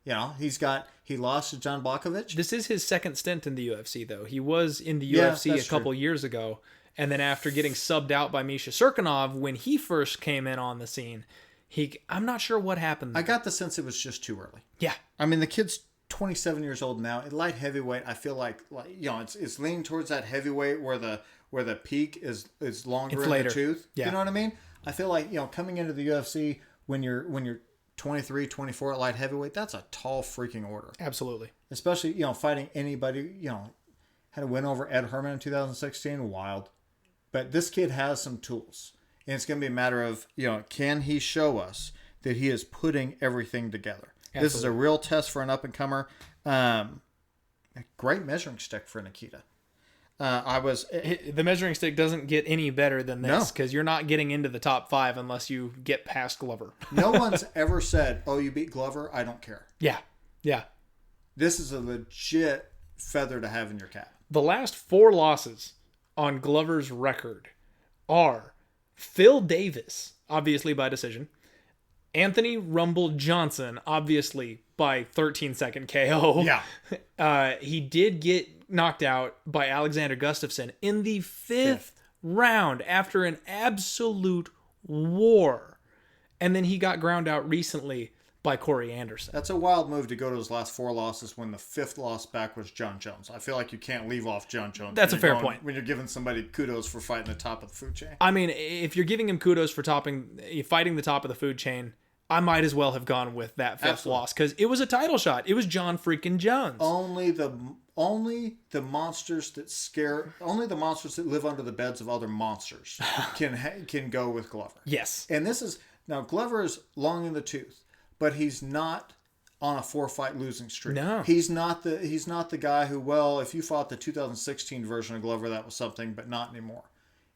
You know, he lost to John Blachowicz.
This is his second stint in the UFC, though. He was in the UFC a couple years ago, and then after getting subbed out by Misha Cirkunov when he first came in on the scene, I'm not sure what happened there.
I got the sense it was just too early.
Yeah.
I mean, the kid's 27 years old now. At light heavyweight, I feel like it's leaning towards that heavyweight where the peak is longer in the tooth.
Yeah.
You know what I mean? I feel like, coming into the UFC when you're 23, 24 at light heavyweight, that's a tall freaking order.
Absolutely.
Especially, fighting anybody, had a win over Ed Herman in 2016, wild. But this kid has some tools. And it's going to be a matter of, can he show us that he is putting everything together? Absolutely. This is a real test for an up-and-comer. A great measuring stick for Nikita.
The measuring stick doesn't get any better than this because you're not getting into the top 5 unless you get past Glover.
No one's ever said, "Oh, you beat Glover, I don't care."
Yeah.
This is a legit feather to have in your cap.
The last 4 losses on Glover's record are Phil Davis, obviously by decision, Anthony Rumble Johnson, obviously by 13-second KO.
Yeah.
He did get knocked out by Alexander Gustafsson in the 5th round after an absolute war. And then he got ground out recently by Corey Anderson.
That's a wild move to go to his last 4 losses when the 5th loss back was John Jones. I feel like you can't leave off John Jones.
That's a fair point.
When you're giving somebody kudos for fighting the top of the food chain.
I mean, if you're giving him kudos for fighting the top of the food chain, I might as well have gone with that 5th loss because it was a title shot. It was John freaking Jones.
Only the monsters that live under the beds of other monsters can go with Glover.
Yes.
And now Glover is long in the tooth, but he's not on a 4-fight losing streak.
No.
He's not the guy who, well, if you fought the 2016 version of Glover, that was something, but not anymore.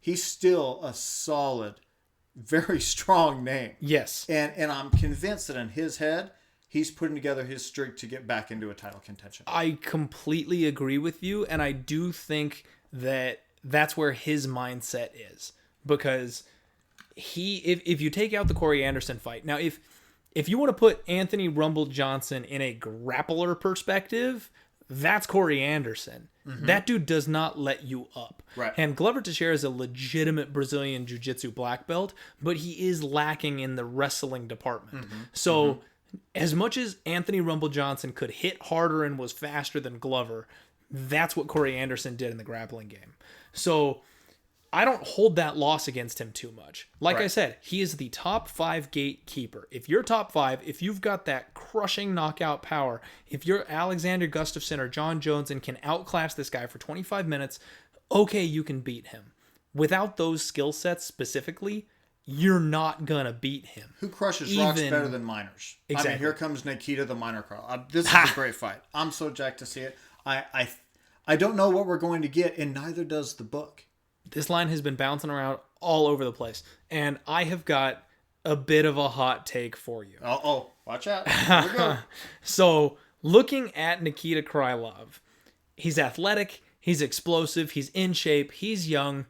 He's still a solid, very strong name.
Yes.
And I'm convinced that in his head, he's putting together his streak to get back into a title contention.
I completely agree with you, and I do think that that's where his mindset is. Because if you take out the Corey Anderson fight, now if you want to put Anthony Rumble Johnson in a grappler perspective, that's Corey Anderson. Mm-hmm. That dude does not let you up.
Right.
And Glover Teixeira is a legitimate Brazilian Jiu-Jitsu black belt, but he is lacking in the wrestling department. Mm-hmm. So as much as Anthony Rumble Johnson could hit harder and was faster than Glover, that's what Corey Anderson did in the grappling game. So I don't hold that loss against him too much. Like I said, he is the top 5 gatekeeper. If you're top 5, if you've got that crushing knockout power, if you're Alexander Gustafsson or John Jones and can outclass this guy for 25 minutes, okay, you can beat him. Without those skill sets specifically, you're not going to beat him.
Who crushes rocks better than minors?
Exactly.
I mean, here comes Nikita the minor Carl. This is a great fight. I'm so jacked to see it. I don't know what we're going to get, and neither does the book.
This line has been bouncing around all over the place, and I have got a bit of a hot take for you.
Oh, watch out. Here we go.
So, looking at Nikita Krylov, he's athletic, he's explosive, he's in shape, he's young,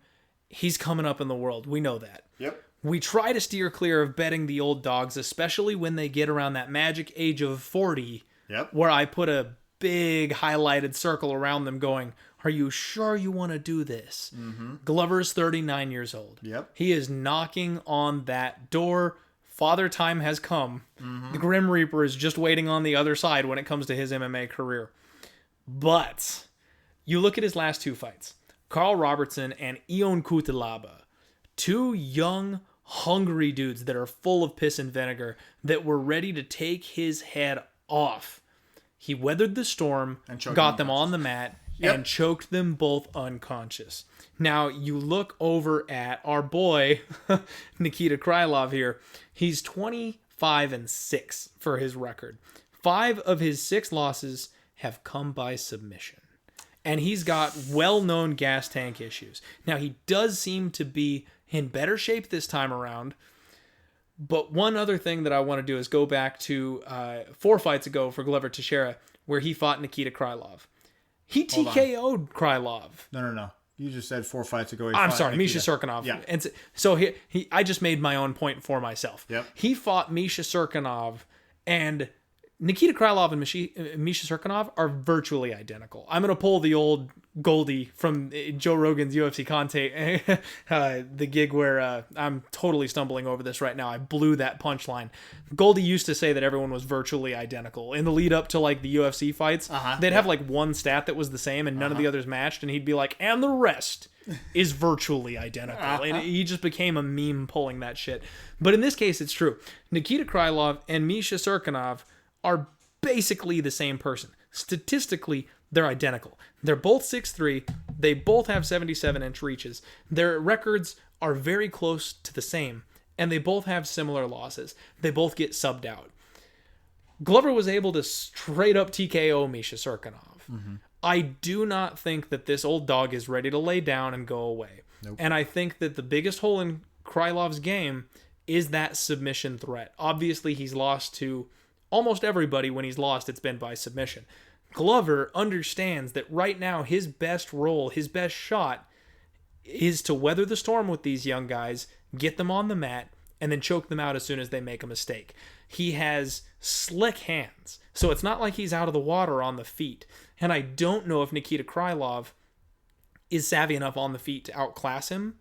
he's coming up in the world. We know that.
Yep.
We try to steer clear of betting the old dogs, especially when they get around that magic age of 40, where I put a big highlighted circle around them going, are you sure you want to do this? Mm-hmm. Glover's 39 years old.
Yep.
He is knocking on that door. Father Time has come. Mm-hmm. The Grim Reaper is just waiting on the other side when it comes to his MMA career. But you look at his last two fights. Carl Robertson and Ion Cutelaba. Two young, hungry dudes that are full of piss and vinegar that were ready to take his head off. He weathered the storm, got them on the mat, and choked them both unconscious. Now, you look over at our boy, Nikita Krylov here. He's 25-6 for his record. 5 of his 6 losses have come by submission. And he's got well-known gas tank issues. Now, he does seem to be in better shape this time around. But one other thing that I want to do is go back to 4 fights ago for Glover Teixeira, where he fought Nikita Krylov. He TKO'd Krylov.
No. You just said 4 fights ago.
I'm sorry, Misha Cirkunov.
Yeah.
And so I just made my own point for myself.
Yep.
He fought Misha Cirkunov, and Nikita Krylov and Misha Cirkunov are virtually identical. I'm going to pull the old Goldie from Joe Rogan's UFC Conte, the gig where I'm totally stumbling over this right now. I blew that punchline. Goldie used to say that everyone was virtually identical. In the lead up to like the UFC fights, they'd have like one stat that was the same and none of the others matched, and he'd be like, and the rest is virtually identical. And he just became a meme pulling that shit. But in this case, it's true. Nikita Krylov and Misha Cirkunov are basically the same person. Statistically, they're identical. They're both 6'3". They both have 77-inch reaches. Their records are very close to the same, and they both have similar losses. They both get subbed out. Glover was able to straight up TKO Misha Cirkunov. Mm-hmm. I do not think that this old dog is ready to lay down and go away. Nope. And I think that the biggest hole in Krylov's game is that submission threat. Obviously, he's lost to almost everybody. When he's lost, it's been by submission. Glover understands that right now his best role, his best shot, is to weather the storm with these young guys, get them on the mat, and then choke them out as soon as they make a mistake. He has slick hands, so it's not like he's out of the water on the feet. And I don't know if Nikita Krylov is savvy enough on the feet to outclass him.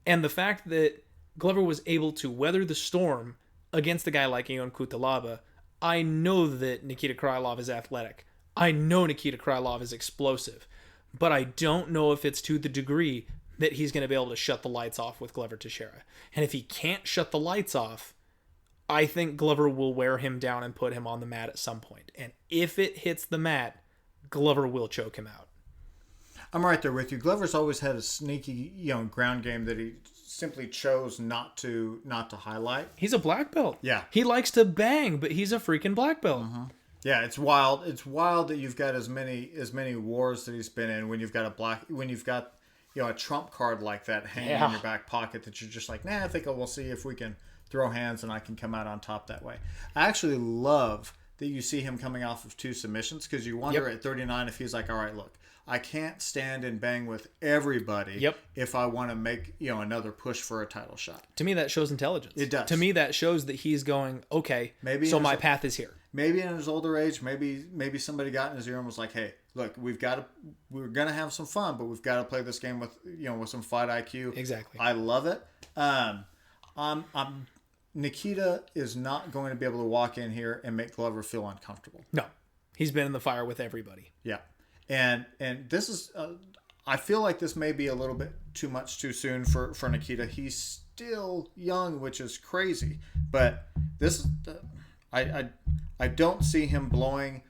And the fact that Glover was able to weather the storm against a guy like Ion Cutelaba, I know that Nikita Krylov is athletic. I know Nikita Krylov is explosive, but I don't know if it's to the degree that he's going to be able to shut the lights off with Glover Teixeira. And if he can't shut the lights off, I think Glover will wear him down and put him on the mat at some point. And if it hits the mat, Glover will choke him out.
I'm right there with you. Glover's always had a sneaky, ground game that he simply chose not to highlight.
He's a black belt.
Yeah.
He likes to bang, but he's a freaking black belt.
Mm-hmm. Yeah, it's wild. It's wild that you've got as many wars that he's been in when you've got a trump card like that hanging in your back pocket that you're just like, I think we'll see if we can throw hands and I can come out on top that way. I actually love that you see him coming off of 2 submissions, because you wonder at 39 if he's like, all right, look, I can't stand and bang with everybody if I want to make another push for a title shot.
To me, that shows intelligence.
It does.
To me, that shows that he's going, okay, so my path is here.
Maybe in his older age, maybe somebody got in his ear and was like, hey, look, we're gonna have some fun, but we've got to play this game with with some fight IQ.
Exactly.
I love it. Nikita is not going to be able to walk in here and make Glover feel uncomfortable.
No, he's been in the fire with everybody.
Yeah. And this is, I feel like this may be a little bit too soon for Nikita. He's still young, which is crazy. But this is, I don't see him blowing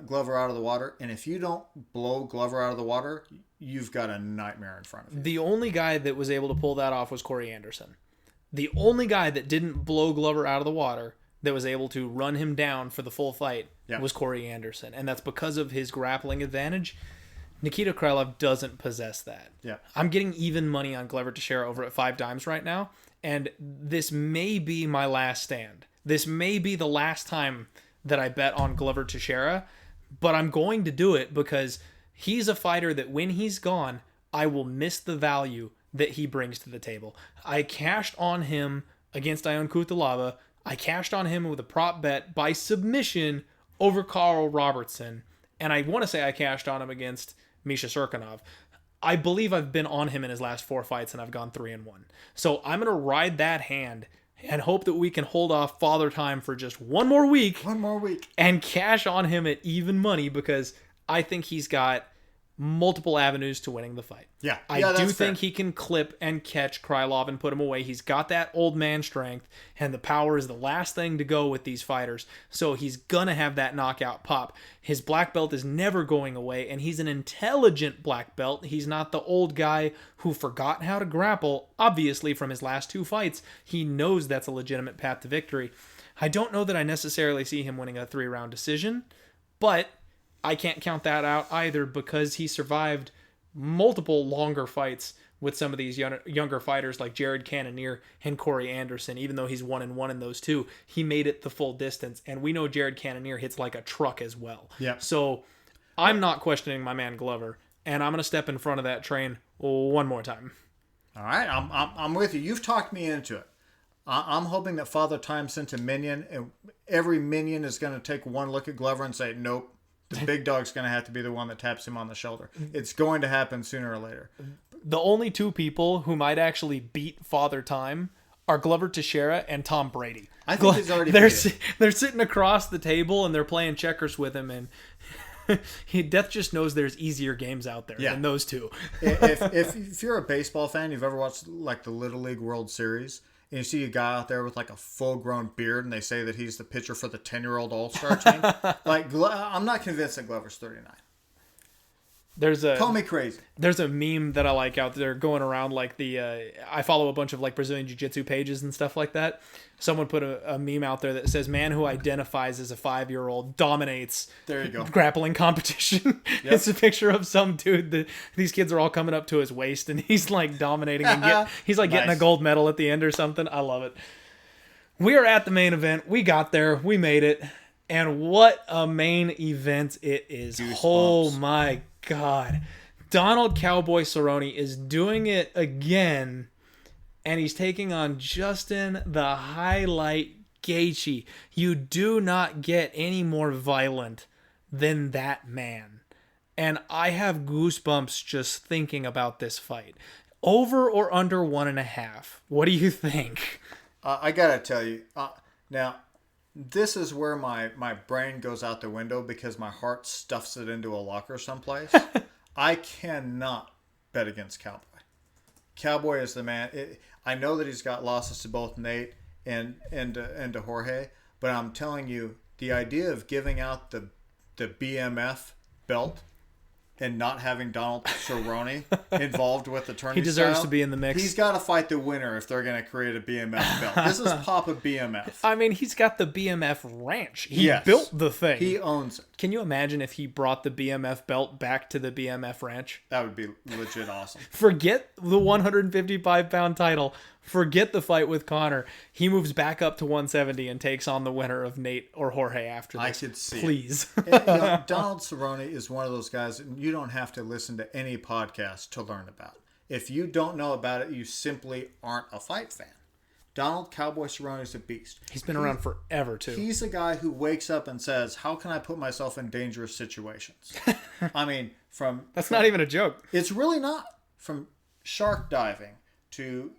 Glover out of the water. And if you don't blow Glover out of the water, you've got a nightmare in front of you.
The only guy that was able to pull that off was Corey Anderson. The only guy that didn't blow Glover out of the water, that was able to run him down for the full fight, was Corey Anderson. And that's because of his grappling advantage. Nikita Krylov doesn't possess that.
Yeah.
I'm getting even money on Glover Teixeira over at 5 dimes right now. And this may be my last stand. This may be the last time that I bet on Glover Teixeira. But I'm going to do it because he's a fighter that when he's gone, I will miss the value that he brings to the table. I cashed on him against Ion Cutelaba. I cashed on him with a prop bet by submission over Carl Robertson. And I want to say I cashed on him against Misha Serkinov. I believe I've been on him in his last 4 fights and I've gone 3-1. So I'm going to ride that hand and hope that we can hold off Father Time for just one more week. And cash on him at even money because I think he's got multiple avenues to winning the fight.
Yeah.
I do think he can clip and catch Krylov and put him away. He's got that old man strength, and the power is the last thing to go with these fighters. So he's gonna have that knockout pop. His black belt is never going away, and he's an intelligent black belt. He's not the old guy who forgot how to grapple. Obviously, from his last 2 fights, he knows that's a legitimate path to victory. I don't know that I necessarily see him winning a 3-round decision, but I can't count that out either because he survived multiple longer fights with some of these younger fighters like Jared Cannonier and Corey Anderson. Even though he's 1-1 in those 2, he made it the full distance. And we know Jared Cannonier hits like a truck as well.
Yeah.
So I'm not questioning my man Glover, and I'm going to step in front of that train one more time.
All right. I'm with you. You've talked me into it. I'm hoping that Father Time sent a minion, and every minion is going to take one look at Glover and say, nope. The big dog's going to have to be the one that taps him on the shoulder. It's going to happen sooner or later.
The only 2 people who might actually beat Father Time are Glover Teixeira and Tom Brady.
I think he's already
they're sitting across the table and they're playing checkers with him, and Death just knows there's easier games out there than those 2.
if you're a baseball fan, you've ever watched like the Little League World Series, and you see a guy out there with like a full-grown beard, and they say that he's the pitcher for the 10-year-old All-Star team. I'm not convinced that Glover's 39. Call me crazy.
There's a meme that I like out there going around like I follow a bunch of like Brazilian Jiu-Jitsu pages and stuff like that. Someone put a meme out there that says, man who identifies as a 5-year-old dominates grappling competition. Yep. It's a picture of some dude these kids are all coming up to his waist and he's like dominating and he's like getting a gold medal at the end or something. I love it. We are at the main event. We got there. We made it. And what a main event it is.
Goosebumps.
Oh my God. Donald Cowboy Cerrone is doing it again, and he's taking on Justin the Highlight Gaethje. You do not get any more violent than that man. And I have goosebumps just thinking about this fight. Over or under 1.5? What do you think?
I gotta tell you, now, this is where my brain goes out the window because my heart stuffs it into a locker someplace. I cannot bet against Cowboy. Cowboy is the man. I know that he's got losses to both Nate and to Jorge, but I'm telling you, the idea of giving out the BMF belt and not having Donald Cerrone involved with the tourney
he deserves
style,
to be in the mix.
He's got to fight the winner if they're going to create a BMF belt. This is Papa BMF.
I mean, he's got the BMF ranch. He built the thing.
He owns it.
Can you imagine if he brought the BMF belt back to the BMF ranch?
That would be legit awesome.
Forget the 155-pound title. Forget the fight with Conor. He moves back up to 170 and takes on the winner of Nate or Jorge after this.
I could see
Please.
Donald Cerrone is one of those guys you don't have to listen to any podcast to learn about. If you don't know about it, you simply aren't a fight fan. Donald Cowboy Cerrone is a beast.
He's been around forever, too.
He's a guy who wakes up and says, how can I put myself in dangerous situations? I mean,
That's not even a joke.
It's really not. From shark diving to...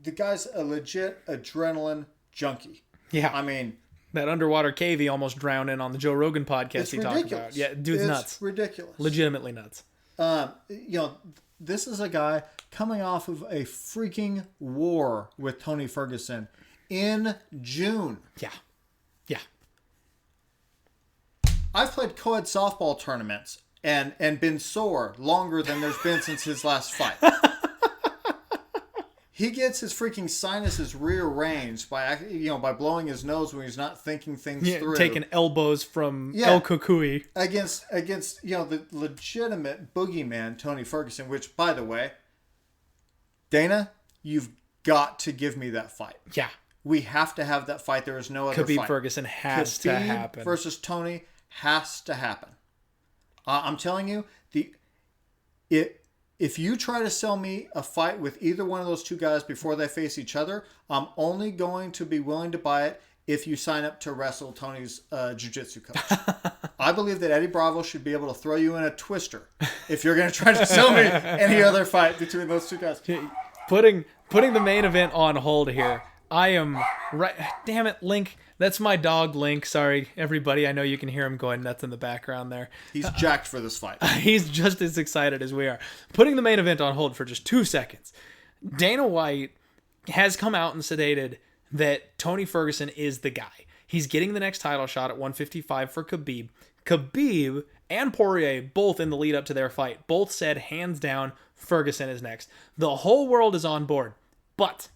the guy's a legit adrenaline junkie.
Yeah.
I mean...
that underwater cave he almost drowned in on the Joe Rogan podcast he talked about. Yeah, dude's nuts.
It's ridiculous.
Legitimately nuts.
This is a guy coming off of a freaking war with Tony Ferguson in June.
Yeah. Yeah.
I've played co-ed softball tournaments and been sore longer than there's been since his last fight. He gets his freaking sinuses rearranged by blowing his nose when he's not thinking things through.
Taking elbows from El Kukui.
Against the legitimate boogeyman, Tony Ferguson, which, by the way, Dana, you've got to give me that fight.
Yeah.
We have to have that fight. There is no other
Khabib
fight.
Ferguson has to happen.
Versus Tony has to happen. I'm telling you, if you try to sell me a fight with either one of those two guys before they face each other, I'm only going to be willing to buy it if you sign up to wrestle Tony's jiu-jitsu coach. I believe that Eddie Bravo should be able to throw you in a twister if you're going to try to sell me any other fight between those two guys.
Putting the main event on hold here. I am right. Damn it, Link. That's my dog, Link. Sorry, everybody. I know you can hear him going nuts in the background there.
He's jacked for this fight.
He's just as excited as we are. Putting the main event on hold for just 2 seconds. Dana White has come out and stated that Tony Ferguson is the guy. He's getting the next title shot at 155 for Khabib. Khabib and Poirier, both in the lead up to their fight, both said hands down Ferguson is next. The whole world is on board. But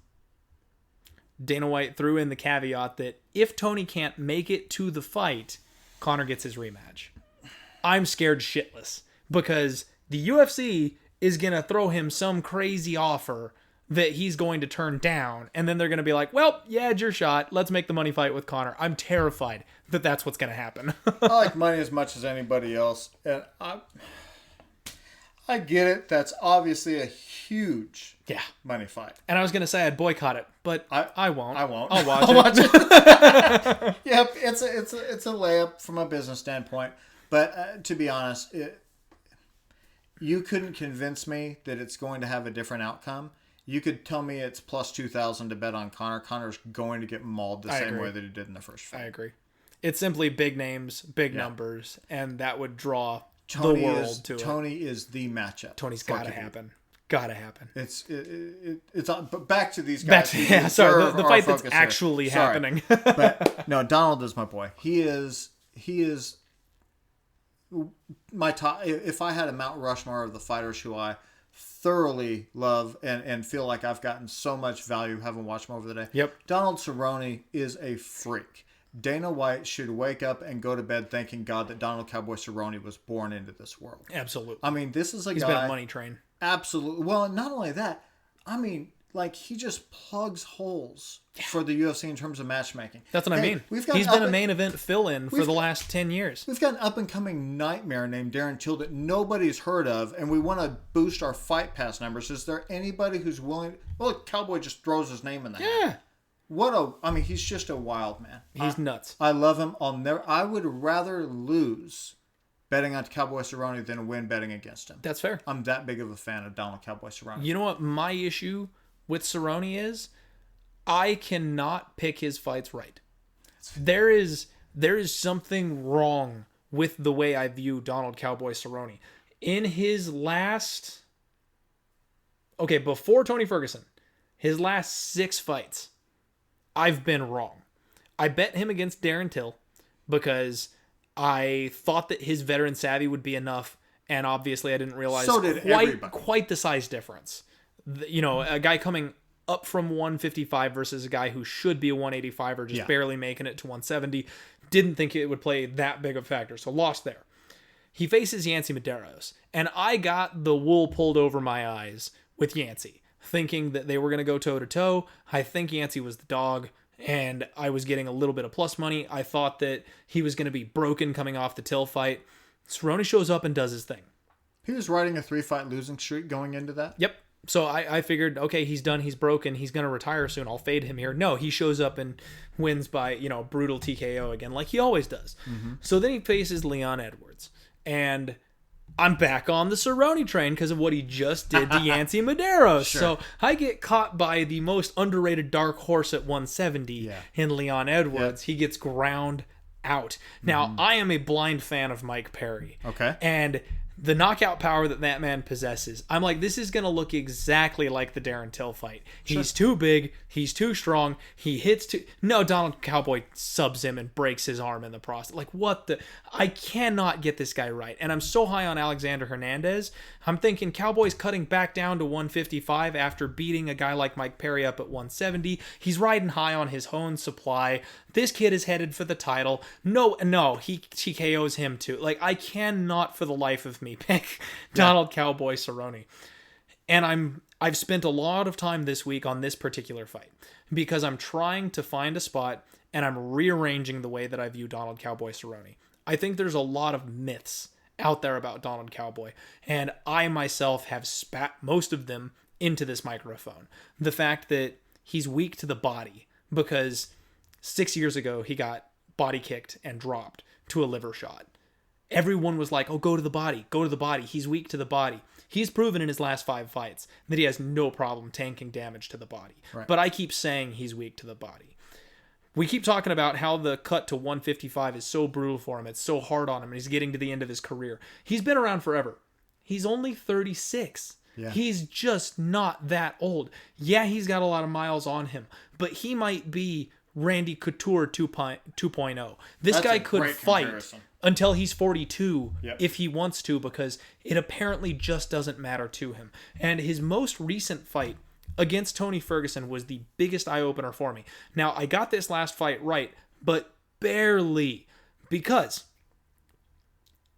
Dana White threw in the caveat that if Tony can't make it to the fight, Conor gets his rematch. I'm scared shitless because the UFC is going to throw him some crazy offer that he's going to turn down. And then they're going to be like, well, you had your shot. Let's make the money fight with Conor. I'm terrified that that's what's going to happen.
I like money as much as anybody else. And I get it. That's obviously a huge money fight.
And I was going to say I'd boycott it, but I won't.
I won't.
I'll watch
I'll watch
it.
Yep, it's a layup from a business standpoint. But to be honest, you couldn't convince me that it's going to have a different outcome. You could tell me it's plus 2,000 to bet on Conor. Conor's going to get mauled the same way that he did in the first fight.
I agree. It's simply big names, big numbers, and that would draw
Tony
the world to it.
Tony is the matchup.
Tony's got to happen. Got to happen.
It's but back to these guys.
Sorry, the fight that's actually happening.
But no, Donald is my boy. He is my top. If I had a Mount Rushmore of the fighters who I thoroughly love and feel like I've gotten so much value having watched him over the day.
Yep.
Donald Cerrone is a freak. Dana White should wake up and go to bed thanking God that Donald Cowboy Cerrone was born into this world.
Absolutely.
I mean, this is a
He's
guy.
been a money train.
Absolutely. Well, not only that, I mean, like, he just plugs holes for the UFC in terms of matchmaking.
That's what I mean. He's been a main event fill-in for the last 10 years.
We've got an up-and-coming nightmare named Darren Till that nobody's heard of, and we want to boost our Fight Pass numbers. Is there anybody who's willing? Well, Cowboy just throws his name in the hat. He's just a wild man.
He's nuts.
I love him. I would rather lose betting on Cowboy Cerrone than win betting against him.
That's fair.
I'm that big of a fan of Donald Cowboy Cerrone.
You know what my issue with Cerrone is? I cannot pick his fights right. There is something wrong with the way I view Donald Cowboy Cerrone. In his last... Okay, before Tony Ferguson, his last 6 fights, I've been wrong. I bet him against Darren Till because I thought that his veteran savvy would be enough, and obviously I didn't realize quite the size difference. A guy coming up from 155 versus a guy who should be a 185 or just barely making it to 170. Didn't think it would play that big of a factor, so lost there. He faces Yancy Medeiros, and I got the wool pulled over my eyes with Yancy, thinking that they were going to go toe-to-toe. I think Yancy was the dog, and I was getting a little bit of plus money. I thought that he was going to be broken coming off the Till fight. Cerrone shows up and does his thing.
He was riding a 3-fight losing streak going into that?
Yep. So I figured, okay, he's done, he's broken, he's going to retire soon, I'll fade him here. No, he shows up and wins by, brutal TKO again, like he always does. Mm-hmm. So then he faces Leon Edwards. And I'm back on the Cerrone train because of what he just did to Yancy Medeiros. Sure. So I get caught by the most underrated dark horse at 170 in Leon Edwards. He gets ground out. Now, I am a blind fan of Mike Perry.
Okay.
And the knockout power that man possesses, I'm like, this is going to look exactly like the Darren Till fight. He's too big. He's too strong. He hits too... No, Donald Cowboy subs him and breaks his arm in the process. Like, what the... I cannot get this guy right. And I'm so high on Alexander Hernandez. I'm thinking Cowboy's cutting back down to 155 after beating a guy like Mike Perry up at 170. He's riding high on his own supply. This kid is headed for the title. No, he KOs him too. Like, I cannot for the life of me pick Donald Cowboy Cerrone. And I've spent a lot of time this week on this particular fight because I'm trying to find a spot and I'm rearranging the way that I view Donald Cowboy Cerrone. I think there's a lot of myths out there about Donald Cowboy, and I myself have spat most of them into this microphone. The fact that he's weak to the body because 6 years ago he got body kicked and dropped to a liver shot. Everyone was like, oh, go to the body. He's weak to the body. He's proven in his last 5 fights that he has no problem tanking damage to the body. Right. But I keep saying he's weak to the body. We keep talking about how the cut to 155 is so brutal for him. It's so hard on him, and he's getting to the end of his career. He's been around forever. He's only 36. Yeah. He's just not that old. Yeah, he's got a lot of miles on him, but he might be Randy Couture 2.0. This guy could fight until he's 42 if he wants to, because it apparently just doesn't matter to him. And his most recent fight against Tony Ferguson was the biggest eye-opener for me. Now, I got this last fight right, but barely, because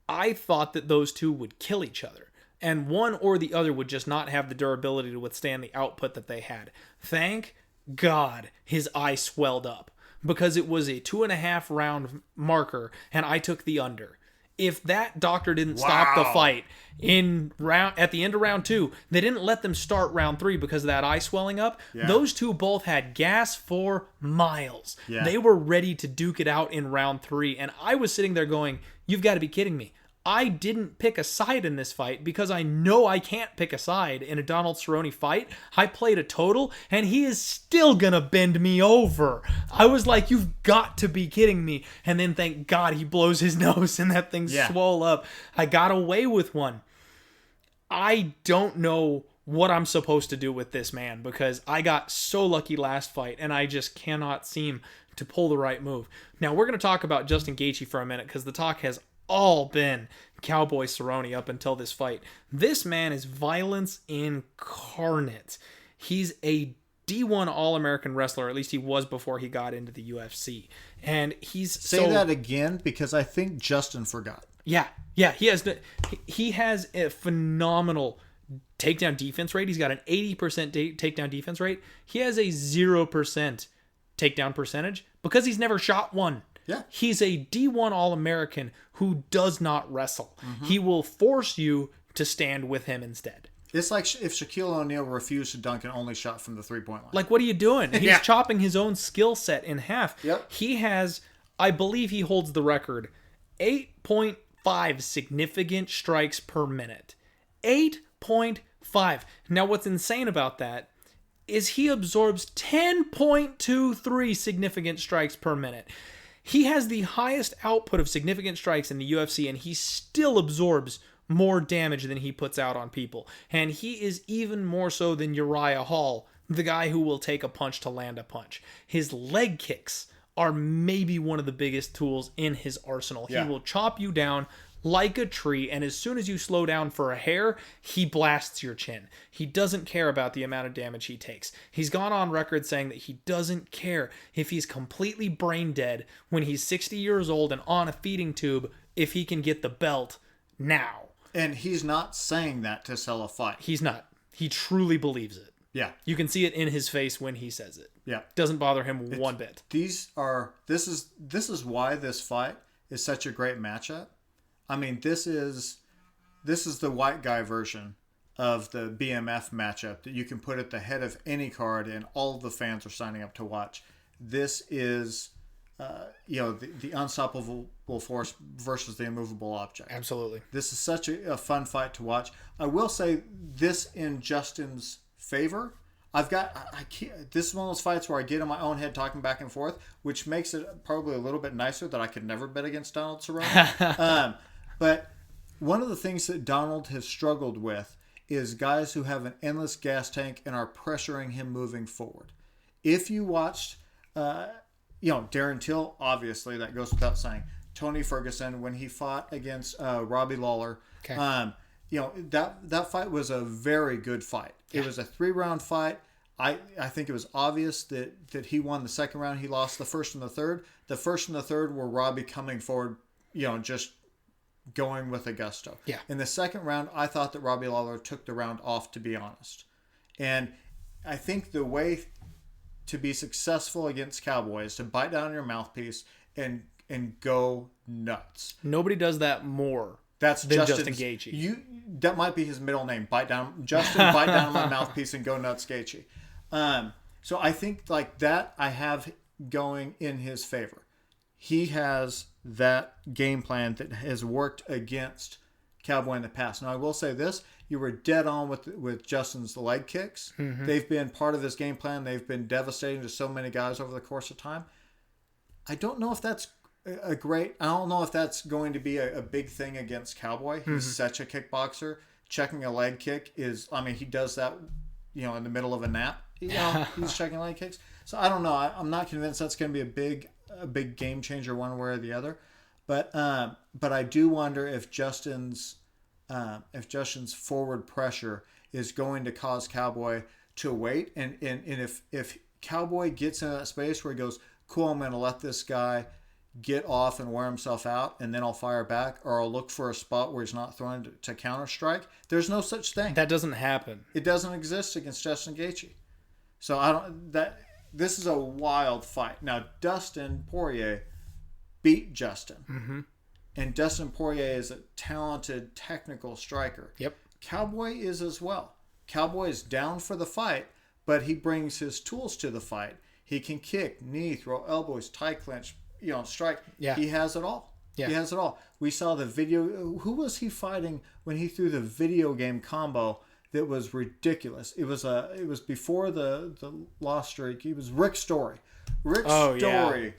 I thought that those two would kill each other, and one or the other would just not have the durability to withstand the output that they had. Thank God his eye swelled up, because it was a 2.5 round marker, and I took the under. If that doctor didn't stop the fight at the end of round 2, they didn't let them start round 3 because of that eye swelling up. Yeah. Those two both had gas for miles. Yeah. They were ready to duke it out in round 3, and I was sitting there going, you've got to be kidding me. I didn't pick a side in this fight because I know I can't pick a side in a Donald Cerrone fight. I played a total, and he is still gonna bend me over. I was like, you've got to be kidding me. And then thank God he blows his nose and that thing swole up. I got away with one. I don't know what I'm supposed to do with this man, because I got so lucky last fight and I just cannot seem to pull the right move. Now we're going to talk about Justin Gaethje for a minute, because the talk has all been Cowboy Cerrone up until this fight. This man is violence incarnate. He's a D1 All-American wrestler, or at least he was before he got into the UFC. And he's
Say that again, because I think Justin forgot.
Yeah, he has a phenomenal takedown defense rate. He's got an 80% takedown defense rate. He has a 0% takedown percentage because he's never shot one. Yeah. He's a D1 All-American who does not wrestle. Mm-hmm. He will force you to stand with him instead.
It's like if Shaquille O'Neal refused to dunk and only shot from the 3-point line.
Like, what are you doing? He's chopping his own skill set in half.
Yep.
He has, I believe he holds the record, 8.5 significant strikes per minute. 8.5. Now, what's insane about that is he absorbs 10.23 significant strikes per minute. He has the highest output of significant strikes in the UFC, and he still absorbs more damage than he puts out on people. And he is even more so than Uriah Hall, the guy who will take a punch to land a punch. His leg kicks are maybe one of the biggest tools in his arsenal. Yeah. He will chop you down like a tree, and as soon as you slow down for a hair, he blasts your chin. He doesn't care about the amount of damage he takes. He's gone on record saying that he doesn't care if he's completely brain dead when he's 60 years old and on a feeding tube if he can get the belt now.
And he's not saying that to sell a fight.
He's not. He truly believes it.
Yeah.
You can see it in his face when he says it.
Yeah.
Doesn't bother him one bit.
This is why this fight is such a great matchup. I mean, this is the white guy version of the BMF matchup that you can put at the head of any card, and all of the fans are signing up to watch. This is, the unstoppable force versus the immovable object.
Absolutely.
This is such a fun fight to watch. I will say this in Justin's favor. This is one of those fights where I get in my own head talking back and forth, which makes it probably a little bit nicer that I could never bet against Donald Cerrone. But one of the things that Donald has struggled with is guys who have an endless gas tank and are pressuring him moving forward. If you watched, Darren Till, obviously that goes without saying. Tony Ferguson, when he fought against Robbie Lawler,
Okay.
That fight was a very good fight. Yeah. It was a 3-round fight. I think it was obvious that he won the second round. He lost the first and the third. The first and the third were Robbie coming forward, just going with a gusto.
Yeah.
In the second round, I thought that Robbie Lawler took the round off, to be honest. And I think the way to be successful against Cowboy is to bite down your mouthpiece and go nuts.
Nobody does that more.
That's
than
Justin
Gaethje.
That might be his middle name. Bite down, Justin. Bite down my mouthpiece and go nuts, Gaethje. So I think like that I have going in his favor. He has that game plan that has worked against Cowboy in the past. Now I will say this: you were dead on with Justin's leg kicks. Mm-hmm. They've been part of his game plan. They've been devastating to so many guys over the course of time. I don't know if that's I don't know if that's going to be a big thing against Cowboy. He's such a kickboxer. Checking a leg kick he does that, in the middle of a nap. He's checking leg kicks. So I don't know. I'm not convinced that's going to be a big game changer one way or the other. But I do wonder if Justin's forward pressure is going to cause Cowboy to wait, and if Cowboy gets in that space where he goes, cool, I'm going to let this guy get off and wear himself out, and then I'll fire back, or I'll look for a spot where he's not throwing to counter strike. There's no such thing.
That doesn't happen.
It doesn't exist against Justin Gaethje. So this is a wild fight. Now Dustin Poirier beat Justin, and Dustin Poirier is a talented technical striker.
Yep.
Cowboy is as well. Cowboy is down for the fight, but he brings his tools to the fight. He can kick, knee, throw elbows, tie clinch, strike.
Yeah.
He has it all.
Yeah.
He has it all. We saw the video. Who was he fighting when he threw the video game combo that was ridiculous? It was before the loss streak. He was Rick Story. Story. Yeah.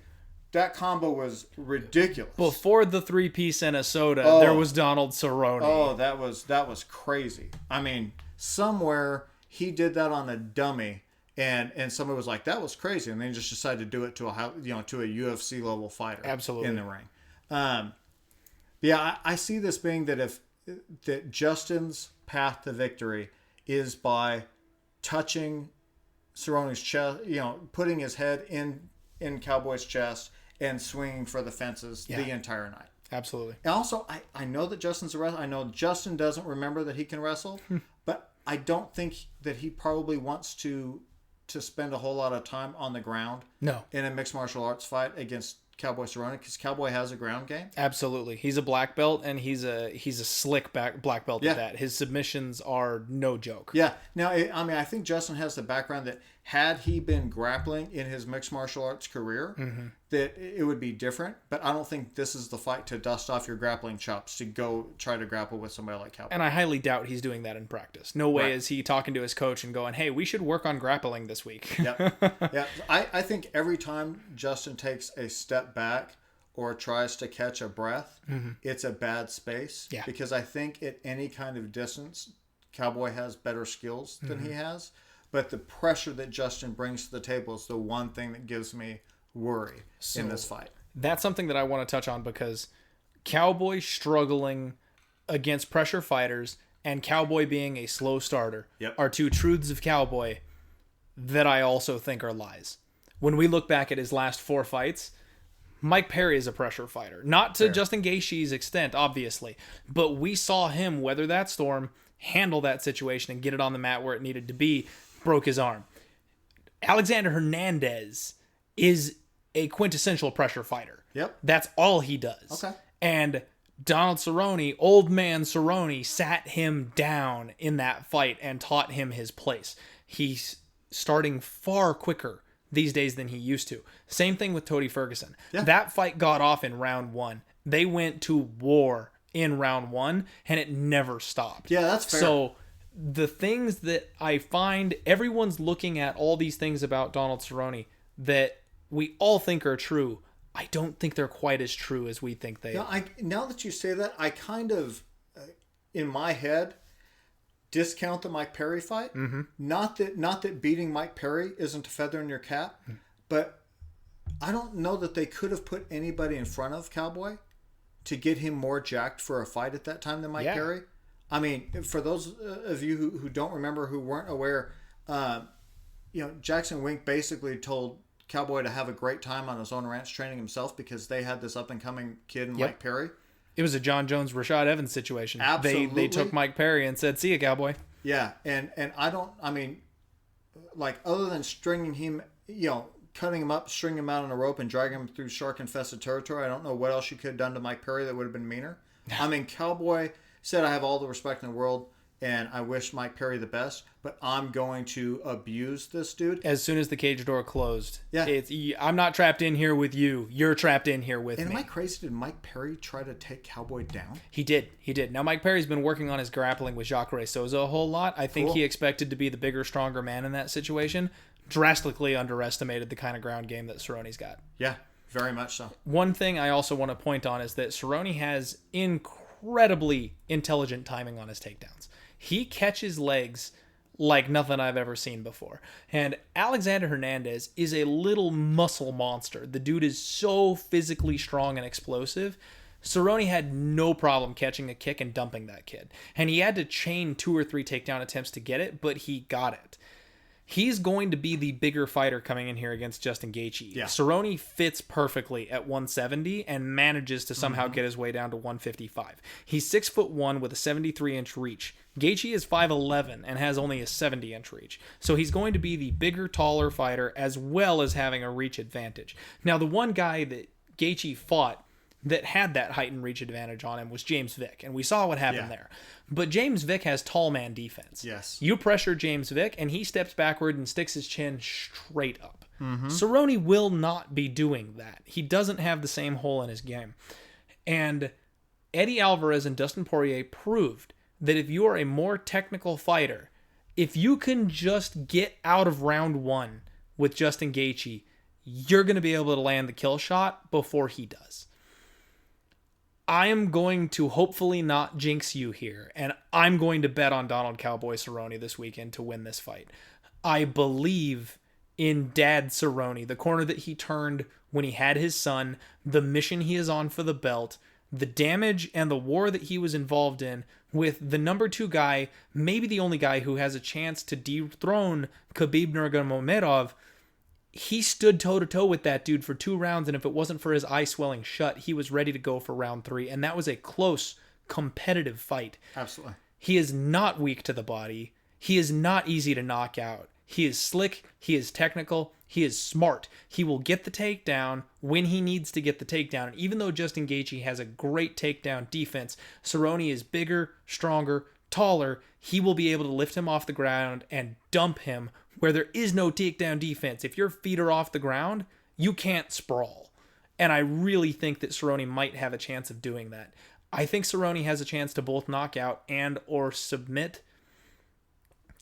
That combo was ridiculous.
Before the 3-piece and a soda, there was Donald Cerrone.
Oh, that was crazy. I mean, somewhere he did that on a dummy. And somebody was like, that was crazy. And they just decided to do it to a UFC level fighter.
Absolutely.
In the ring. I see this being that Justin's path to victory is by touching Cerrone's chest, putting his head in Cowboy's chest and swinging for the fences the entire night.
Absolutely.
And also, I know that Justin's a wrestler. I know Justin doesn't remember that he can wrestle, but I don't think that he probably wants to spend a whole lot of time on the ground in a mixed martial arts fight against Cowboy Cerrone, because Cowboy has a ground game.
Absolutely. He's a black belt, and he's a slick black belt at that. His submissions are no joke.
Yeah. Now, I think Justin has the background that had he been grappling in his mixed martial arts career, that it would be different. But I don't think this is the fight to dust off your grappling chops to go try to grapple with somebody like Cowboy.
And I highly doubt he's doing that in practice. No way is he talking to his coach and going, hey, we should work on grappling this week.
Yeah. I think every time Justin takes a step back or tries to catch a breath, it's a bad space.
Yeah.
Because I think at any kind of distance, Cowboy has better skills than he has. But the pressure that Justin brings to the table is the one thing that gives me worry in this fight.
That's something that I want to touch on, because Cowboy struggling against pressure fighters and Cowboy being a slow starter are two truths of Cowboy that I also think are lies. When we look back at his last 4 fights, Mike Perry is a pressure fighter. Not to Justin Gaethje's extent, obviously, but we saw him weather that storm, handle that situation, and get it on the mat where it needed to be. Broke his arm. Alexander Hernandez is a quintessential pressure fighter.
Yep.
That's all he does.
Okay.
And Donald Cerrone, old man Cerrone, sat him down in that fight and taught him his place. He's starting far quicker these days than he used to. Same thing with Tony Ferguson. Yeah. That fight got off in round 1. They went to war in round 1, and it never stopped.
Yeah, that's fair.
So the things that I find, everyone's looking at all these things about Donald Cerrone that we all think are true. I don't think they're quite as true as we think they are.
Now that you say that, I kind of in my head, discount the Mike Perry fight.
Mm-hmm.
Not that beating Mike Perry isn't a feather in your cap, but I don't know that they could have put anybody in front of Cowboy to get him more jacked for a fight at that time than Mike Perry. I mean, for those of you who don't remember, who weren't aware, Jackson Wink basically told Cowboy to have a great time on his own ranch training himself because they had this up-and-coming kid in Mike Perry.
It was a John Jones, Rashad Evans situation.
Absolutely.
They took Mike Perry and said, see ya, Cowboy.
Yeah, and other than stringing him, cutting him up, stringing him out on a rope and dragging him through shark-infested territory, I don't know what else you could have done to Mike Perry that would have been meaner. I mean, Cowboy said, I have all the respect in the world, and I wish Mike Perry the best, but I'm going to abuse this dude.
As soon as the cage door closed, I'm not trapped in here with you. You're trapped in here with me.
And am I crazy? Did Mike Perry try to take Cowboy down?
He did. Now, Mike Perry's been working on his grappling with Jacare Souza a whole lot. I think he expected to be the bigger, stronger man in that situation. Drastically underestimated the kind of ground game that Cerrone's got.
Yeah, very much so.
One thing I also want to point on is that Cerrone has incredibly intelligent timing on his takedowns. He catches legs like nothing I've ever seen before. And Alexander Hernandez is a little muscle monster. The dude is so physically strong and explosive. Cerrone had no problem catching a kick and dumping that kid. And he had to chain 2 or 3 takedown attempts to get it, but he got it. He's going to be the bigger fighter coming in here against Justin Gaethje.
Yeah.
Cerrone fits perfectly at 170 and manages to somehow get his way down to 155. He's 6'1" with a 73-inch reach. Gaethje is 5'11" and has only a 70-inch reach. So he's going to be the bigger, taller fighter as well as having a reach advantage. Now, the one guy that Gaethje fought that had that height and reach advantage on him was James Vick, and we saw what happened there. But James Vick has tall man defense.
Yes.
You pressure James Vick, and he steps backward and sticks his chin straight up. Cerrone will not be doing that. He doesn't have the same hole in his game. And Eddie Alvarez and Dustin Poirier proved that if you are a more technical fighter, if you can just get out of round 1 with Justin Gaethje, you're going to be able to land the kill shot before he does. I am going to hopefully not jinx you here, and I'm going to bet on Donald Cowboy Cerrone this weekend to win this fight. I believe in Dad Cerrone, the corner that he turned when he had his son, the mission he is on for the belt, the damage and the war that he was involved in with the number 2 guy, maybe the only guy who has a chance to dethrone Khabib Nurmagomedov. He stood toe-to-toe with that dude for 2 rounds, and if it wasn't for his eye swelling shut, he was ready to go for round 3, and that was a close, competitive fight.
Absolutely.
He is not weak to the body. He is not easy to knock out. He is slick. He is technical. He is smart. He will get the takedown when he needs to get the takedown. And even though Justin Gaethje has a great takedown defense, Cerrone is bigger, stronger, taller. He will be able to lift him off the ground and dump him where there is no takedown defense. If your feet are off the ground, you can't sprawl. And I really think that Cerrone might have a chance of doing that. I think Cerrone has a chance to both knock out and or submit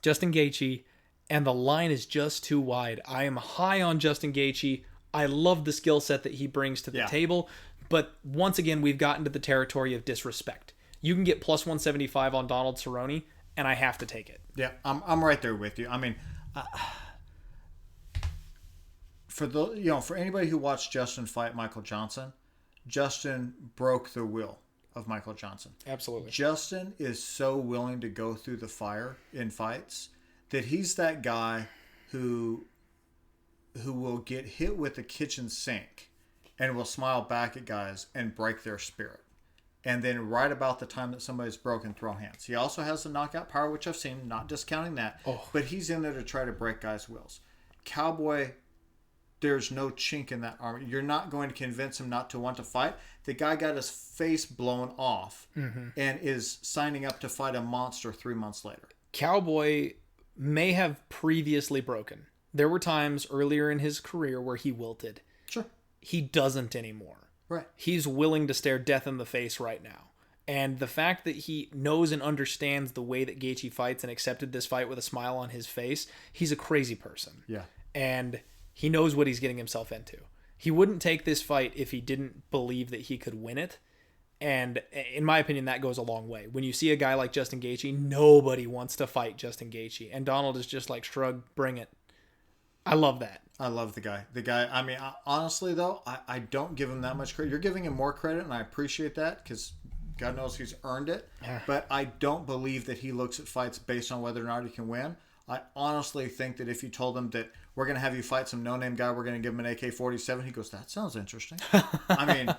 Justin Gaethje, and the line is just too wide. I am high on Justin Gaethje. I love the skill set that he brings to the table, but once again, we've gotten to the territory of disrespect. You can get plus 175 on Donald Cerrone, and I have to take it.
Yeah, I'm right there with you. I mean, for anybody who watched Justin fight Michael Johnson, Justin broke the will of Michael Johnson.
Absolutely.
Justin is so willing to go through the fire in fights that he's that guy who will get hit with the kitchen sink and will smile back at guys and break their spirit. And then right about the time that somebody's broken, throw hands. He also has the knockout power, which I've seen, not discounting that. But he's in there to try to break guys' wills. Cowboy, there's no chink in that armor. You're not going to convince him not to want to fight. The guy got his face blown off and is signing up to fight a monster 3 months later.
Cowboy may have previously broken. There were times earlier in his career where he wilted.
Sure.
He doesn't anymore.
Right.
He's willing to stare death in the face right now. And the fact that he knows and understands the way that Gaethje fights and accepted this fight with a smile on his face, he's a crazy person.
Yeah.
And he knows what he's getting himself into. He wouldn't take this fight if he didn't believe that he could win it. And in my opinion, that goes a long way. When you see a guy like Justin Gaethje, nobody wants to fight Justin Gaethje. And Donald is just like, shrug, bring it. I love that.
I love the guy. I mean, honestly, though, I don't give him that much credit. You're giving him more credit, and I appreciate that because God knows he's earned it. But I don't believe that he looks at fights based on whether or not he can win. I honestly think that if you told him that we're going to have you fight some no-name guy, we're going to give him an AK-47, he goes, that sounds interesting. I mean,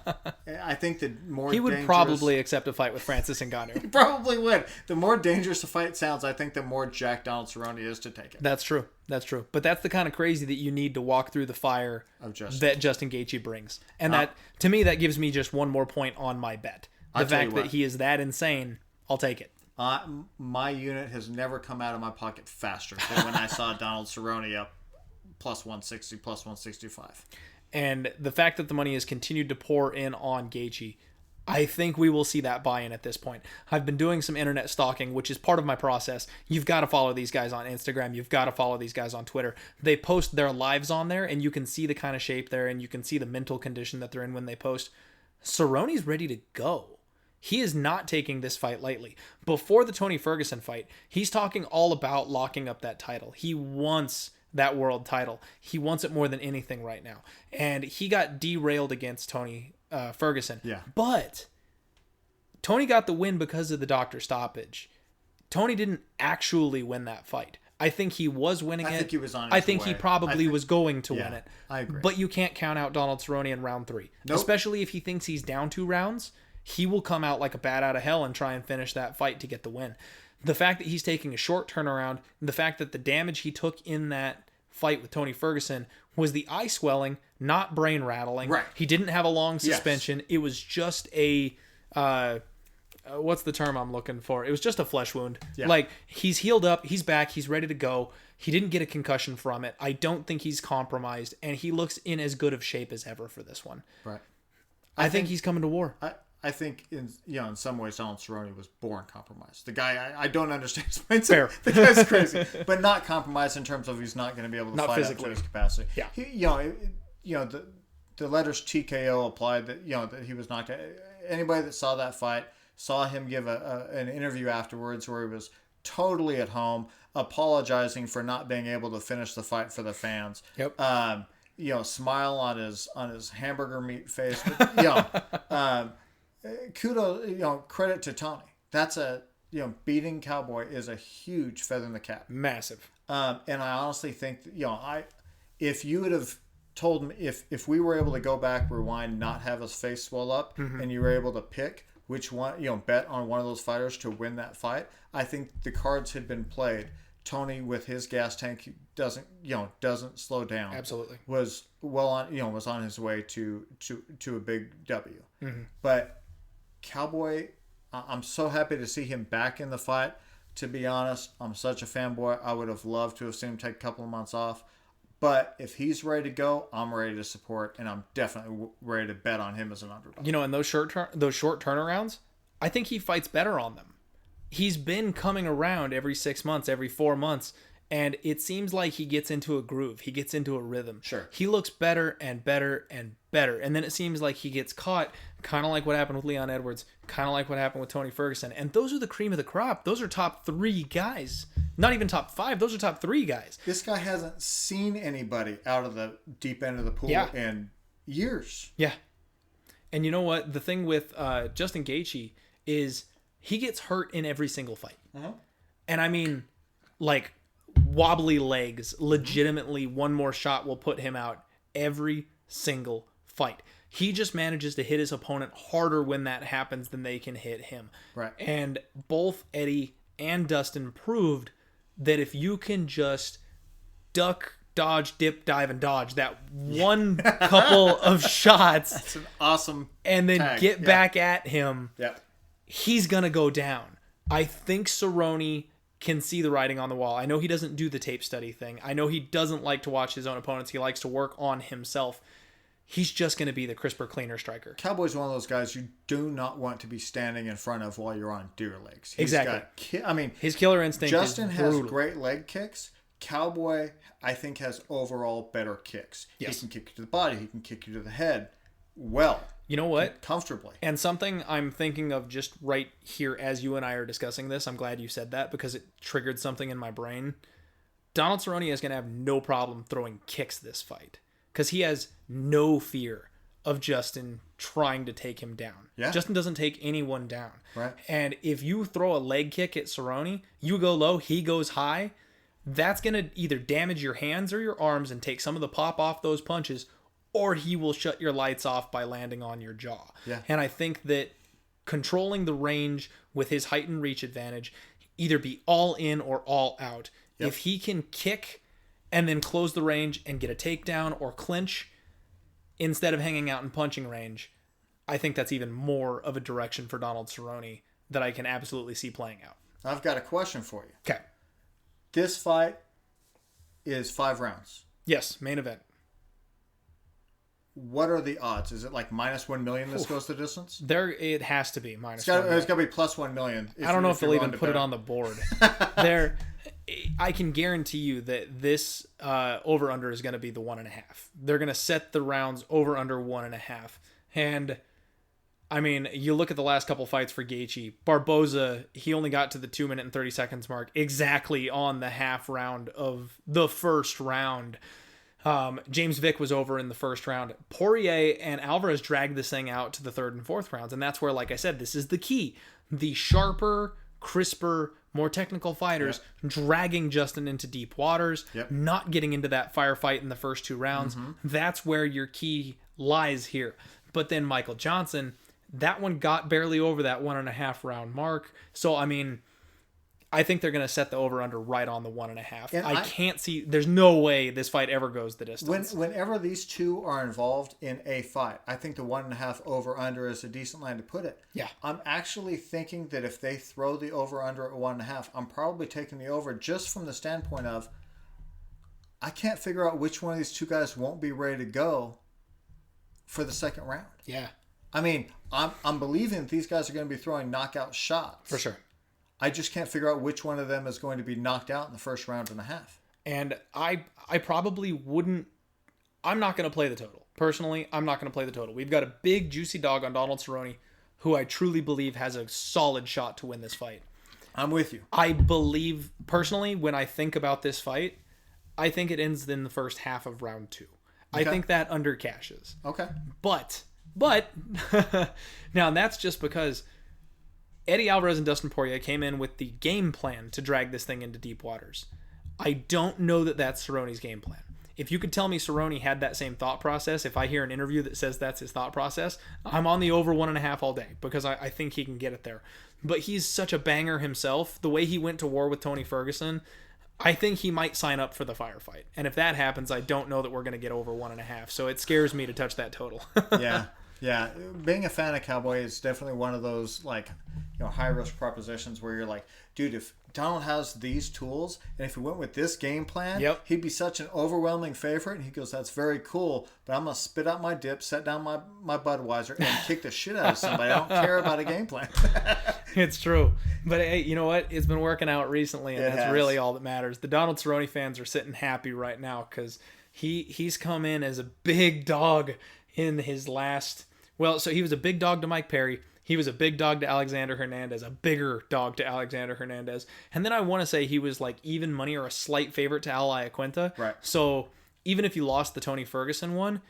I think that
he would probably accept a fight with Francis Ngannou.
He probably would. The more dangerous a fight sounds, I think the more Jack Donald Cerrone is to take it.
That's true. But that's the kind of crazy that you need to walk through the fire that Justin Gaethje brings. And that, to me, that gives me just one more point on my bet. The fact that he is that insane, I'll take it.
My unit has never come out of my pocket faster than when I saw Donald Cerrone up plus 160, plus 165.
And the fact that the money has continued to pour in on Gaethje, I think we will see that buy-in at this point. I've been doing some internet stalking, which is part of my process. You've got to follow these guys on Instagram. You've got to follow these guys on Twitter. They post their lives on there, and you can see the kind of shape they're in. You can see the mental condition that they're in when they post. Cerrone's ready to go. He is not taking this fight lightly. Before the Tony Ferguson fight, he's talking all about locking up that title. He wants that world title. He wants it more than anything right now. And he got derailed against Tony Ferguson.
Yeah.
But Tony got the win because of the doctor stoppage. Tony didn't actually win that fight. I think he was winning it.
I think he was on his
I think
way.
he probably was going to win it.
I agree.
But you can't count out Donald Cerrone in round 3. Nope. Especially if he thinks he's down 2 rounds. He will come out like a bat out of hell and try and finish that fight to get the win. The fact that he's taking a short turnaround, the fact that the damage he took in that fight with Tony Ferguson was the eye swelling, not brain rattling.
Right.
He didn't have a long suspension. Yes. It was just a... what's the term I'm looking for? It was just a flesh wound. Yeah. Like, he's healed up, he's back, he's ready to go. He didn't get a concussion from it. I don't think he's compromised, and he looks in as good of shape as ever for this one.
Right.
I think he's coming to war.
I think in some ways Donald Cerrone was born compromised. The guy I don't understand his mindset.
Fair.
The guy's crazy, but not compromised in terms of he's not going to be able to fight physically. Up to his capacity.
Yeah.
The letters TKO applied that he was not. Anybody that saw that fight saw him give an interview afterwards where he was totally at home, apologizing for not being able to finish the fight for the fans.
Yep.
Smile on his hamburger meat face. But, kudos, credit to Tony. That's beating Cowboy is a huge feather in the cap.
Massive.
And I honestly think that, if you would have told me, if we were able to go back, rewind, not have his face swell up, and you were able to pick which one, bet on one of those fighters to win that fight, I think the cards had been played. Tony with his gas tank doesn't slow down.
Absolutely.
Was on his way to a big W.
Mm-hmm.
But Cowboy, I'm so happy to see him back in the fight. To be honest, I'm such a fanboy. I would have loved to have seen him take a couple of months off. But if he's ready to go, I'm ready to support, and I'm definitely ready to bet on him as an underdog.
And those short turnarounds, I think he fights better on them. He's been coming around every 6 months, every 4 months, and it seems like he gets into a groove. He gets into a rhythm.
Sure.
He looks better and better and better. And then it seems like he gets caught, kind of like what happened with Leon Edwards, kind of like what happened with Tony Ferguson. And those are the cream of the crop. Those are top 3 guys. Not even top 5. Those are top 3 guys.
This guy hasn't seen anybody out of the deep end of the pool in years.
Yeah. And you know what? The thing with Justin Gaethje is he gets hurt in every single fight.
Uh-huh.
And I mean, like, wobbly legs, legitimately one more shot will put him out every single fight. He just manages to hit his opponent harder when that happens than they can hit him.
Right.
And both Eddie and Dustin proved that if you can just duck, dodge, dip, dive, and dodge that one couple of shots.
That's an awesome
and then
tag.
Get back at him.
Yeah.
He's going to go down. I think Cerrone can see the writing on the wall. I know he doesn't do the tape study thing. I know he doesn't like to watch his own opponents. He likes to work on himself. He's just going to be the crisper, cleaner striker.
Cowboy's one of those guys you do not want to be standing in front of while you're on deer legs.
Exactly.
His
killer instinct
Justin
is
has great leg kicks. Cowboy, I think, has overall better kicks.
Yes.
He can kick you to the body. He can kick you to the head. well.
You know what?
Comfortably.
And something I'm thinking of just right here as you and I are discussing this, I'm glad you said that because it triggered something in my brain. Donald Cerrone is going to have no problem throwing kicks this fight because he has no fear of Justin trying to take him down.
Yeah.
Justin doesn't take anyone down.
Right.
And if you throw a leg kick at Cerrone, you go low, he goes high, that's going to either damage your hands or your arms and take some of the pop off those punches, or he will shut your lights off by landing on your jaw.
Yeah.
And I think that controlling the range with his height and reach advantage, either be all in or all out. Yep. If he can kick and then close the range and get a takedown or clinch instead of hanging out in punching range, I think that's even more of a direction for Donald Cerrone that I can absolutely see playing out.
I've got a question for you.
Okay.
This fight is 5 rounds.
Yes, main event.
What are the odds? Is it like minus 1 million this goes the distance?
It has to be minus.
It's got to be plus 1 million.
I don't know if they'll even put it on the board. I can guarantee you that this over under is going to be the 1.5. They're going to set the rounds over under 1.5. And I mean, you look at the last couple fights for Gaethje. Barboza, he only got to the 2 minute and 30 seconds mark exactly on the half round of the first round. James Vick was over in the first round. Poirier and Alvarez dragged this thing out to the 3rd and 4th rounds. And that's where, like I said, this is the key. The sharper, crisper, more technical fighters dragging Justin into deep waters, not getting into that firefight in the first 2 rounds. Mm-hmm. That's where your key lies here. But then Michael Johnson, that one got barely over that 1.5 round mark. So, I mean, I think they're going to set the over-under right on the 1.5. And I can't see... There's no way this fight ever goes the distance.
Whenever these two are involved in a fight, I think the 1.5 over-under is a decent line to put it.
Yeah.
I'm actually thinking that if they throw the over-under at 1.5, I'm probably taking the over just from the standpoint of I can't figure out which one of these two guys won't be ready to go for the second round.
Yeah.
I mean, I'm believing that these guys are going to be throwing knockout shots.
For sure.
I just can't figure out which one of them is going to be knocked out in the first round and a half.
And I probably wouldn't... I'm not going to play the total. Personally, I'm not going to play the total. We've got a big, juicy dog on Donald Cerrone, who I truly believe has a solid shot to win this fight.
I'm with you.
I believe, personally, when I think about this fight, I think it ends in the first half of round 2. Okay. I think that under cashes.
Okay.
But, now that's just because Eddie Alvarez and Dustin Poirier came in with the game plan to drag this thing into deep waters. I don't know that that's Cerrone's game plan. If you could tell me Cerrone had that same thought process, if I hear an interview that says that's his thought process, I'm on the over 1.5 all day because I think he can get it there. But he's such a banger himself. The way he went to war with Tony Ferguson, I think he might sign up for the firefight. And if that happens, I don't know that we're going to get over 1.5. So it scares me to touch that total.
Yeah. Being a fan of Cowboy is definitely one of those high risk propositions where you're like, dude, if Donald has these tools and if he went with this game plan, he'd be such an overwhelming favorite. And he goes, that's very cool, but I'm gonna spit out my dip, set down my Budweiser, and kick the shit out of somebody. I don't care about a game plan.
It's true, but hey, you know what? It's been working out recently, and that's really all that matters. The Donald Cerrone fans are sitting happy right now because he's come in as a big dog in his last. Well, so he was a big dog to Mike Perry. He was a big dog to Alexander Hernandez, a bigger dog to Alexander Hernandez. And then I want to say he was like even money or a slight favorite to Al Iaquinta.
Right.
So even if you lost the Tony Ferguson one,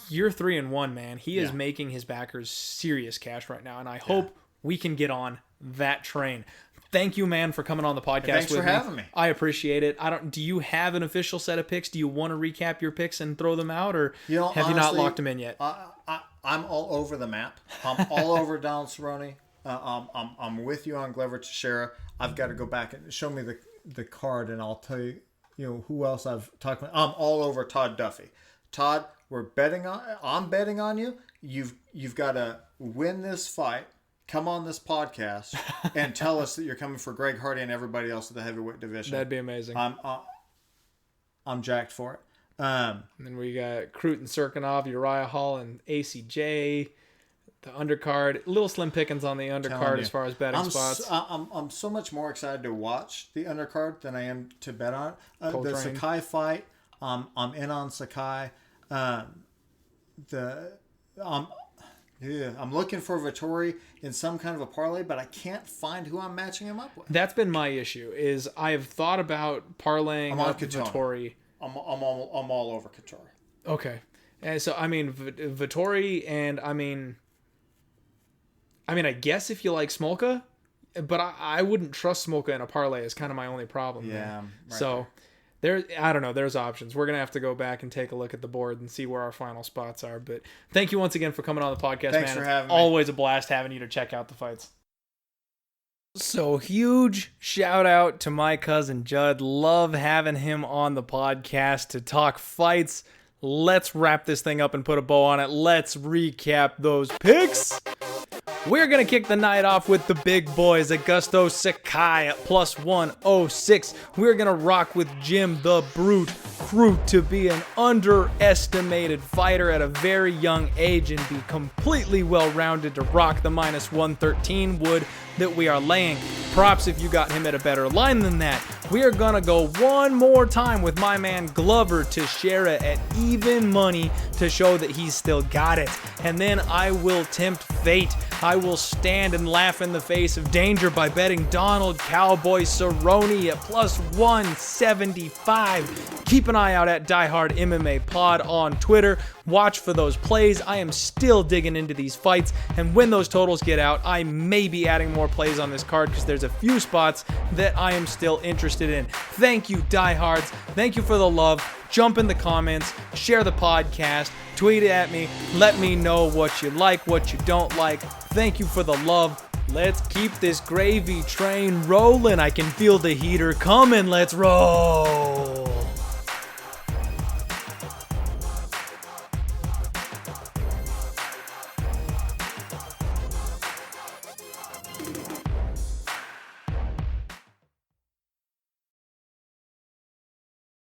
you're 3-1, man. He is making his backers serious cash right now. And I hope we can get on that train. Thank you, man, for coming on the podcast.
Thanks for having me.
I appreciate it. Do you have an official set of picks? Do you want to recap your picks and throw them out, or have honestly, you not locked them in yet?
I'm all over the map. I'm all over Donald Cerrone. I'm with you on Glover Teixeira. I've got to go back and show me the card, and I'll tell you, who else I've talked about. I'm all over Todd Duffy. Todd, I'm betting on you. You've got to win this fight. Come on this podcast and tell us that you're coming for Greg Hardy and everybody else in the heavyweight division.
That'd be amazing.
I'm jacked for it.
And then we got Crute and Serkinov, Uriah Hall and ACJ. The undercard, little slim pickings on the undercard as far as betting spots.
I'm so much more excited to watch the undercard than I am to bet on it. The Sakai fight, I'm in on Sakai. I'm looking for Vettori in some kind of a parlay, but I can't find who I'm matching him up with.
That's been my issue. Is I've thought about parlaying up Vettori.
I'm all over Couture.
Okay, and so I mean Vettori, and I mean I guess if you like Smolka, but I wouldn't trust Smolka in a parlay. Is kind of my only problem.
Yeah. Right
so. I don't know. There's options. We're going to have to go back and take a look at the board and see where our final spots are. But thank you once again for coming on the podcast,
Thanks
man.
for having
me. Always a blast having you to check out the fights. So huge shout out to my cousin Judd. Love having him on the podcast to talk fights. Let's wrap this thing up and put a bow on it. Let's recap those picks. We're going to kick the night off with the big boys. Augusto Sakai at plus 106. We're going to rock with Jim the Brute Crute to be an underestimated fighter at a very young age and be completely well-rounded to rock the minus 113 wood that we are laying. Props if you got him at a better line than that. We are going to go one more time with my man Glover Teixeira at even money to show that he's still got it. And then I will tempt fate. I will stand and laugh in the face of danger by betting Donald Cowboy Cerrone at plus 175. Keep an eye out at DieHardMMA Pod on Twitter. Watch for those plays. I am still digging into these fights, and when those totals get out, I may be adding more plays on this card because there's a few spots that I am still interested in. Thank you, diehards. Thank you for the love. Jump in the comments, share the podcast, tweet at me, let me know what you like, what you don't like. Thank you for the love. Let's keep this gravy train rolling. I can feel the heater coming. Let's roll.